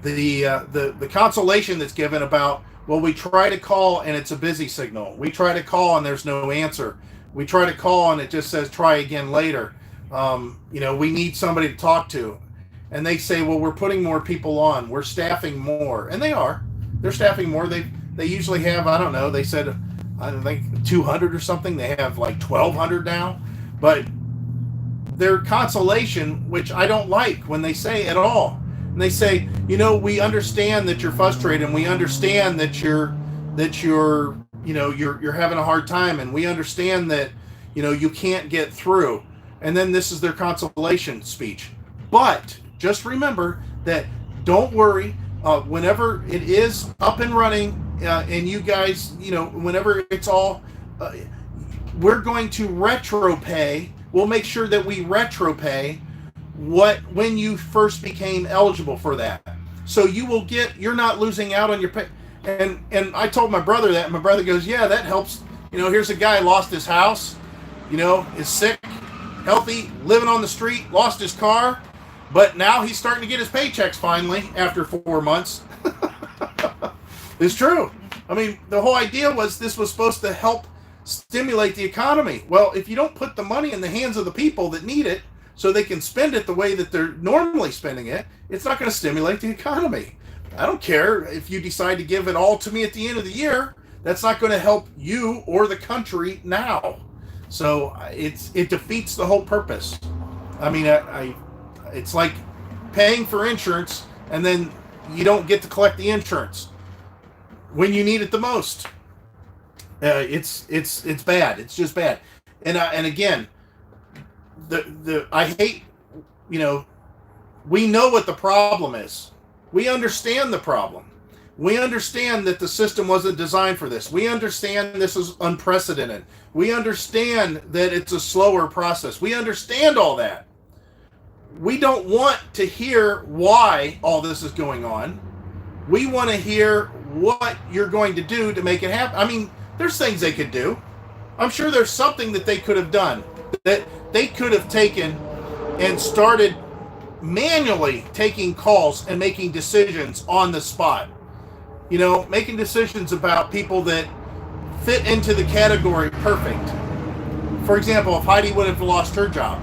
Speaker 1: the consolation that's given about, well, we try to call and it's a busy signal. We try to call and there's no answer. We try to call and it just says try again later. We need somebody to talk to. And they say, well, we're putting more people on. We're staffing more. And they are. They're staffing more. They usually have, I don't know, they said, I think 200 or something. They have like 1,200 now. But their consolation, which I don't like when they say at all. And they say, we understand that you're frustrated, and we understand that you're having a hard time, and we understand that, you can't get through. And then this is their consolation speech. But just remember that, don't worry, whenever it is up and running, and you guys, whenever it's all, we're going to retro pay. We'll make sure that we retro pay when you first became eligible for that. So you're not losing out on your pay. And I told my brother that, and my brother goes, yeah, that helps. Here's a guy lost his house, is sick, healthy, living on the street, lost his car, but now he's starting to get his paychecks finally after 4 months. It's true. I mean, the whole idea was this was supposed to help stimulate the economy. Well, if you don't put the money in the hands of the people that need it so they can spend it the way that they're normally spending it, it's not going to stimulate the economy. I don't care if you decide to give it all to me at the end of the year. That's not going to help you or the country now. So it defeats the whole purpose. I mean, it's like paying for insurance and then you don't get to collect the insurance when you need it the most. It's bad. It's just bad. And again, I hate, we know what the problem is. We understand the problem. We understand that the system wasn't designed for this. We understand this is unprecedented. We understand that it's a slower process. We understand all that. We don't want to hear why all this is going on. We want to hear what you're going to do to make it happen. I mean, there's things they could do. I'm sure there's something that they could have done, that they could have taken and started manually taking calls and making decisions on the spot. Making decisions about people that fit into the category perfect. For example, if Heidi would have lost her job,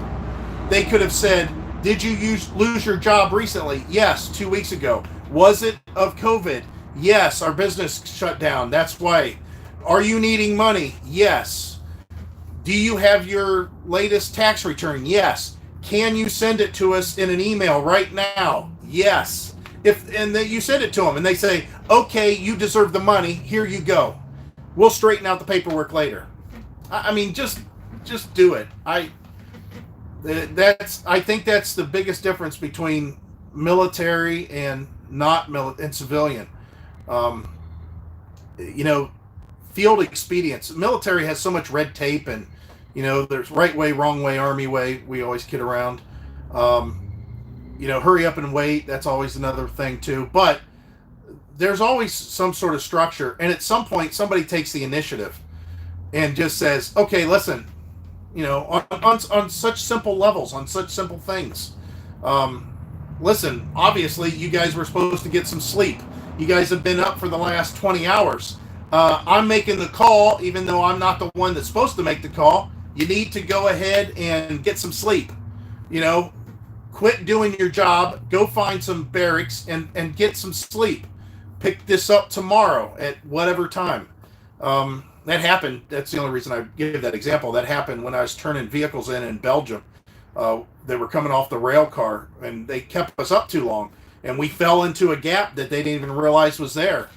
Speaker 1: they could have said, did you lose your job recently? Yes, 2 weeks ago. Was it of COVID? Yes, our business shut down. That's why. Are you needing money? Yes. Do you have your latest tax return? Yes. Can you send it to us in an email right now? Yes. And then you send it to them and they say, okay, you deserve the money. Here you go. We'll straighten out the paperwork later. I mean, just do it. I think that's the biggest difference between military and not and civilian. Field expedience. Military has so much red tape, and there's right way, wrong way, army way. We always kid around. Hurry up and wait. That's always another thing too. But there's always some sort of structure, and at some point, somebody takes the initiative and just says, "Okay, listen." On such simple levels, on such simple things. Listen, obviously, you guys were supposed to get some sleep. You guys have been up for the last 20 hours. I'm making the call, even though I'm not the one that's supposed to make the call. You need to go ahead and get some sleep. Quit doing your job. Go find some barracks and get some sleep. Pick this up tomorrow at whatever time. That happened. That's the only reason I give that example. That happened when I was turning vehicles in Belgium. They were coming off the rail car, and they kept us up too long. And we fell into a gap that they didn't even realize was there.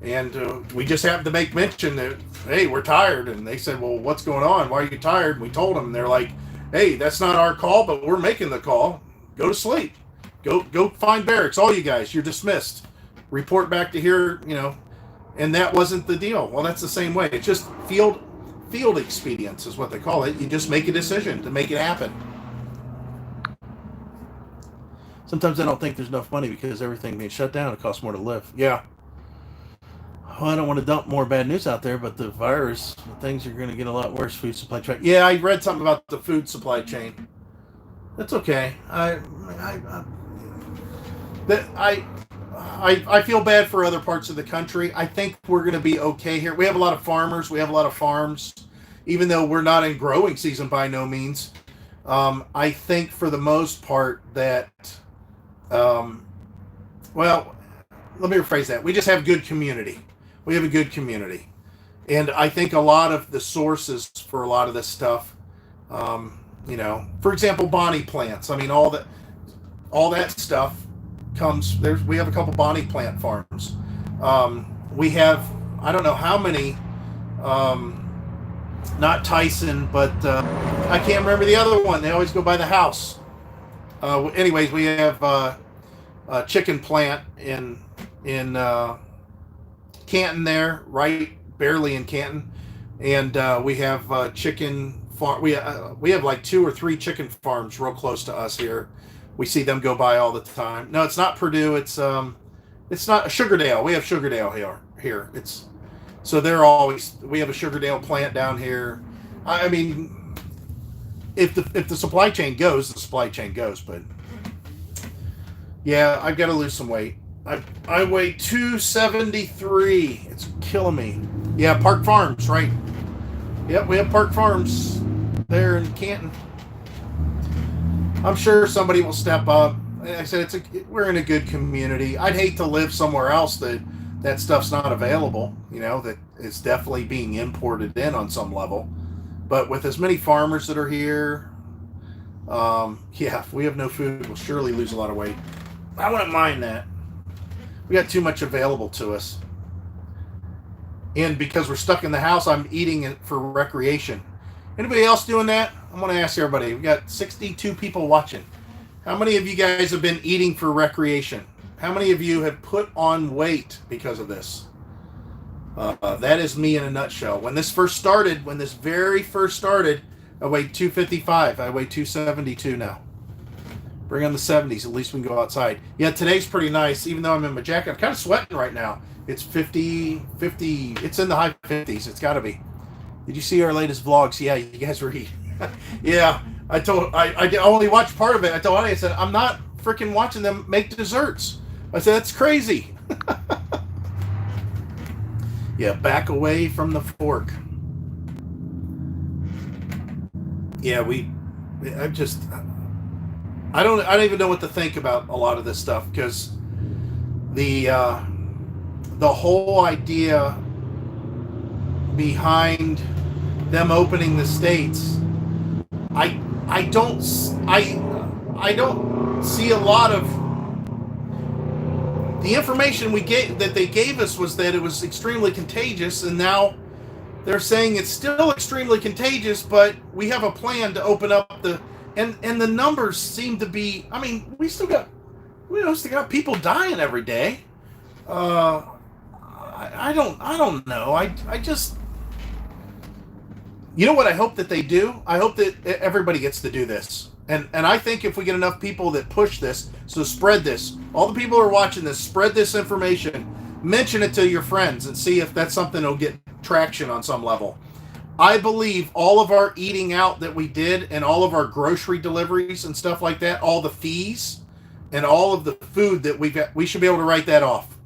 Speaker 1: And we just happened to make mention that, hey, we're tired. And they said, well, what's going on? Why are you tired? And we told them, and they're like, hey, that's not our call, but we're making the call. Go to sleep. Go find barracks. All you guys, you're dismissed. Report back to here, And that wasn't the deal. Well, that's the same way. It's just field expedience is what they call it. You just make a decision to make it happen. Sometimes I don't think there's enough money because everything being shut down, it costs more to live. Yeah. Well, I don't want to dump more bad news out there, but the virus, things are going to get a lot worse. Food supply chain. Yeah, I read something about the food supply chain. That's okay. I feel bad for other parts of the country. I think we're going to be okay here. We have a lot of farmers. We have a lot of farms, even though we're not in growing season by no means. I think for the most part that, well, let me rephrase that. We just have good community. We have a good community. And I think a lot of the sources for a lot of this stuff, for example, Bonnie plants. I mean, all that stuff comes there. We have a couple Bonnie plant farms. We have, I don't know how many, not Tyson, but I can't remember the other one. They always go by the house. Anyways, we have a chicken plant in Canton there, right, barely in Canton, and we have chicken farm. We have like 2 or 3 chicken farms real close to us here. We see them go by all the time. No, it's not Purdue. It's not Sugardale. We have Sugardale here. So they're always. We have a Sugardale plant down here. I mean, if the supply chain goes, the supply chain goes. But yeah, I've got to lose some weight. I weigh 273. It's killing me. Yeah, Park Farms, right? Yep, we have Park Farms there in Canton. I'm sure somebody will step up. Like I said, we're in a good community. I'd hate to live somewhere else that stuff's not available. That is definitely being imported in on some level. But with as many farmers that are here, if we have no food, we'll surely lose a lot of weight. I wouldn't mind that. We got too much available to us. And because we're stuck in the house, I'm eating it for recreation. Anybody else doing that? I'm going to ask everybody. We got 62 people watching. How many of you guys have been eating for recreation? How many of you have put on weight because of this? That is me in a nutshell. When this very first started, I weighed 255. I weigh 272 now. Bring on the 70s. At least we can go outside. Yeah, today's pretty nice. Even though I'm in my jacket, I'm kind of sweating right now. It's 50. It's in the high 50s. It's got to be. Did you see our latest vlogs? Yeah, you guys were eating. Yeah, I only watched part of it. I told Heidi, I said, I'm not freaking watching them make desserts. I said, that's crazy. Yeah, back away from the fork. Yeah, I don't even know what to think about a lot of this stuff, because the whole idea behind them opening the states, I don't see a lot of the information they gave us was that it was extremely contagious, and now they're saying it's still extremely contagious, but we have a plan to open up and the numbers seem to be. I mean, we still got people dying every day. I don't know. I just, what I hope that they do? I hope that everybody gets to do this. And I think if we get enough people that push this, so spread this. All the people who are watching this, spread this information. Mention it to your friends and see if that's something that'll get traction on some level. I believe all of our eating out that we did and all of our grocery deliveries and stuff like that, all the fees and all of the food that we should be able to write that off.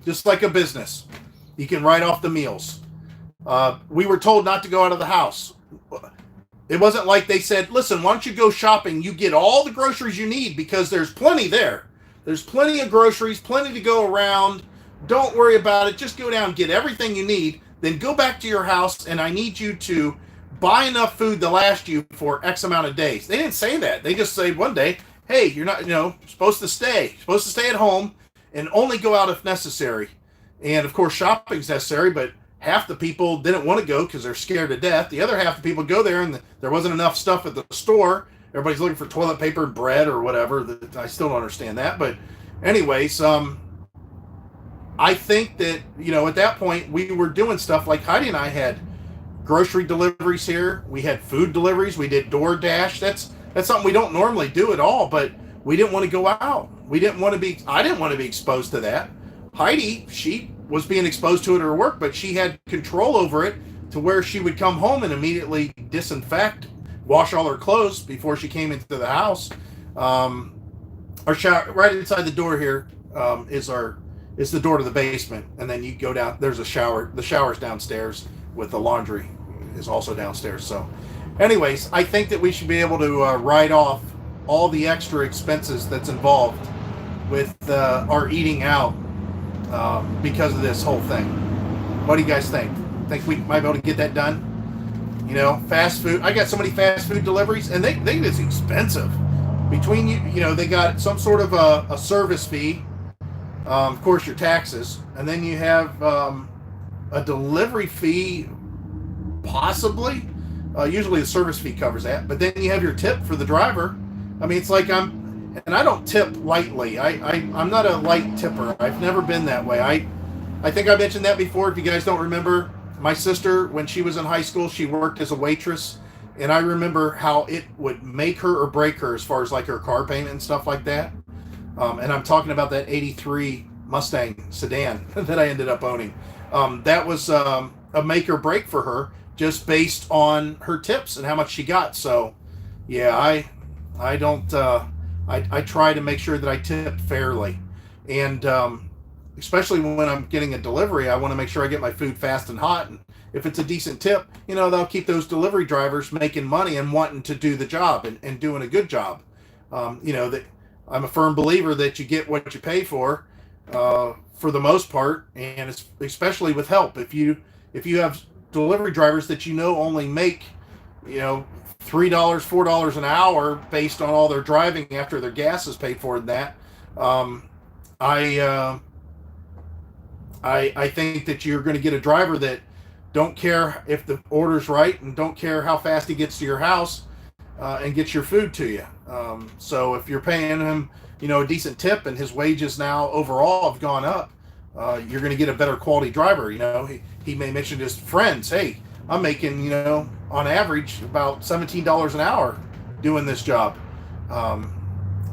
Speaker 1: Just like a business. You can write off the meals. We were told not to go out of the house. It wasn't like they said, listen, why don't you go shopping? You get all the groceries you need because there's plenty there. There's plenty of groceries, plenty to go around. Don't worry about it. Just go down and get everything you need. Then go back to your house, and I need you to buy enough food to last you for X amount of days. They didn't say that. They just say one day, hey, you're not, supposed to stay. You're supposed to stay at home and only go out if necessary. And, of course, shopping's necessary, but half the people didn't want to go because they're scared to death. The other half of the people go there, and there wasn't enough stuff at the store. Everybody's looking for toilet paper and bread or whatever. I still don't understand that. But anyways, I think that, at that point, we were doing stuff like Heidi and I had grocery deliveries here. We had food deliveries. We did DoorDash. That's something we don't normally do at all, but we didn't want to go out. I didn't want to be exposed to that. Heidi, she was being exposed to it at her work, but she had control over it to where she would come home and immediately disinfect, wash all her clothes before she came into the house. Our shower, right inside the door here, is the door to the basement, and then you go down. There's a shower. The shower's downstairs with the laundry is also downstairs. So, anyways, I think that we should be able to write off all the extra expenses that's involved with our eating out because of this whole thing. What do you guys think? Think we might be able to get that done? You know, fast food. I got so many fast food deliveries, and they it's expensive. Between you know, they got some sort of a service fee, of course your taxes, and then you have a delivery fee, possibly. Usually the service fee covers that, but then you have your tip for the driver. I mean, it's like and I don't tip lightly. I'm not a light tipper. I've never been that way. I think I mentioned that before. If you guys don't remember, my sister, when she was in high school, she worked as a waitress, and I remember how it would make her or break her as far as like her car payment and stuff like that. And I'm talking about that 83 Mustang sedan that I ended up owning. That was a make or break for her, just based on her tips and how much she got. So, yeah, I don't. I try to make sure that I tip fairly, and especially when I'm getting a delivery, I want to make sure I get my food fast and hot. And if it's a decent tip, you know, they'll keep those delivery drivers making money and wanting to do the job and doing a good job. You know, that I'm a firm believer that you get what you pay for the most part, and it's, especially with help. If you have delivery drivers that you know only make, you know, $3, $4 an hour based on all their driving after their gas is paid for, and that, I think that you're going to get a driver that don't care if the order's right and don't care how fast he gets to your house and gets your food to you. So if you're paying him, you know, a decent tip and his wages now overall have gone up, you're going to get a better quality driver. You know, he may mention to his friends, hey, I'm making, you know, on average about $17 an hour doing this job.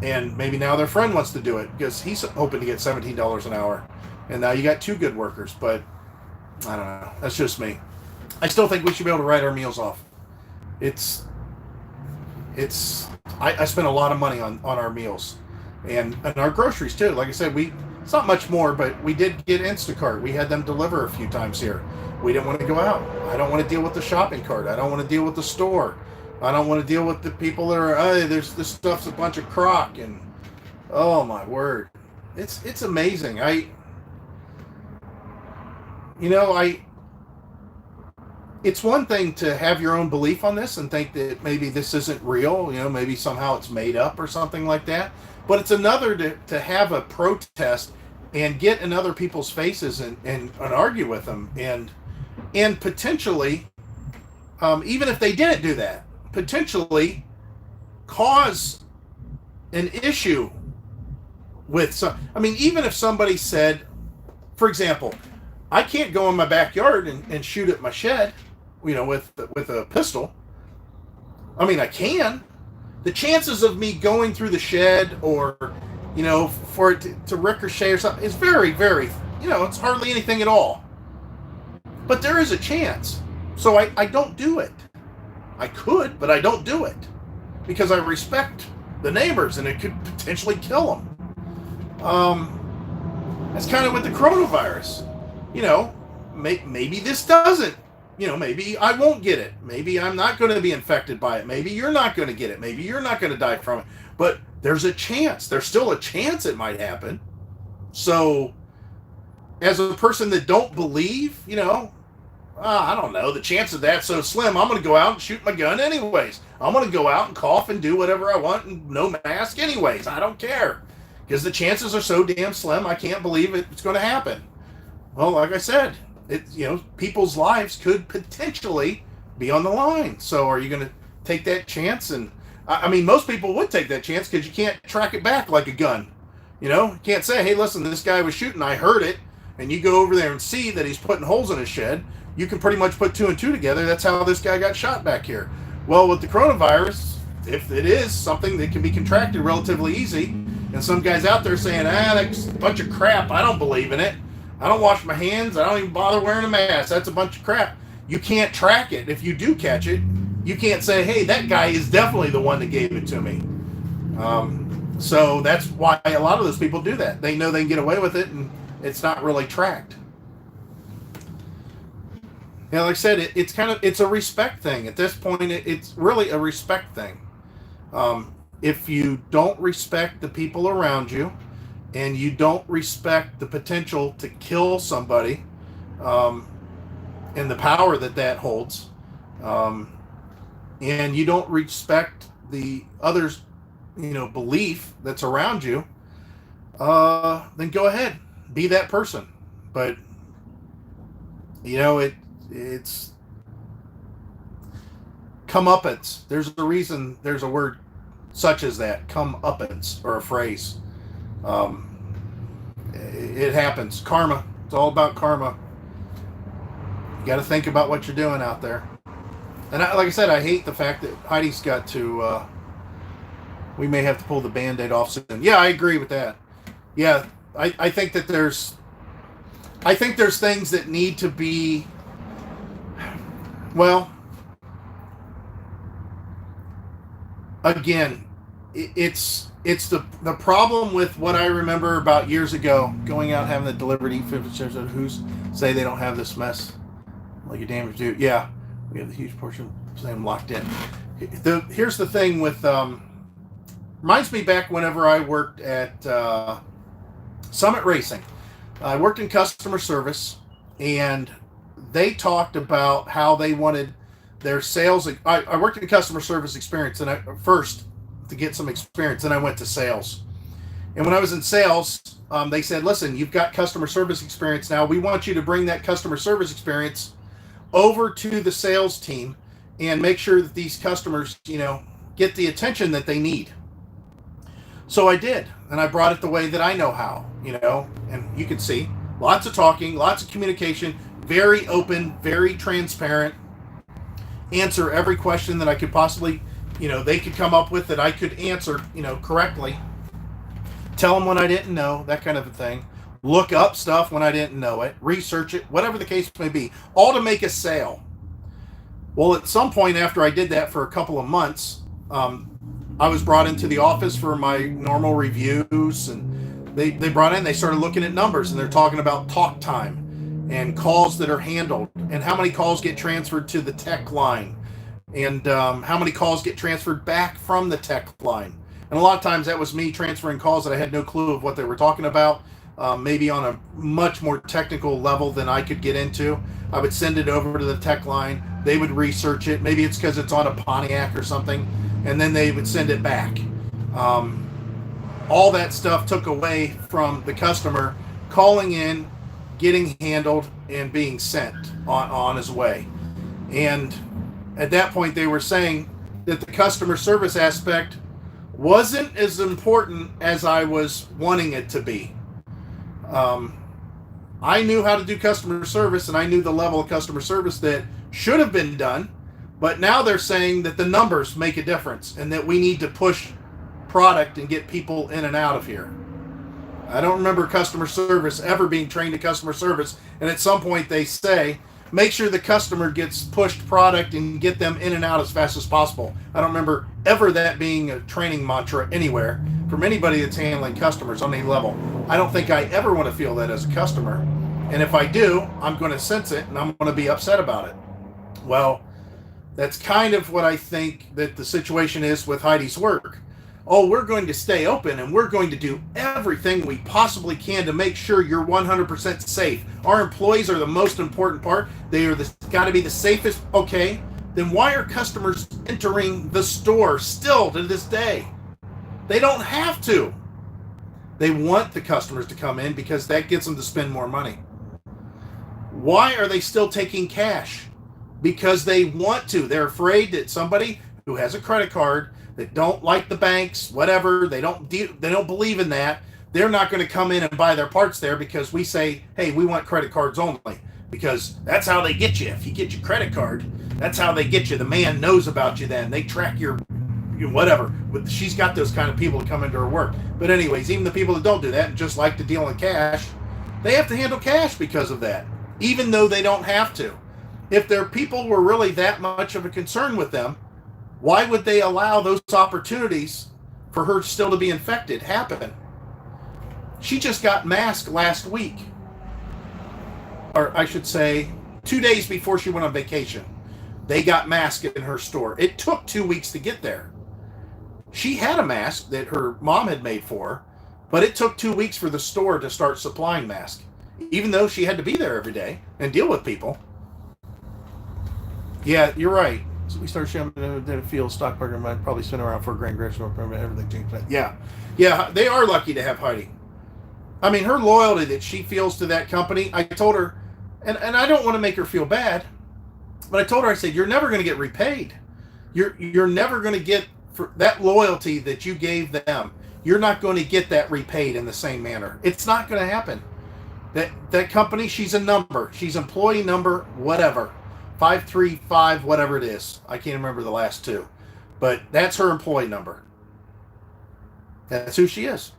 Speaker 1: And maybe now their friend wants to do it because he's hoping to get $17 an hour. And now you got two good workers, but I don't know. That's just me. I still think we should be able to write our meals off. I spend a lot of money on our meals and our groceries too. Like I said, it's not much more, but we did get Instacart. We had them deliver a few times here. We didn't want to go out. I don't want to deal with the shopping cart. I don't want to deal with the store. I don't want to deal with the people that are, oh, this stuff's a bunch of crock, and oh my word. It's amazing. It's one thing to have your own belief on this and think that maybe this isn't real, you know, maybe somehow it's made up or something like that. But it's another to have a protest and get in other people's faces and argue with them and potentially, even if they didn't do that, potentially cause an issue with some. I mean, even if somebody said, for example, I can't go in my backyard and shoot at my shed, you know, with a pistol. I mean, I can. The chances of me going through the shed or, you know, for it to ricochet or something is very, very, you know, it's hardly anything at all. But there is a chance. So I don't do it. I could, but I don't do it because I respect the neighbors and it could potentially kill them. That's kind of with the coronavirus. You know, maybe this doesn't. You know, maybe I won't get it. Maybe I'm not going to be infected by it. Maybe you're not going to get it. Maybe you're not going to die from it. But there's a chance. There's still a chance it might happen. So, as a person that don't believe, you know, I don't know, the chance of that's so slim, I'm going to go out and shoot my gun anyways. I'm going to go out and cough and do whatever I want and no mask anyways. I don't care. Because the chances are so damn slim, I can't believe it's going to happen. Well, like I said, you know, people's lives could potentially be on the line. So are you going to take that chance? And I mean, most people would take that chance because you can't track it back like a gun. You know, you can't say, hey, listen, this guy was shooting, I heard it, and you go over there and see that he's putting holes in his shed. You can pretty much put two and two together. That's how this guy got shot back here. Well, with the coronavirus, if it is something that can be contracted relatively easy, and some guy's out there saying, that's a bunch of crap, I don't believe in it. I don't wash my hands. I don't even bother wearing a mask. That's a bunch of crap. You can't track it. If you do catch it, you can't say, hey, that guy is definitely the one that gave it to me. So that's why a lot of those people do that. They know they can get away with it, and it's not really tracked. You know, like I said, it's a respect thing. At this point, it's really a respect thing. If you don't respect the people around you, and you don't respect the potential to kill somebody, and the power that holds, and you don't respect the others, belief that's around you, then go ahead, be that person. But it's comeuppance. There's a reason there's a word such as that, comeuppance, or a phrase. It happens. Karma. It's all about karma. You got to think about what you're doing out there. And like I said, I hate the fact that Heidi's got to. We may have to pull the Band-Aid off soon. Yeah, I agree with that. Yeah, I think that there's things that need to be. Well, again, it's the problem with what I remember about years ago going out having the delivery who's say they don't have this mess. Like you damn do. Yeah, we have the huge portion of them locked in. Here's the thing with reminds me back whenever I worked at Summit Racing. I worked in customer service, and they talked about how they wanted their sales. I worked in customer service experience, and first to get some experience, then I went to sales. And when I was in sales, they said, "Listen, you've got customer service experience now. We want you to bring that customer service experience over to the sales team and make sure that these customers, get the attention that they need." So I did, and I brought it the way that I know how, and you can see lots of talking, lots of communication, very open, very transparent, answer every question that I could possibly, they could come up with that I could answer, correctly. Tell them when I didn't know, that kind of a thing. Look up stuff when I didn't know it, research it, whatever the case may be, all to make a sale. Well, at some point after I did that for a couple of months, I was brought into the office for my normal reviews, and they brought in, they started looking at numbers, and they're talking about talk time and calls that are handled and how many calls get transferred to the tech line, and how many calls get transferred back from the tech line. And a lot of times that was me transferring calls that I had no clue of what they were talking about, maybe on a much more technical level than I could get into. I would send it over to the tech line. They would research it. Maybe it's because it's on a Pontiac or something, and then they would send it back. All that stuff took away from the customer calling in, getting handled, and being sent on his way. And at that point, they were saying that the customer service aspect wasn't as important as I was wanting it to be. I knew how to do customer service, and I knew the level of customer service that should have been done, but now they're saying that the numbers make a difference and that we need to push product and get people in and out of here. I don't remember customer service ever being trained to customer service, and at some point they say, make sure the customer gets pushed product and get them in and out as fast as possible. I don't remember ever that being a training mantra anywhere from anybody that's handling customers on any level. I don't think I ever want to feel that as a customer. And if I do, I'm going to sense it and I'm going to be upset about it. Well, that's kind of what I think that the situation is with Heidi's work. Oh, we're going to stay open and we're going to do everything we possibly can to make sure you're 100% safe. Our employees are the most important part. They are got to be the safest. Okay, then why are customers entering the store still to this day? They don't have to. They want the customers to come in because that gets them to spend more money. Why are they still taking cash? Because they want to. They're afraid that somebody who has a credit card, that don't like the banks, whatever, they don't believe in that, they're not going to come in and buy their parts there because we say, hey, we want credit cards only, because that's how they get you. If you get your credit card, that's how they get you. The man knows about you then. They track your whatever. She's got those kind of people that come into her work. But anyways, even the people that don't do that and just like to deal in cash, they have to handle cash because of that, even though they don't have to. If their people were really that much of a concern with them, why would they allow those opportunities for her still to be infected happen? She just got masked last week. Or I should say, 2 days before she went on vacation. They got masks in her store. It took 2 weeks to get there. She had a mask that her mom had made for her, but it took 2 weeks for the store to start supplying masks, even though she had to be there every day and deal with people. Yeah, you're right. So we started showing that a field stock market might probably spend around $4,000 grand, everything changed. Yeah, they are lucky to have Heidi. I mean, her loyalty that she feels to that company, I told her, and I don't want to make her feel bad, but I told her, I said, you're never going to get repaid. You're never going to get for that loyalty that you gave them. You're not going to get that repaid in the same manner. It's not going to happen. That company, she's a number. She's employee number, whatever. 535, whatever it is. I can't remember the last two. But that's her employee number. That's who she is.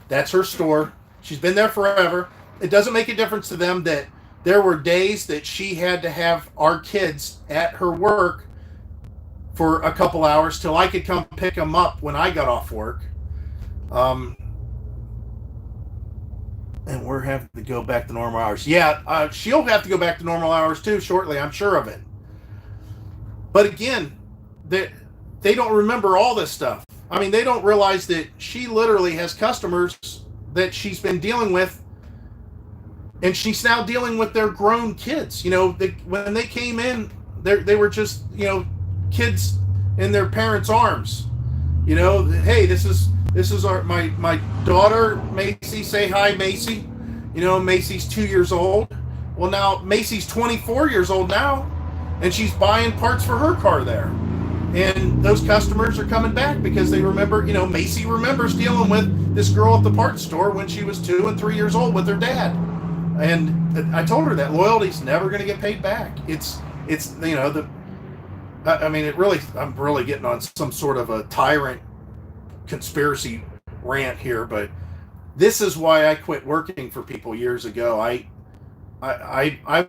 Speaker 1: That's her store. She's been there forever. It doesn't make a difference to them that there were days that she had to have our kids at her work for a couple hours till I could come pick them up when I got off work. And we're having to go back to normal hours. Yeah, she'll have to go back to normal hours too shortly, I'm sure of it. But again, they don't remember all this stuff. I mean, they don't realize that she literally has customers that she's been dealing with, and she's now dealing with their grown kids. You know, when they came in, they were just, you know, kids in their parents' arms. You know, hey, this is my daughter Macy. Say hi, Macy. You know, Macy's 2 years old. Well, now Macy's 24 years old now, and she's buying parts for her car there. And those customers are coming back because they remember, you know, Macy remembers dealing with this girl at the parts store when she was 2 and 3 years old with her dad. And I told her that loyalty's never going to get paid back. It's you know, I mean, I'm really getting on some sort of a tyrant conspiracy rant here, but this is why I quit working for people years ago. I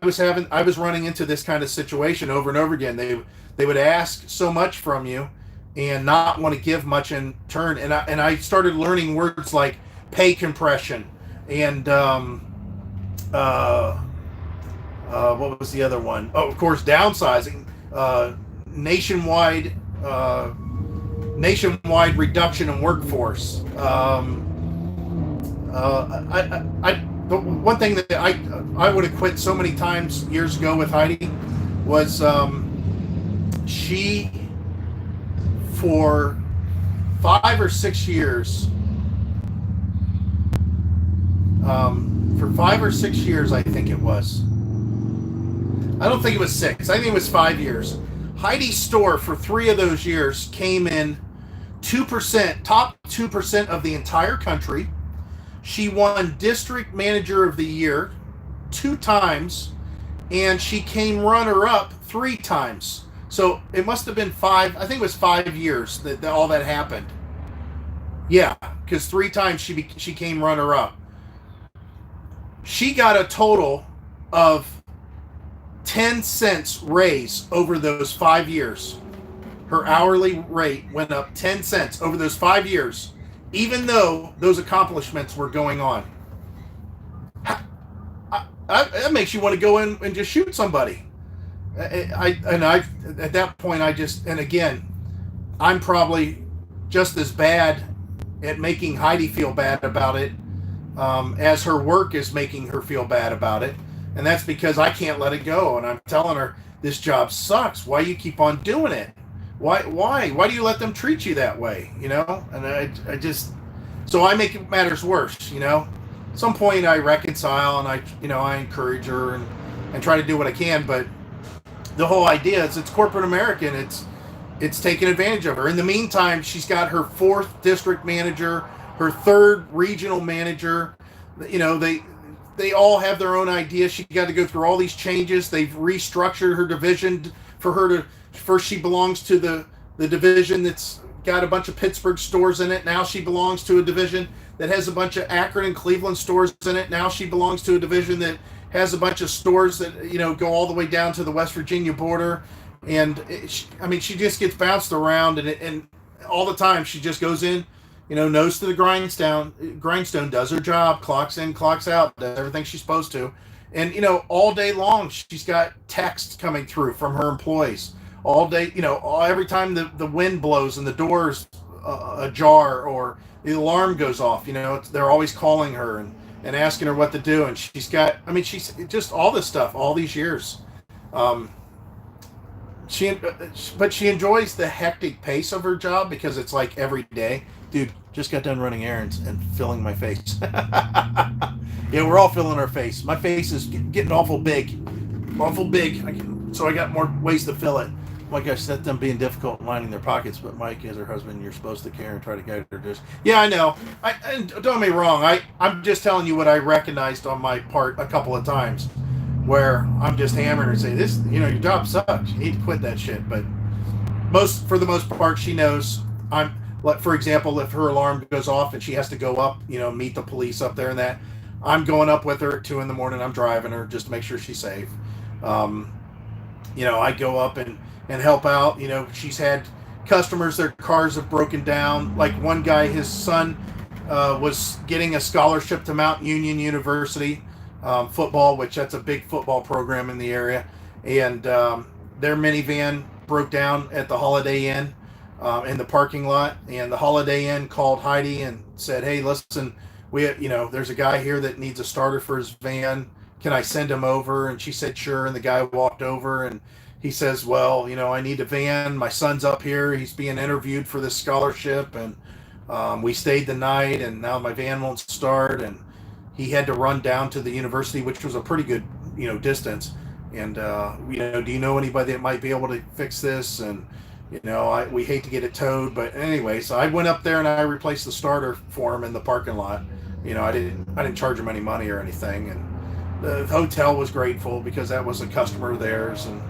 Speaker 1: was running into this kind of situation over and over again. They would ask so much from you and not want to give much in turn. And I started learning words like pay compression and what was the other one? Oh, of course, downsizing, nationwide reduction in workforce. The one thing that I would have quit so many times years ago with Heidi was she, for 5 or 6 years, I think it was. I don't think it was 6. I think it was 5 years. Heidi's store for 3 of those years came in 2%, top 2% of the entire country. She won District Manager of the Year 2 times, and she came runner-up 3 times. So it must have been 5. I think it was 5 years that all that happened. Yeah, because 3 times she came runner-up. She got a total of 10 cents raise over those 5 years. Her hourly rate went up 10 cents over those 5 years, even though those accomplishments were going on. That makes you want to go in and just shoot somebody. At that point, and again, I'm probably just as bad at making Heidi feel bad about it as her work is making her feel bad about it. And that's because I can't let it go. And I'm telling her, this job sucks. Why you keep on doing it? Why do you let them treat you that way? You know? And so I make matters worse, you know? At some point I reconcile and I encourage her and try to do what I can. But the whole idea is it's corporate America, and it's taking advantage of her. In the meantime, she's got her 4th district manager, her 3rd regional manager. You know, they all have their own ideas. She got to go through all these changes. They've restructured her division for her to. First, she belongs to the division that's got a bunch of Pittsburgh stores in it. Now she belongs to a division that has a bunch of Akron and Cleveland stores in it. Now she belongs to a division that has a bunch of stores that, you know, go all the way down to the West Virginia border. And she just gets bounced around, and all the time she just goes in, you know, nose to the grindstone, does her job, clocks in, clocks out, does everything she's supposed to. And, all day long, she's got texts coming through from her employees all day. Every time the wind blows and the door's ajar or the alarm goes off, they're always calling her and asking her what to do. And she's just all this stuff, all these years. But she enjoys the hectic pace of her job because it's like every day. Dude, just got done running errands and filling my face. Yeah, we're all filling our face. My face is getting awful big. So I got more ways to fill it. Oh my gosh, that's them being difficult and lining their pockets. But Mike, as her husband, you're supposed to care and try to guide her. Yeah, I know. And don't get me wrong. I'm just telling you what I recognized on my part a couple of times, where I'm just hammering her and say, this, your job sucks. You need to quit that shit. But for the most part, she knows. For example, if her alarm goes off and she has to go up, meet the police up there and that, I'm going up with her at 2 a.m. I'm driving her just to make sure she's safe. I go up and help out. She's had customers, their cars have broken down. Like one guy, his son was getting a scholarship to Mount Union University football, which that's a big football program in the area. And their minivan broke down at the Holiday Inn in the parking lot. And the Holiday Inn called Heidi and said, hey, listen, there's a guy here that needs a starter for his van. Can I send him over? And she said, sure. And the guy walked over and he says, well, I need a van. My son's up here. He's being interviewed for this scholarship. And we stayed the night and now my van won't start. And he had to run down to the university, which was a pretty good, distance. And, do you know anybody that might be able to fix this? And, we hate to get it towed, but anyway, so I went up there and I replaced the starter for him in the parking lot. I didn't charge him any money or anything. And the hotel was grateful because that was a customer of theirs. And,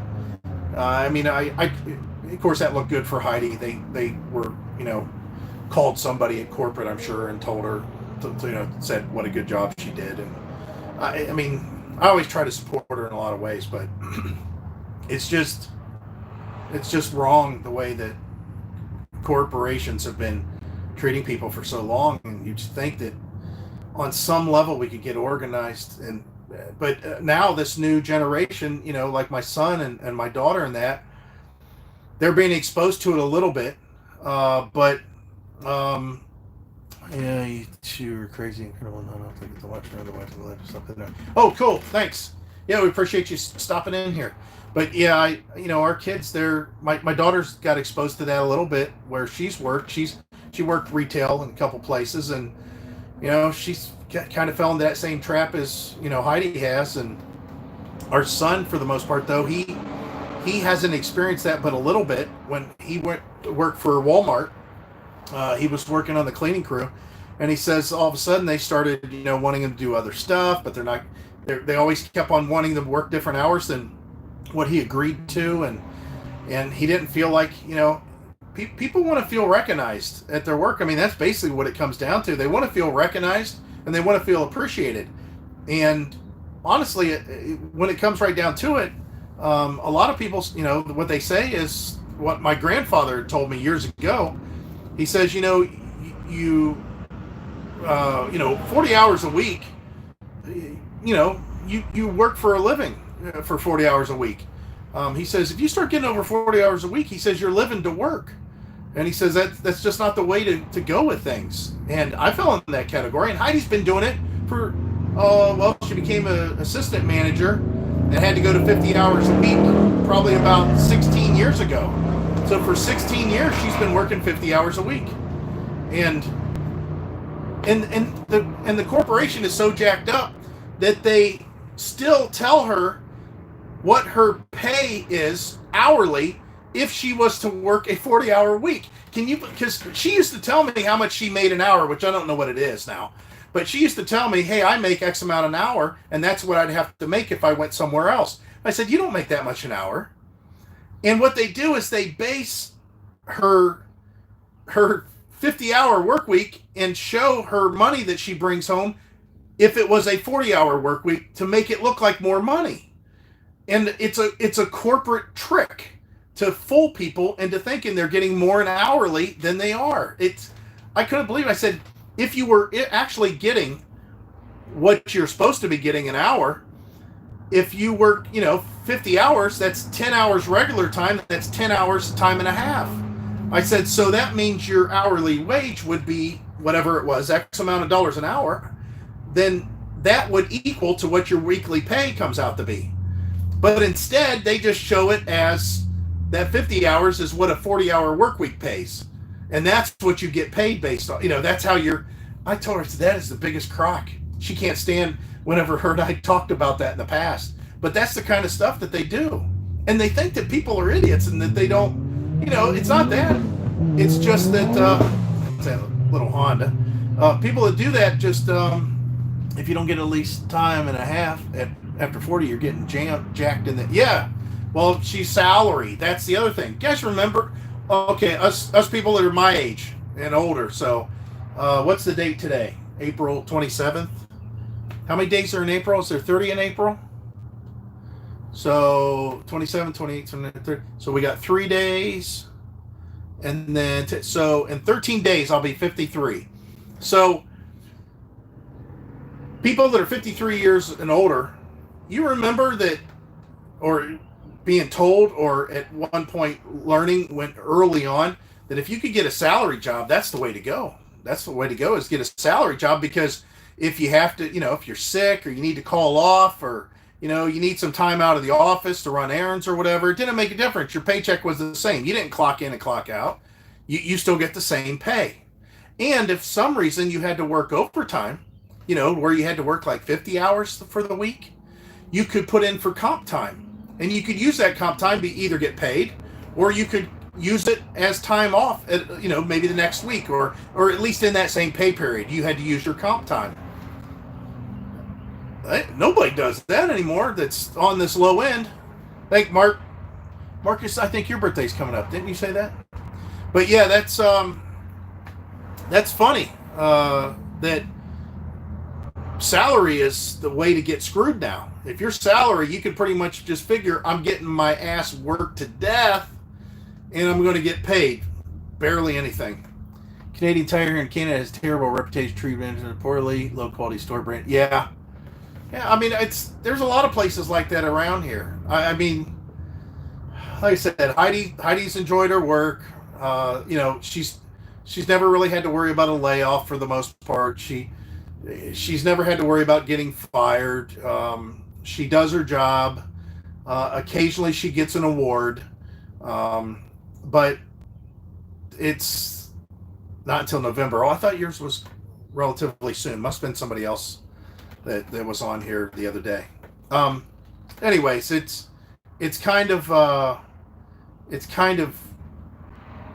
Speaker 1: of course that looked good for Heidi. They were, called somebody at corporate, I'm sure, and told her, said what a good job she did. And I always try to support her in a lot of ways, but it's just wrong the way that corporations have been treating people for so long. And you'd think that on some level we could get organized. But now this new generation, like my son and my daughter and that, they're being exposed to it a little bit. Yeah, you two are crazy, incredible. No, I don't think it's a watch or otherwise we'll have something there. Oh, cool. Thanks. Yeah, we appreciate you stopping in here. But yeah, our kids, my daughter's got exposed to that a little bit where she's worked. She worked retail in a couple places, and she's kind of fell into that same trap as Heidi has. And our son, for the most part, though, he hasn't experienced that but a little bit. When he went to work for Walmart, he was working on the cleaning crew, and he says all of a sudden they started wanting him to do other stuff, but they always kept on wanting them to work different hours than what he agreed to. And he didn't feel like, people want to feel recognized at their work. That's basically what it comes down to. They want to feel recognized and they want to feel appreciated. And honestly, when it comes right down to it, a lot of people, what they say is what my grandfather told me years ago. He says, 40 hours a week, you work for a living for 40 hours a week. He says, if you start getting over 40 hours a week, he says, you're living to work. And he says that's just not the way to go with things. And I fell in that category. And Heidi's been doing it for, she became an assistant manager and had to go to 50 hours a week probably about 16 years ago. So for 16 years, she's been working 50 hours a week. And the corporation is so jacked up that they still tell her what her pay is hourly if she was to work a 40-hour week. Because she used to tell me how much she made an hour, which I don't know what it is now. But she used to tell me, hey, I make X amount an hour, and that's what I'd have to make if I went somewhere else. I said, you don't make that much an hour. And what they do is they base her 50-hour work week and show her money that she brings home if it was a 40-hour work week to make it look like more money. And it's a corporate trick to fool people into thinking they're getting more an hourly than they are. I couldn't believe it. I said, if you were actually getting what you're supposed to be getting an hour, if you work, 50 hours, that's 10 hours regular time. That's 10 hours time and a half. I said, so that means your hourly wage would be whatever it was, X amount of dollars an hour. Then that would equal to what your weekly pay comes out to be. But instead, they just show it as that 50 hours is what a 40-hour work week pays. And that's what you get paid based on. That's how I told her that is the biggest crock. She can't stand whenever her and I talked about that in the past. But that's the kind of stuff that they do. And they think that people are idiots and that they don't, it's not that. It's just that, it's that little Honda. People that do that just, if you don't get at least time and a half, after 40, you're getting jacked in the, yeah. Well, she's salary. That's the other thing. You guys remember, okay, us people that are my age and older. So, what's the date today? April 27th. How many days are in April? Is there 30 in April? So 27, 28, 29, 30. So we got 3 days. And then, so in 13 days, I'll be 53. So people that are 53 years and older, you remember that, or being told, or at one point learning when early on, that if you could get a salary job, that's the way to go. That's the way to go, is get a salary job, because if you have to, if you're sick or you need to call off, or, you need some time out of the office to run errands or whatever, it didn't make a difference. Your paycheck was the same. You didn't clock in and clock out. You still get the same pay. And if some reason you had to work overtime, where you had to work like 50 hours for the week, you could put in for comp time. And you could use that comp time to either get paid, or you could use it as time off at, maybe the next week, or at least in that same pay period, you had to use your comp time. Nobody does that anymore that's on this low end. Thank Marcus, I think your birthday's coming up. Didn't you say that? But yeah, that's funny, that salary is the way to get screwed now. If your salary, you could pretty much just figure, I'm getting my ass worked to death and I'm going to get paid barely anything. Canadian Tire in Canada has terrible reputation, treatment poorly, low quality store brand. Yeah. I mean, there's a lot of places like that around here. I mean, like I said, Heidi's enjoyed her work. She's never really had to worry about a layoff for the most part. She's never had to worry about getting fired. She does her job. Occasionally she gets an award. But it's not until November. Oh, I thought yours was relatively soon. Must have been somebody else that was on here the other day. Anyways, it's kind of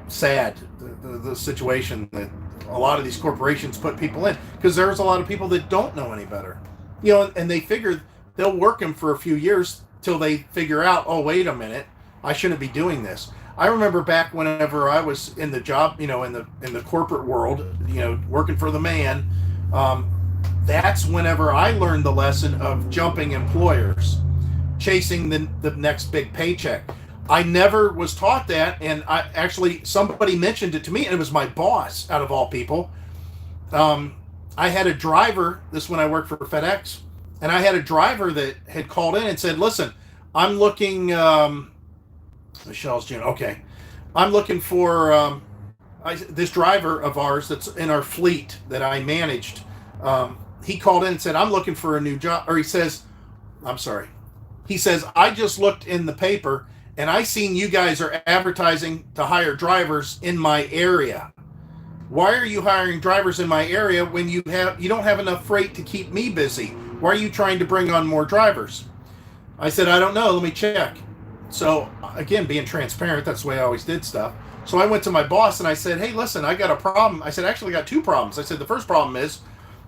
Speaker 1: sad, the situation that a lot of these corporations put people in, because there's a lot of people that don't know any better, and they figure they'll work them for a few years till they figure out, oh, wait a minute, I shouldn't be doing this. I remember back whenever I was in the job, in the corporate world, working for the man, that's whenever I learned the lesson of jumping employers, chasing the next big paycheck. I never was taught that, and somebody mentioned it to me, and it was my boss, out of all people. I had a driver, this when I worked for FedEx, and I had a driver that had called in and said, listen, I'm looking, Michelle's June, okay. I'm looking for this driver of ours that's in our fleet that I managed. He called in and said, I'm looking for a new job, or he says, I just looked in the paper and I seen you guys are advertising to hire drivers in my area. Why are you hiring drivers in my area when you don't have enough freight to keep me busy? Why are you trying to bring on more drivers? I said, I don't know. Let me check. So again, being transparent, that's the way I always did stuff. So I went to my boss and I said, hey, listen, I got a problem. I said, actually, I got two problems. I said, the first problem is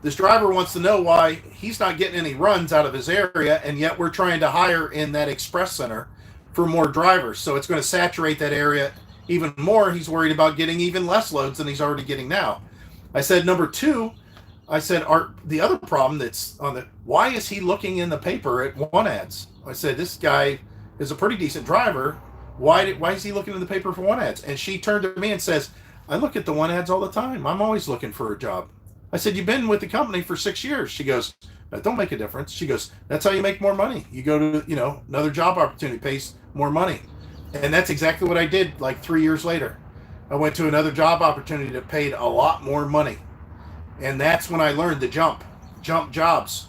Speaker 1: this driver wants to know why he's not getting any runs out of his area, and yet we're trying to hire in that express center for more drivers. So it's going to saturate that area even more. He's worried about getting even less loads than he's already getting now. I said, number two, I said, the other problem that's why is he looking in the paper at one ads? I said, this guy is a pretty decent driver. Why is he looking in the paper for one ads? And she turned to me and says, I look at the one ads all the time. I'm always looking for a job. I said, you've been with the company for 6 years. She goes, That don't make a difference. She goes, that's how you make more money. You go to, another job opportunity pays more money. And that's exactly what I did like 3 years later. I went to another job opportunity that paid a lot more money. And that's when I learned to jump jobs.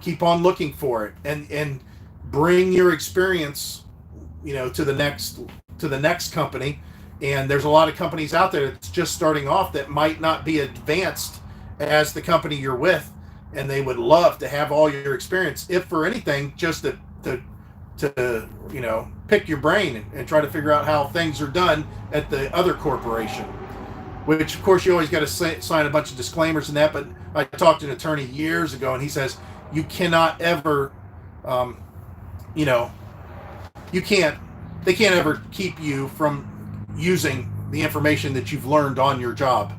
Speaker 1: Keep on looking for it and bring your experience, to the next company. And there's a lot of companies out there that's just starting off that might not be advanced as the company you're with, and they would love to have all your experience, if for anything, just to pick your brain and try to figure out how things are done at the other corporation. Which, of course, you always got to sign a bunch of disclaimers and that. But I talked to an attorney years ago, and he says you cannot ever, they can't ever keep you from using the information that you've learned on your job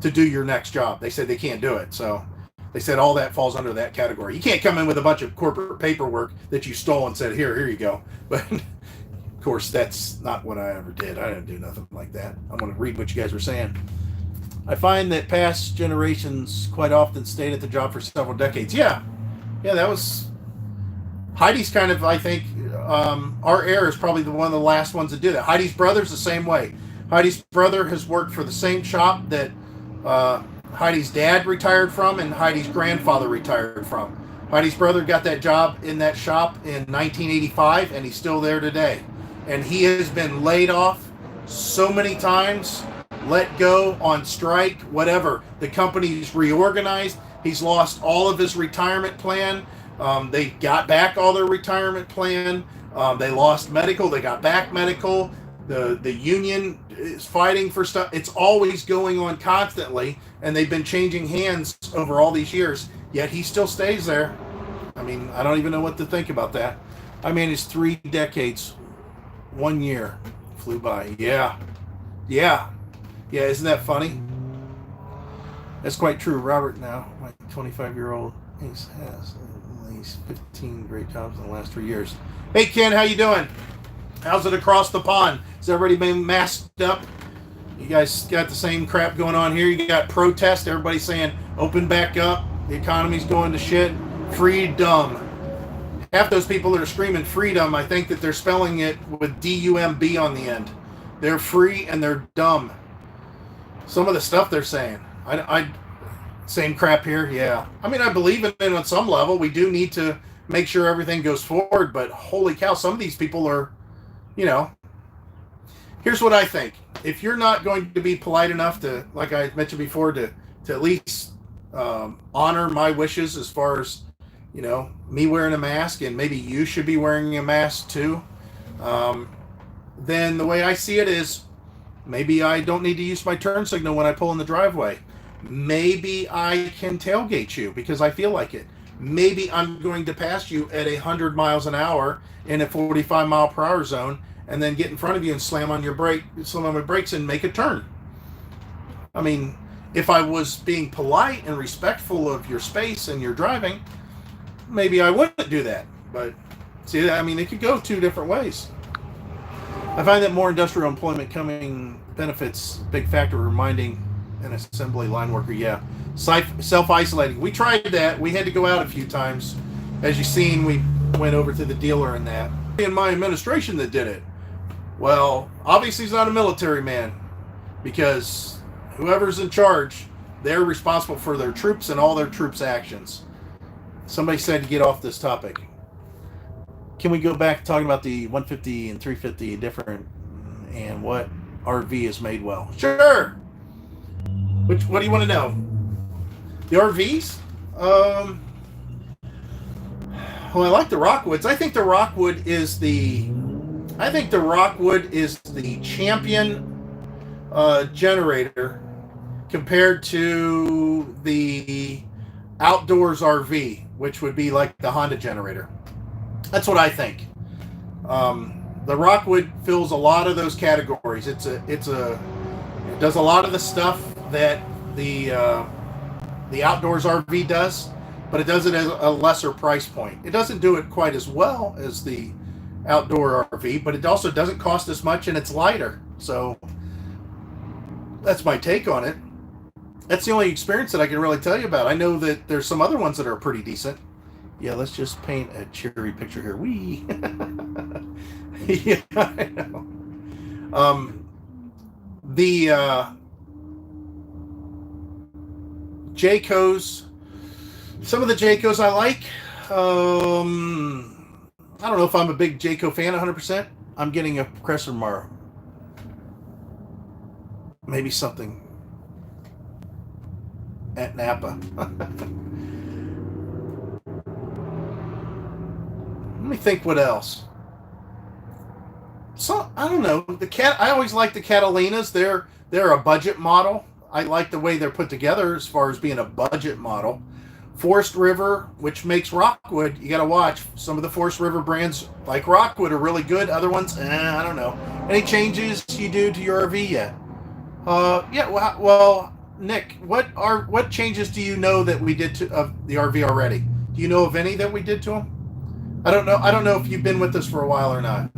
Speaker 1: to do your next job. They said they can't do it. So they said all that falls under that category. You can't come in with a bunch of corporate paperwork that you stole and said, here you go. But of course, that's not what I ever did. I didn't do nothing like that. I'm going to read what you guys were saying. I find that past generations quite often stayed at the job for several decades. Yeah, that was... Heidi's kind of, I think, our heir is probably one of the last ones to do that. Heidi's brother's the same way. Heidi's brother has worked for the same shop that Heidi's dad retired from and Heidi's grandfather retired from. Heidi's brother got that job in that shop in 1985, and he's still there today. And he has been laid off so many times, let go, on strike, whatever. The company's reorganized. He's lost all of his retirement plan. They got back all their retirement plan. They lost medical. They got back medical. The union is fighting for stuff. It's always going on constantly, and they've been changing hands over all these years, yet he still stays there. I mean, I don't even know what to think about that. I mean, it's 3 decades. 1 year flew by. Yeah, isn't that funny? That's quite true. Robert now, my 25-year-old, has at least 15 great jobs in the last 3 years. Hey, Ken, how you doing? How's it across the pond? Has everybody been masked up? You guys got the same crap going on here? You got protests, everybody saying, open back up, the economy's going to shit, freedom. Half those people that are screaming freedom, I think that they're spelling it with D-U-M-B on the end. They're free and they're dumb. Some of the stuff they're saying. Same crap here, yeah. I mean, I believe in it on some level. We do need to make sure everything goes forward, but holy cow, some of these people are, here's what I think. If you're not going to be polite enough to, like I mentioned before, to at least honor my wishes as far as, me wearing a mask, and maybe you should be wearing a mask too, then the way I see it is, maybe I don't need to use my turn signal when I pull in the driveway. Maybe I can tailgate you because I feel like it. Maybe I'm going to pass you at 100 miles an hour in a 45 mile per hour zone, and then get in front of you and slam on my brakes and make a turn. I mean, if I was being polite and respectful of your space and your driving, maybe I wouldn't do that. But see, I mean, it could go 2 different ways. I find that more industrial employment coming benefits, big factor, reminding an assembly line worker, yeah. Self-isolating. We tried that. We had to go out a few times. As you've seen, we went over to the dealer and that. In my administration that did it. Well, obviously he's not a military man, because whoever's in charge, they're responsible for their troops and all their troops' actions. Somebody said to get off this topic. Can we go back to talking about the 150 and 350 different and what RV is made well? Sure. What do you want to know? The RVs? Well, I like the Rockwoods. I think the Rockwood is the champion generator compared to the Outdoors RV, which would be like the Honda generator. That's what I think. The Rockwood fills a lot of those categories. It does a lot of the stuff that the Outdoors RV does, but it does it at a lesser price point. It doesn't do it quite as well as the Outdoor RV, but it also doesn't cost as much, and it's lighter. So that's my take on it. That's the only experience that I can really tell you about. I know that there's some other ones that are pretty decent. Yeah, let's just paint a cheery picture here. Wee. Yeah, I know. The Jaycos, some of the Jaycos I like. I don't know if I'm a big Jayco fan 100%. I'm getting a compressor tomorrow. Maybe something at Napa. Let me think what else. So I don't know. I always like the Catalinas. They're a budget model. I like the way they're put together as far as being a budget model. Forest River, which makes Rockwood, you got to watch. Some of the Forest River brands like Rockwood are really good. Other ones, I don't know. Any changes you do to your RV yet? Yeah. Well, Nick, what changes do you know that we did to the RV already? Do you know of any that we did to them? I don't know. I don't know if you've been with us for a while or not.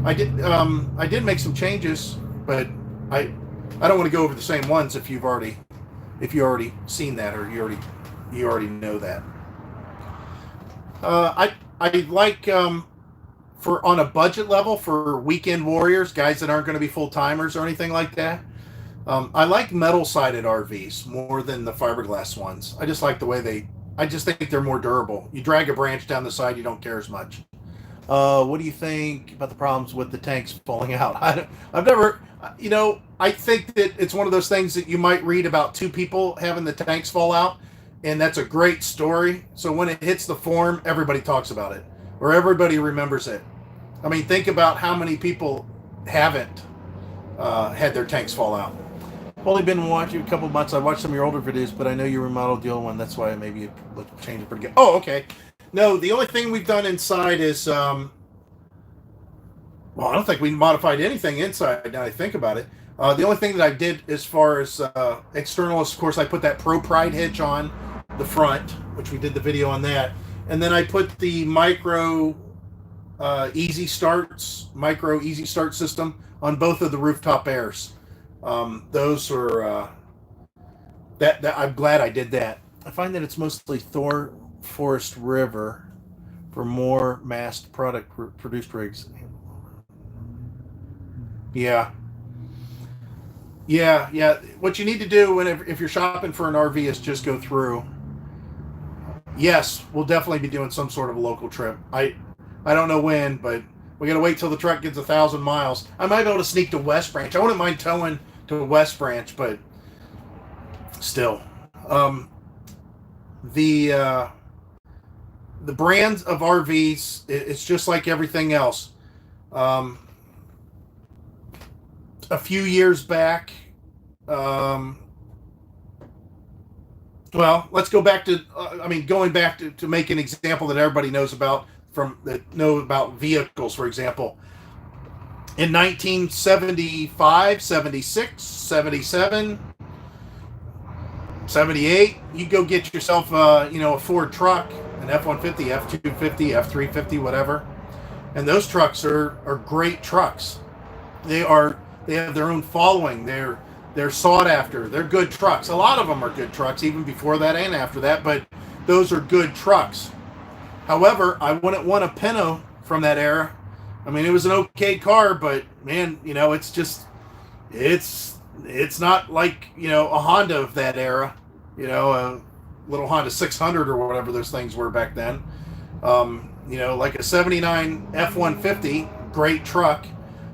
Speaker 1: I did make some changes, but I don't want to go over the same ones if you've already seen that or you already know that. I like for on a budget level for weekend warriors, guys that aren't going to be full timers or anything like that. I like metal sided RVs more than the fiberglass ones. I just like the way I just think they're more durable. You drag a branch down the side, you don't care as much. What do you think about the problems with the tanks falling out? I've never, I think that it's one of those things that you might read about two people having the tanks fall out, and that's a great story. So when it hits the forum, everybody talks about it, or everybody remembers it. I mean, think about how many people haven't had their tanks fall out. I've only been watching a couple months. I watched some of your older videos, but I know you remodeled the old one. That's why maybe you changed it pretty good. Oh, okay. No, the only thing we've done inside is, well, I don't think we modified anything inside now I think about it. The only thing that I did as far as external is, of course, I put that Pro Pride hitch on the front, which we did the video on that. And then I put the micro easy start system on both of the rooftop airs. Those are, that I'm glad I did that. I find that it's mostly Forest River for more massed product produced rigs. Yeah. What you need to do if you're shopping for an RV is just go through. Yes, we'll definitely be doing some sort of a local trip. I don't know when, but we got to wait till the truck gets 1,000 miles. I might be able to sneak to West Branch. I wouldn't mind towing to West Branch, but still, the brands of RVs, it's just like everything else. A few years back, well, let's go back to, going back to make an example that everybody knows about about vehicles, for example. In 1975, 76, 77, 78, you go get yourself a Ford truck, an F-150, F-250, F-350, whatever. And those trucks are great trucks. They have their own following. They're sought after. They're good trucks. A lot of them are good trucks, even before that and after that, but those are good trucks. However, I wouldn't want a Pinto from that era. I mean, it was an okay car, but man, it's not like, a Honda of that era, a little Honda 600 or whatever those things were back then. Like a 79 F-150, great truck.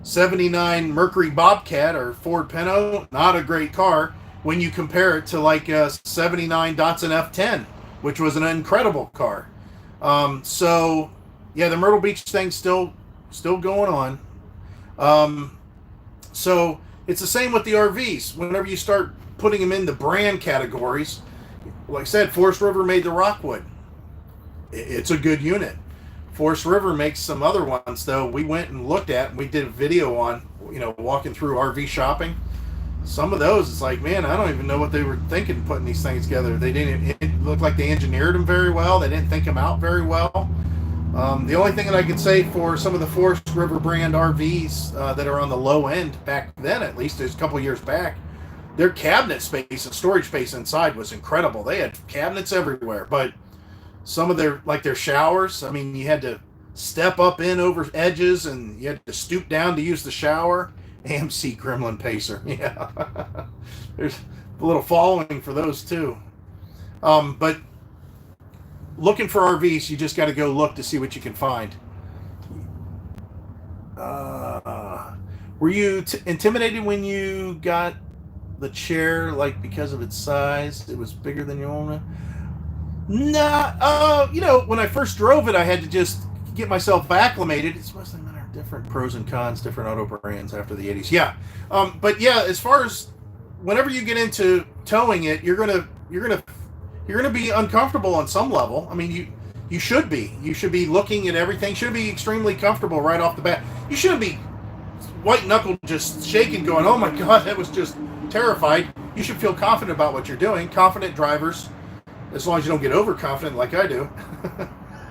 Speaker 1: 79 Mercury Bobcat or Ford Pinto, not a great car when you compare it to like a 79 Datsun F10, which was an incredible car. So yeah, the Myrtle Beach thing's still going on. So it's the same with the RVs. Whenever you start putting them in the brand categories, like I said, Forest River made the Rockwood. It's a good unit. Forest River makes some other ones, though. We went and looked at, and we did a video on, walking through RV shopping. Some of those, it's like, man, I don't even know what they were thinking putting these things together. It looked like they engineered them very well. They didn't think them out very well. The only thing that I could say for some of the Forest River brand RVs that are on the low end, back then at least, there's a couple years back, their cabinet space and storage space inside was incredible. They had cabinets everywhere, but some of their showers, I mean, you had to step up in over edges and you had to stoop down to use the shower. AMC Gremlin Pacer, yeah. There's a little following for those too. But looking for RVs, you just got to go look to see what you can find. Were you intimidated when you got the chair, like because of its size? It was bigger than your own? Nah, when I first drove it, I had to just get myself acclimated. It's mostly a matter of different pros and cons, different auto brands after the 80s. Yeah. But yeah, as far as whenever you get into towing it, you're gonna be uncomfortable on some level. I mean, you should be. You should be looking at everything. Should be extremely comfortable right off the bat. You shouldn't be white knuckled, just shaking, going, "Oh my God, that was just terrified." You should feel confident about what you're doing. Confident drivers, as long as you don't get overconfident like I do,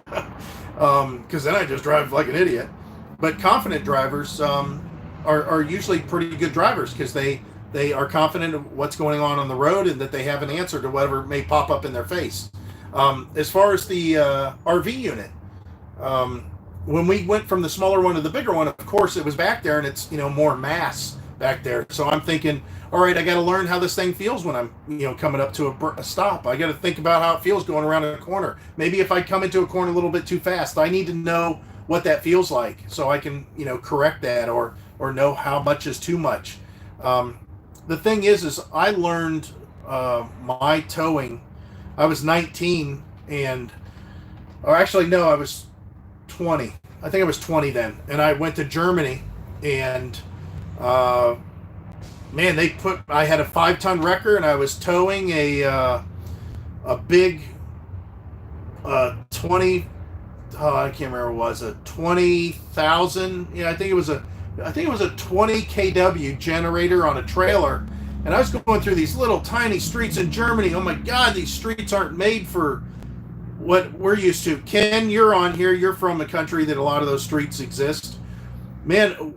Speaker 1: because then I just drive like an idiot. But confident drivers are usually pretty good drivers because they are confident of what's going on the road and that they have an answer to whatever may pop up in their face. As far as the RV unit, when we went from the smaller one to the bigger one, of course it was back there and it's more mass back there. So I'm thinking, all right, I got to learn how this thing feels when I'm coming up to a stop. I got to think about how it feels going around a corner. Maybe if I come into a corner a little bit too fast, I need to know what that feels like so I can correct that or know how much is too much. The thing is I learned my towing. I was 19 or actually no, I was 20. I think I was 20 then, and I went to Germany, and man, I had a 5-ton wrecker, and I was towing a big 20. I can't remember what it was, a 20,000. Yeah, I think it was a 20 kW generator on a trailer, and I was going through these little tiny streets in Germany. Oh my God, these streets aren't made for what we're used to. Ken, you're on here. You're from a country that a lot of those streets exist. Man,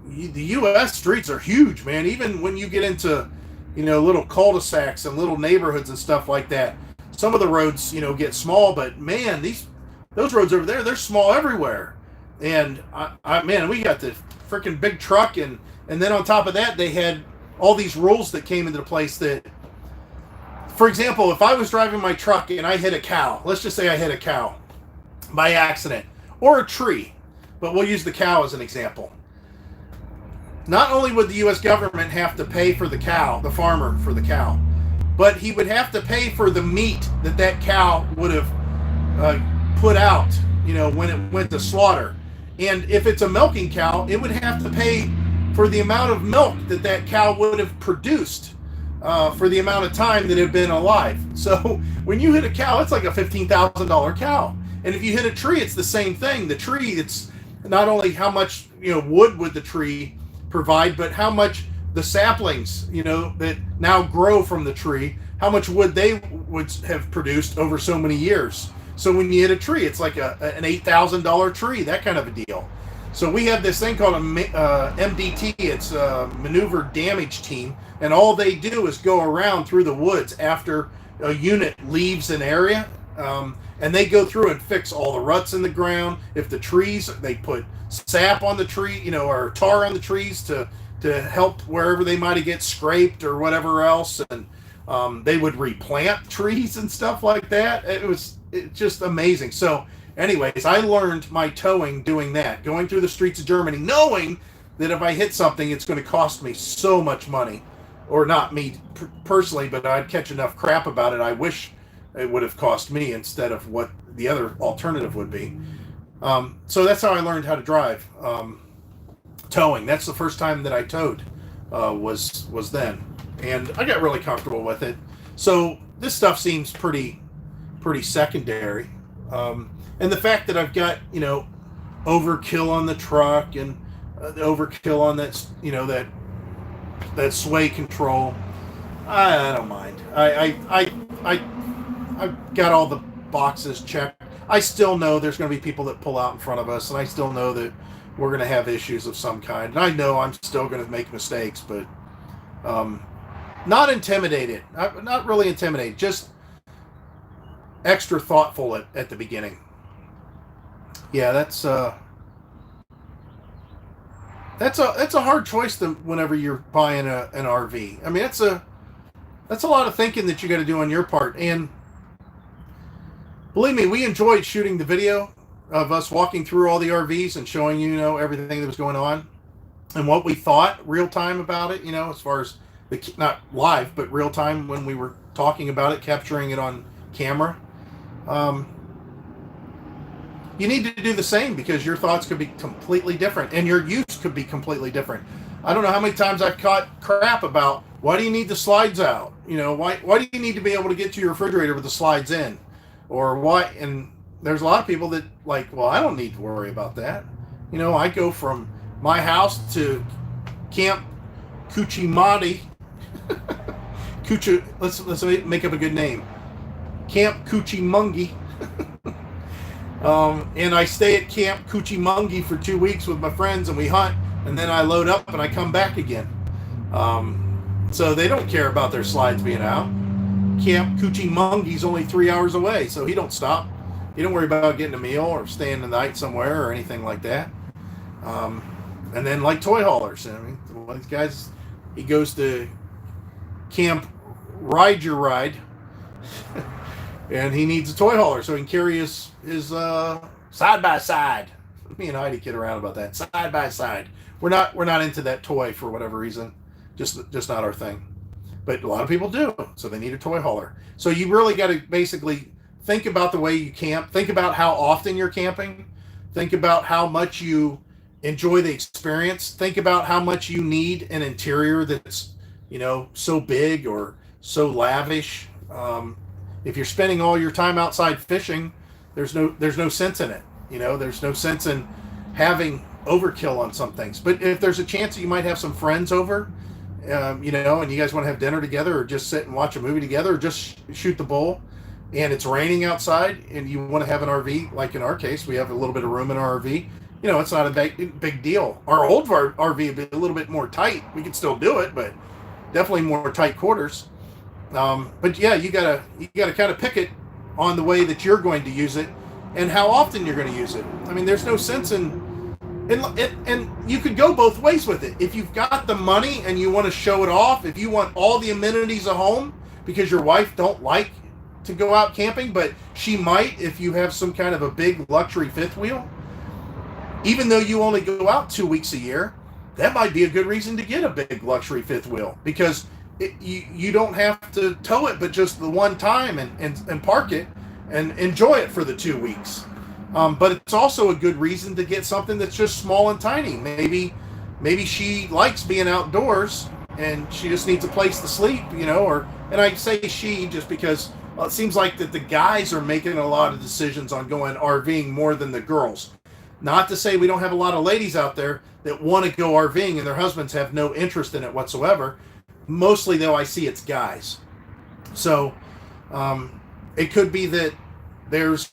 Speaker 1: the U.S. streets are huge, man. Even when you get into, little cul-de-sacs and little neighborhoods and stuff like that, some of the roads, get small, but man, those roads over there, they're small everywhere. And man, we got the freaking big truck, and then on top of that, they had all these rules that came into place that, for example, if I was driving my truck and I hit a cow, let's just say I hit a cow by accident, or a tree, but we'll use the cow as an example. Not only would the U.S. government have to pay for the cow, the farmer for the cow, but he would have to pay for the meat that cow would have put out, when it went to slaughter. And if it's a milking cow, it would have to pay for the amount of milk that cow would have produced for the amount of time that it had been alive. So when you hit a cow, it's like a $15,000 cow. And if you hit a tree, it's the same thing. The tree, it's not only how much wood would the tree provide, but how much the saplings that now grow from the tree, how much wood they would have produced over so many years. So when you hit a tree, it's like an $8,000 tree, that kind of a deal. So we have this thing called a MDT. It's a maneuver damage team, and all they do is go around through the woods after a unit leaves an area, and they go through and fix all the ruts in the ground. If the trees, they put sap on the tree, or tar on the trees to help wherever they might get scraped or whatever else, and they would replant trees and stuff like that. It's just amazing. So anyways, I learned my towing doing that, going through the streets of Germany, knowing that if I hit something, it's going to cost me so much money. Or not me personally, but I'd catch enough crap about it. I wish it would have cost me instead of what the other alternative would be. So that's how I learned how to drive. Towing. That's the first time that I towed, was then. And I got really comfortable with it. So this stuff seems pretty secondary. And the fact that I've got, overkill on the truck and overkill on that, that sway control, I don't mind. I've got all the boxes checked. I still know there's going to be people that pull out in front of us, and I still know that we're going to have issues of some kind. And I know I'm still going to make mistakes, but not intimidated, not really intimidated, just extra thoughtful at the beginning. Yeah, that's a hard choice whenever you're buying an RV. I mean, that's a lot of thinking that you got to do on your part. And believe me, we enjoyed shooting the video of us walking through all the RVs and showing everything that was going on and what we thought real time about it. As far as not live, but real time when we were talking about it, capturing it on camera. You need to do the same because your thoughts could be completely different and your use could be completely different. I don't know how many times I've caught crap about why do you need the slides out? Why do you need to be able to get to your refrigerator with the slides in? Or why? And there's a lot of people that well, I don't need to worry about that. I go from my house to Camp Cucimati. Let's make up a good name. Camp Cuchimungi. And I stay at Camp Cuchimungi for 2 weeks with my friends, and we hunt, and then I load up and I come back again. So they don't care about their slides being out. Camp Cuchimungi's only 3 hours away, so he don't stop. He don't worry about getting a meal or staying the night somewhere or anything like that. And then toy haulers, I mean, one of these guys, he goes to Camp Ride Your Ride, and he needs a toy hauler so he can carry his side by side. Me and Heidi kid around about that, side by side. We're not into that toy for whatever reason, just not our thing. But a lot of people do, so they need a toy hauler. So you really got to basically think about the way you camp. Think about how often you're camping. Think about how much you enjoy the experience. Think about how much you need an interior that's so big or so lavish. If you're spending all your time outside fishing, there's no sense in it. There's no sense in having overkill on some things. But if there's a chance that you might have some friends over, and you guys want to have dinner together or just sit and watch a movie together or just shoot the bull, and it's raining outside and you want to have an RV, like in our case, we have a little bit of room in our RV, it's not a big deal. Our old RV would be a little bit more tight. We could still do it, but definitely more tight quarters. But yeah, you gotta kind of pick it on the way that you're going to use it and how often you're going to use it. I mean, there's no sense in and you could go both ways with it. If you've got the money and you want to show it off, if you want all the amenities of home because your wife don't like to go out camping, but she might if you have some kind of a big luxury fifth wheel, even though you only go out 2 weeks a year, that might be a good reason to get a big luxury fifth wheel because you don't have to tow it, but just the one time and park it and enjoy it for the 2 weeks. But it's also a good reason to get something that's just small and tiny. Maybe she likes being outdoors and she just needs a place to sleep, and I say she just because it seems like that the guys are making a lot of decisions on going RVing more than the girls. Not to say we don't have a lot of ladies out there that want to go RVing and their husbands have no interest in it whatsoever. Mostly, though, I see it's guys. So it could be that there's,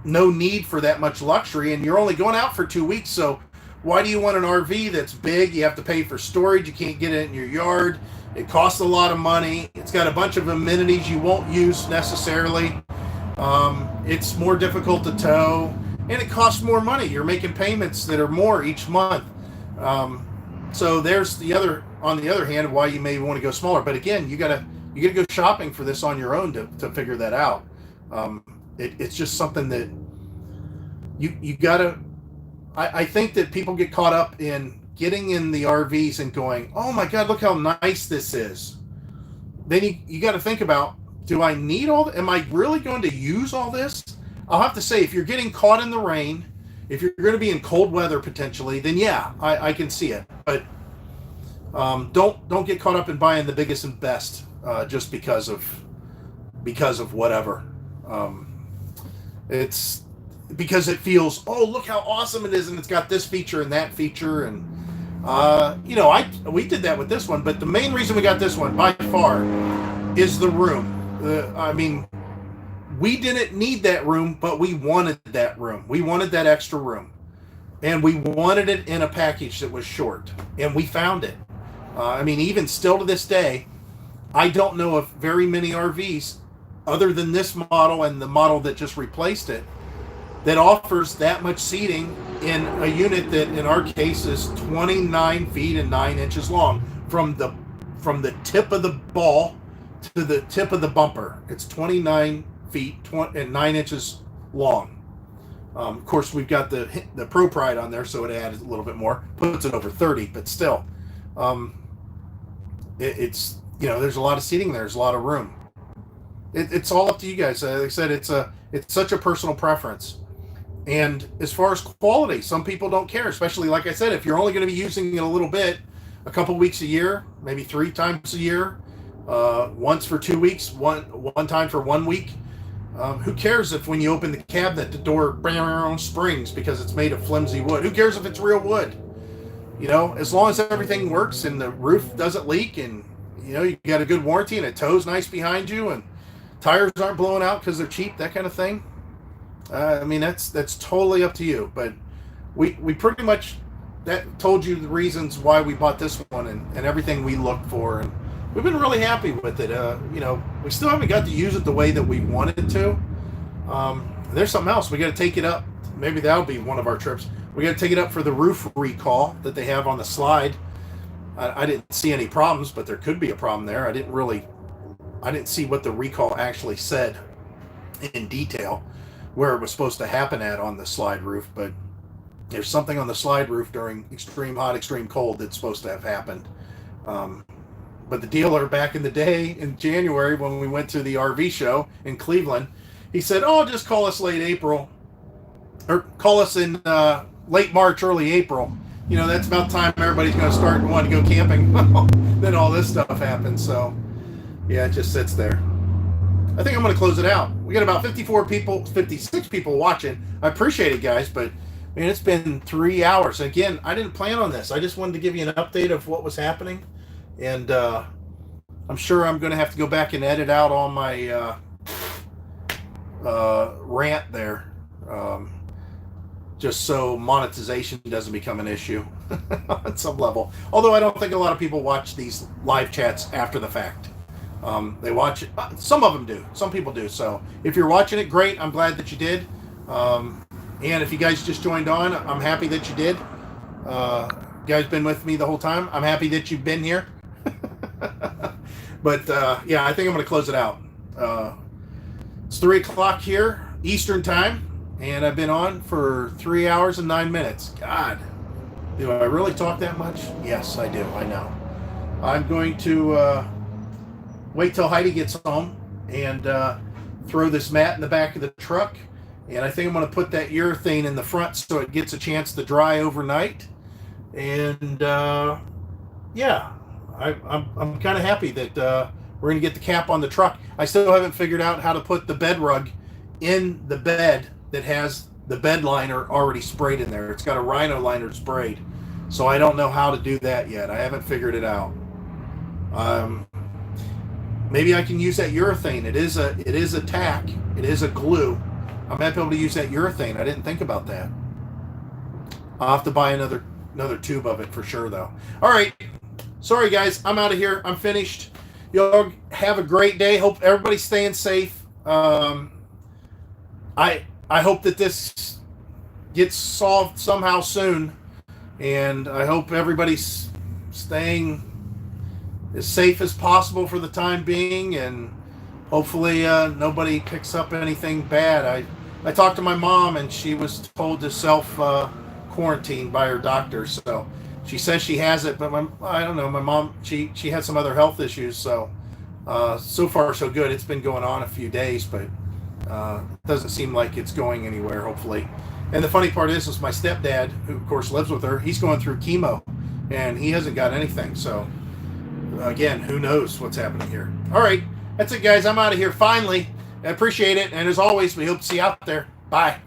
Speaker 1: no need for that much luxury, and you're only going out for 2 weeks. So why do you want an RV that's big? You have to pay for storage. You can't get it in your yard. It costs a lot of money. It's got a bunch of amenities you won't use necessarily. It's more difficult to tow, and it costs more money. You're making payments that are more each month. So there's on the other hand, why you may want to go smaller. But again, you gotta go shopping for this on your own to figure that out. It's just something that you gotta. I think that people get caught up in getting in the RVs and going, oh my God, look how nice this is. Then you got to think about, do I need all that? Am I really going to use all this? I'll have to say, if you're getting caught in the rain, if you're going to be in cold weather potentially, then yeah, I can see it. But don't get caught up in buying the biggest and best just because of whatever. It's because it feels, oh, look how awesome it is, and it's got this feature and that feature, and we did that with this one. But the main reason we got this one by far is the room. We didn't need that room, but we wanted that room. We wanted that extra room. And we wanted it in a package that was short. And we found it. I mean, even still to this day, I don't know of very many RVs other than this model and the model that just replaced it that offers that much seating in a unit that in our case is 29 feet and 9 inches long from the tip of the ball to the tip of the bumper. It's 29 feet and 9 inches long. Of course, we've got the Pro Pride on there, so it adds a little bit more, puts it over 30, but still, it's, you know, there's a lot of seating there. There's a lot of room. It's all up to you guys. Like I said, it's such a personal preference. And as far as quality, some people don't care, especially, like I said, if you're only going to be using it a little bit, a couple weeks a year, maybe 3 times a year, once for 2 weeks, one time for 1 week. Who cares if when you open the cabinet, the door springs because it's made of flimsy wood? Who cares if it's real wood? You know, as long as everything works and the roof doesn't leak and, you know, you got a good warranty and it tows nice behind you and tires aren't blowing out because they're cheap, that kind of thing. I mean, that's totally up to you. But we pretty much told you the reasons why we bought this one and everything we look for. And we've been really happy with it. You know, we still haven't got to use it the way that we wanted to. There's something else. We got to take it up. Maybe that'll be one of our trips. We got to take it up for the roof recall that they have on the slide. I didn't see any problems, but there could be a problem there. I didn't see what the recall actually said in detail, where it was supposed to happen at on the slide roof, but there's something on the slide roof during extreme hot, extreme cold that's supposed to have happened. But the dealer back in the day in January when we went to the RV show in Cleveland, he said, "Oh, just call us late April, or call us in late March, early April. You know, that's about the time everybody's going to start and want to go camping." Then all this stuff happens. So, yeah, it just sits there. I think I'm going to close it out. We got about 56 people watching. I appreciate it, guys, but man, it's been 3 hours. Again, I didn't plan on this. I just wanted to give you an update of what was happening. And I'm sure I'm going to have to go back and edit out all my rant there, just so monetization doesn't become an issue on some level. Although I don't think a lot of people watch these live chats after the fact. They watch it. Some of them do. Some people do. So if you're watching it, great. I'm glad that you did. And if you guys just joined on, I'm happy that you did. You guys been with me the whole time. I'm happy that you've been here. But yeah, I think I'm going to close it out. It's 3 o'clock here, Eastern time, and I've been on for 3 hours and 9 minutes. God, do I really talk that much? Yes, I do. I know. I'm going to wait till Heidi gets home and throw this mat in the back of the truck. And I think I'm going to put that urethane in the front so it gets a chance to dry overnight. And yeah, I'm kind of happy that we're going to get the cap on the truck. I still haven't figured out how to put the bed rug in the bed that has the bed liner already sprayed in there. It's got a rhino liner sprayed. So I don't know how to do that yet. I haven't figured it out. Maybe I can use that urethane. It is a tack. It is a glue. I might be able to use that urethane. I didn't think about that. I'll have to buy another tube of it for sure, though. All right. Sorry, guys. I'm out of here. I'm finished. Y'all have a great day. Hope everybody's staying safe. I hope that this gets solved somehow soon, and I hope everybody's staying as safe as possible for the time being, and hopefully nobody picks up anything bad. I talked to my mom, and she was told to self-quarantine by her doctor, so she says she has it, but I don't know. My mom, she had some other health issues, so so far so good. It's been going on a few days, but it doesn't seem like it's going anywhere, hopefully. And the funny part is my stepdad, who of course lives with her, he's going through chemo, and he hasn't got anything, so again, who knows what's happening here. All right, that's it, guys. I'm out of here finally. I appreciate it, and as always, we hope to see you out there. Bye.